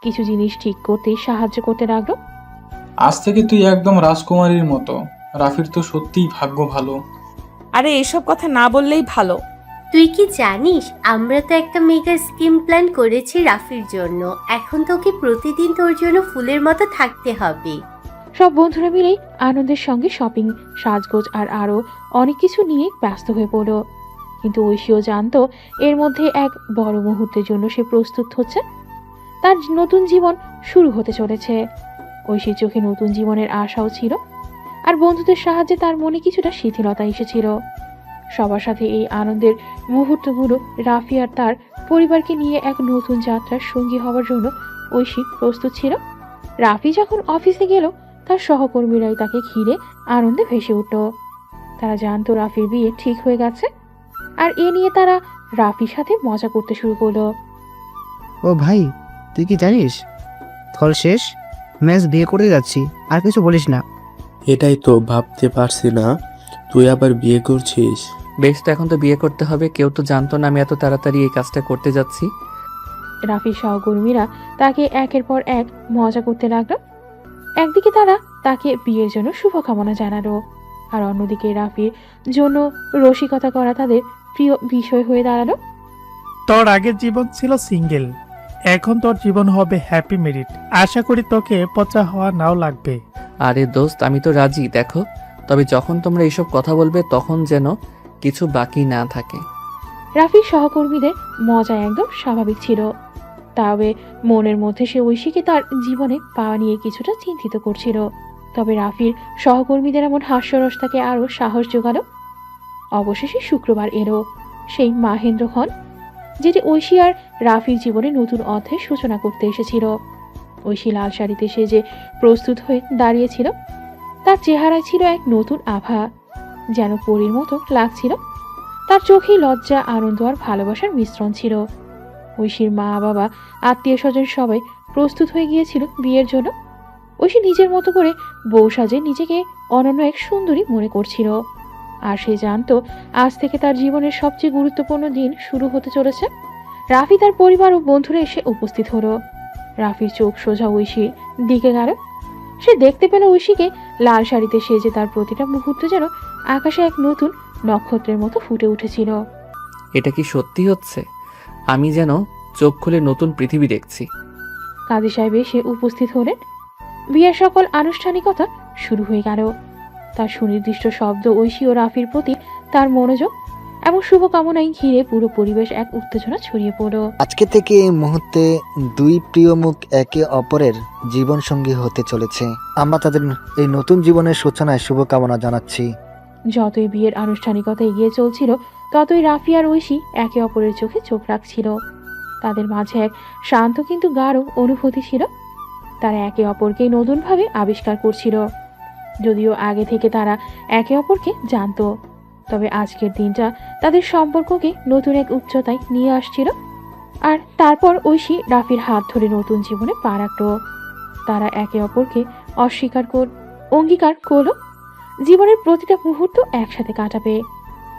কিছু জিনিস ঠিক করতেই সাহায্য করতে লাগলো। আজ থেকে তুই একদম রাজকুমারীর মতো। রাফির তো সত্যিই ভাগ্য ভালো। আরে, এসব কথা না বললেই ভালো। তুই কি জানিস আমরা তো একটা মেগা স্কিম প্ল্যান করেছি রাফির জন্য। এখন তোকে প্রতিদিন তোর জন্য ফুলের মতো থাকতে হবে। সব বন্ধুরা মিলেই আনন্দের সঙ্গে শপিং, সাজগোজ আর আরও অনেক কিছু নিয়ে ব্যস্ত হয়ে পড়ল। কিন্তু ঐশীও জানতো এর মধ্যে এক বড় মুহূর্তের জন্য সে প্রস্তুত হচ্ছে। তার নতুন জীবন শুরু হতে চলেছে। ঐশীর চোখে নতুন জীবনের আশাও ছিল, আর বন্ধুদের সাহায্যে তার মনে কিছুটা শিথিলতা এসেছিল। সবার সাথে এই আনন্দের মুহূর্তগুলো রাফি আর তার পরিবারকে নিয়ে এক নতুন যাত্রার সঙ্গী হওয়ার জন্য ঐশী প্রস্তুত ছিল। রাফি যখন অফিসে গেল, তার সহকর্মীরাই তাকে ঘিরে আনন্দে ভেসে উঠল। তারা জানতো রাফির বিয়ে ঠিক হয়ে গেছে, আর এ নিয়ে তারা রাফির সাথে মজা করতে শুরু করলো। ও ভাই, তুই কি জানিস ফল শেষ, ম্যাচ বিয়ে করে যাচ্ছি, আর কিছু বলিস না। এটাই তো ভাবতে পারছি না, তুই আবার বিয়ে করছিস। বেশ, তো এখন তো বিয়ে করতে হবে। কেউ তো জানতো না আমি এত তাড়াতাড়ি এই কাজটা করতে যাচ্ছি। রাফির সহকর্মীরা তাকে একের পর এক মজা করতে লাগলো। একদিকে তারা তাকে বিয়ের জন্য শুভকামনা জানালো, আর অন্যদিকে রাফির জন্য রসিকতা করা তাদের প্রিয় বিষয় হয়ে দাঁড়ালো। তোর আগের জীবন ছিল সিঙ্গেল, এখন তোর জীবন হবে হ্যাপি মেরিড। আশা করি তোকে পচা হওয়া নাও লাগবে। আরে দোস্ত, আমি তো রাজি। দেখো, তবে যখন তোমরা এইসব কথা বলবে তখন যেন কিছু বাকি না থাকে। রাফির সহকর্মীদের মজা একদম স্বাভাবিক ছিল, তবে মনের মধ্যে সে ঐশীকে তার জীবনে পাওয়া নিয়ে কিছুটা চিন্তিত করছিল। তবে রাফির সহকর্মীদের এমন হাস্যরস তাকে আরও সাহস জোগালো। অবশেষে শুক্রবার এলো, সেই মাহেন্দ্রক্ষণ যেটি ঐশী আর রাফির জীবনে নতুন অধ্যায়ের সূচনা করতে এসেছিল। ঐশী লাল শাড়িতে সেজে প্রস্তুত হয়ে দাঁড়িয়েছিল। তার চেহারায় ছিল এক নতুন আভা, যেন পরীর মতো লাগছিল। তার চোখেই লজ্জা, আনন্দ আর ভালোবাসার মিশ্রণ ছিল। ঐশীর মা, বাবা, আত্মীয় স্বজন সবাই প্রস্তুত হয়ে গিয়েছিল বিয়ের জন্য। ঐশী নিজের মতো করে বউ সাজে নিজেকে অনন্য এক সুন্দরী মনে করছিল, আর সে জানতো আজ থেকে তার জীবনের সবচেয়ে গুরুত্বপূর্ণ দিন শুরু হতে চলেছে। রাফি, তার পরিবার ও বন্ধুরা এসে উপস্থিত হলো। রাফির চোখ সোজা ঐশীর দিকে গেল। সে দেখতে পেল ঐশীকে লাল শাড়িতে সেজে। তার প্রতিটা মুহূর্ত যেন আকাশে এক নতুন নক্ষত্রের মতো ফুটে উঠেছিল। এটা কি সত্যি হচ্ছে? আমি যেন চোখ খুলে নতুন পৃথিবী দেখছি। কাজী সাহেব এসে উপস্থিত হলেন। বিয়ের সকল আনুষ্ঠানিকতা শুরু হয়ে গেল। তার সুনির্দিষ্ট শব্দ ঐশী ও রাফির প্রতি তার মনোযোগ এবং শুভকামনায় ঘিরে পুরো পরিবেশ এক উত্তেজনা ছড়িয়ে পড়ল। আজকে থেকে এই মুহূর্তে দুই প্রিয় মুখ একে অপরের জীবন সঙ্গী হতে চলেছে। আমরা তাদের এই নতুন জীবনের সূচনায় শুভকামনা জানাচ্ছি। যতই বিয়ের আনুষ্ঠানিকতা এগিয়ে চলছিল, ততই রাফি আর ঐশী একে অপরের চোখে চোখ রাখছিল। তাদের মাঝে এক শান্ত কিন্তু গাঢ় অনুভূতি ছিল। তারা একে অপরকে নতুনভাবে আবিষ্কার করছিল। যদিও আগে থেকে তারা একে অপরকে জানতো, তবে আজকের দিনটা তাদের সম্পর্ককে নতুন এক উচ্চতায় নিয়ে আসছিল। আর তারপর ঐশী রাফির হাত ধরে নতুন জীবনে পা রাখল। তারা একে অপরকে অঙ্গীকার করলো জীবনের প্রতিটা মুহূর্ত একসাথে কাটাবে।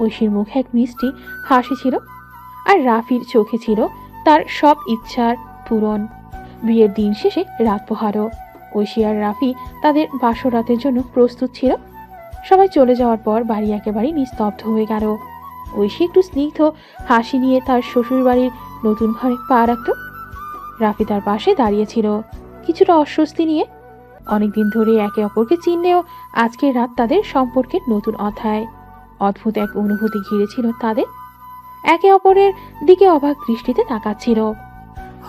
ঐশীর মুখে এক মিষ্টি হাসি ছিল, আর রাফির চোখে ছিল তার সব ইচ্ছার পূরণ। বিয়ের দিন শেষে রাত পোহালো। ঐশী আর রাফি তাদের বাসরাতের জন্য প্রস্তুত ছিল। সবাই চলে যাওয়ার পর বাড়ি একেবারে নিস্তব্ধ হয়ে গেল। ঐশী একটু স্নিগ্ধ হাসি নিয়ে তার শ্বশুর বাড়ির নতুন ঘরে পা রাখল। রাফি তার পাশে দাঁড়িয়েছিল, কিছুটা অস্বস্তি নিয়ে। অনেকদিন ধরে একে অপরকে চিনলেও আজকের রাত তাদের সম্পর্কের নতুন অধ্যায়। অদ্ভুত এক অনুভূতি ঘিরেছিল তাদের। একে অপরের দিকে অবাক দৃষ্টিতে তাকাচ্ছিল।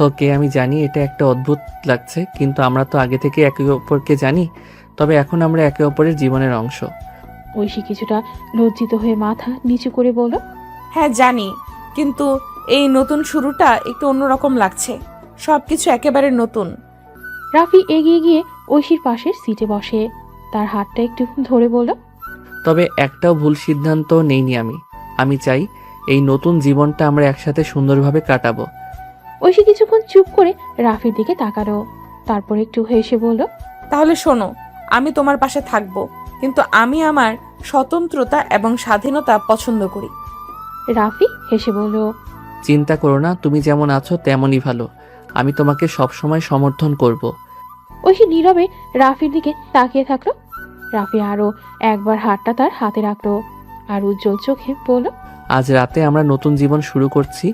ওকে, আমি জানি এটা একটা অদ্ভুত লাগছে, কিন্তু আমরা তো আগে থেকে একে অপরকে জানি। তবে এখন আমরা একে অপরের জীবনের অংশ। ঐশী কিছুটা লজ্জিত হয়ে মাথা নিচু করে বলল, হ্যাঁ জানি, কিন্তু এই নতুন শুরুটা একটু অন্যরকম লাগছে। সবকিছু একেবারে নতুন। রাফি এগিয়ে গিয়ে ঐশীর পাশের সিটে বসে তার হাতটা একটু ধরে বলল, তবে একটাও ভুল সিদ্ধান্ত নেইনি আমি। আমি চাই এই নতুন জীবনটা আমরা একসাথে সুন্দরভাবে কাটাবো। ঐশী কিছুক্ষণ চুপ করে রাফির দিকে তাকালো, তারপর একটু হেসে বলল, তাহলে শোনো, আমি তোমার পাশে থাকবো, কিন্তু আমি আমার স্বতন্ত্রতা এবং স্বাধীনতা পছন্দ করি। রাফি হেসে বলল, চিন্তা করো না, তুমি যেমন আছো তেমনই ভালো। আমি তোমাকে সবসময় সমর্থন করব। ঐশী নীরবে রাফির দিকে তাকিয়ে থাকলো। রাফি আরো একবার হাতটা তার হাতে রাখলো আর উজ্জ্বল চোখে বলল, আজ রাতে আমরা নতুন জীবন শুরু করছি,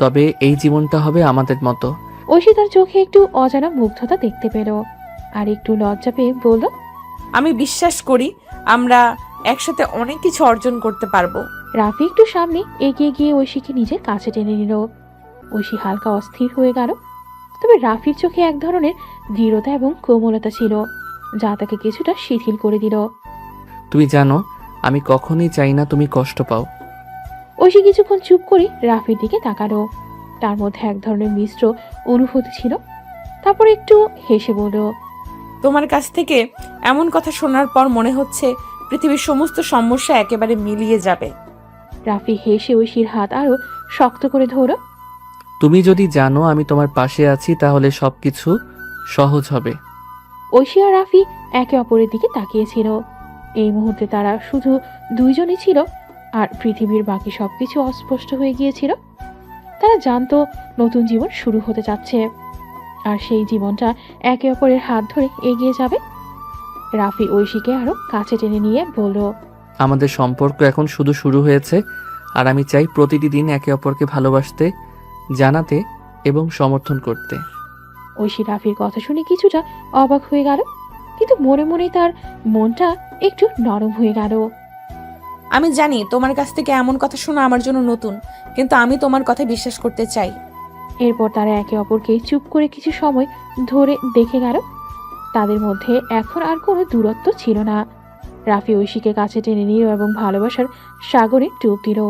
তবে এই জীবনটা হবে আমাদের মতো। ঐশী তার চোখে একটু অজানা মুগ্ধতা দেখতে পেল আর একটু লজ্জা পেয়ে বলল, আমি বিশ্বাস করি আমরা একসাথে অনেক কিছু অর্জন করতে পারবো। রাফি একটু সামনে এগিয়ে গিয়ে ঐশীকে নিজের কাছে টেনে নিল। ঐশী হালকা অস্থির হয়ে গেল, তবে রাফির চোখে এক ধরনের দৃঢ়তা এবং কোমলতা ছিল যা তাকে কিছুটা শিথিল করে দিল। তুমি জানো, আমি কখনোই চাই না তুমি কষ্ট পাও। ঐশী কিছুক্ষণ চুপ করে রাফির দিকে তাকালো। তার মধ্যে এক ধরনের মিশ্র অনুভূতি ছিল। তারপর একটু হেসে বলল, তোমার কাছ থেকে এমন কথা শোনার পর মনে হচ্ছে পৃথিবীর সমস্ত সমস্যা একেবারে মিলিয়ে যাবে। রাফি হেসে ঐশীর হাত আরো শক্ত করে ধরল। তুমি যদি জানো আমি তোমার পাশে আছি, তাহলে সবকিছু সহজ হবে। ঐশী আর রাফি একে অপরের দিকে তাকিয়েছিল। এই মুহূর্তে তারা শুধু দুইজনই ছিল, আর পৃথিবীর বাকি সবকিছু অস্পষ্ট হয়ে গিয়েছিল। তারা জানতো নতুন জীবন শুরু হতে যাচ্ছে, আর সেই জীবনটা একে অপরের হাত ধরে এগিয়ে যাবে। রাফি ঐশীকে আরো কাছে টেনে নিয়ে বলল, আমাদের সম্পর্ক এখন শুধু শুরু হয়েছে, আর আমি চাই প্রতিটি দিন একে অপরকে ভালোবাসতে, জানাতে এবং সমর্থন করতে। ঐশী রাফির কথা শুনে কিছুটা অবাক হয়ে গেল, কিন্তু মনে মনে তার মনটা একটু নরম হয়ে গেল। আমি জানি তোমার কাছ থেকে এমন কথা শোনা আমার জন্য নতুন, কিন্তু আমি তোমার কথা বিশ্বাস করতে চাই। এরপর তারা একে অপরকে চুপ করে কিছু সময় ধরে দেখে গেল। তাদের মধ্যে এখন আর কোনো দূরত্ব ছিল না। রাফি ঐশীকে কাছে টেনে নিল এবং ভালোবাসার সাগরে ডুব দিল।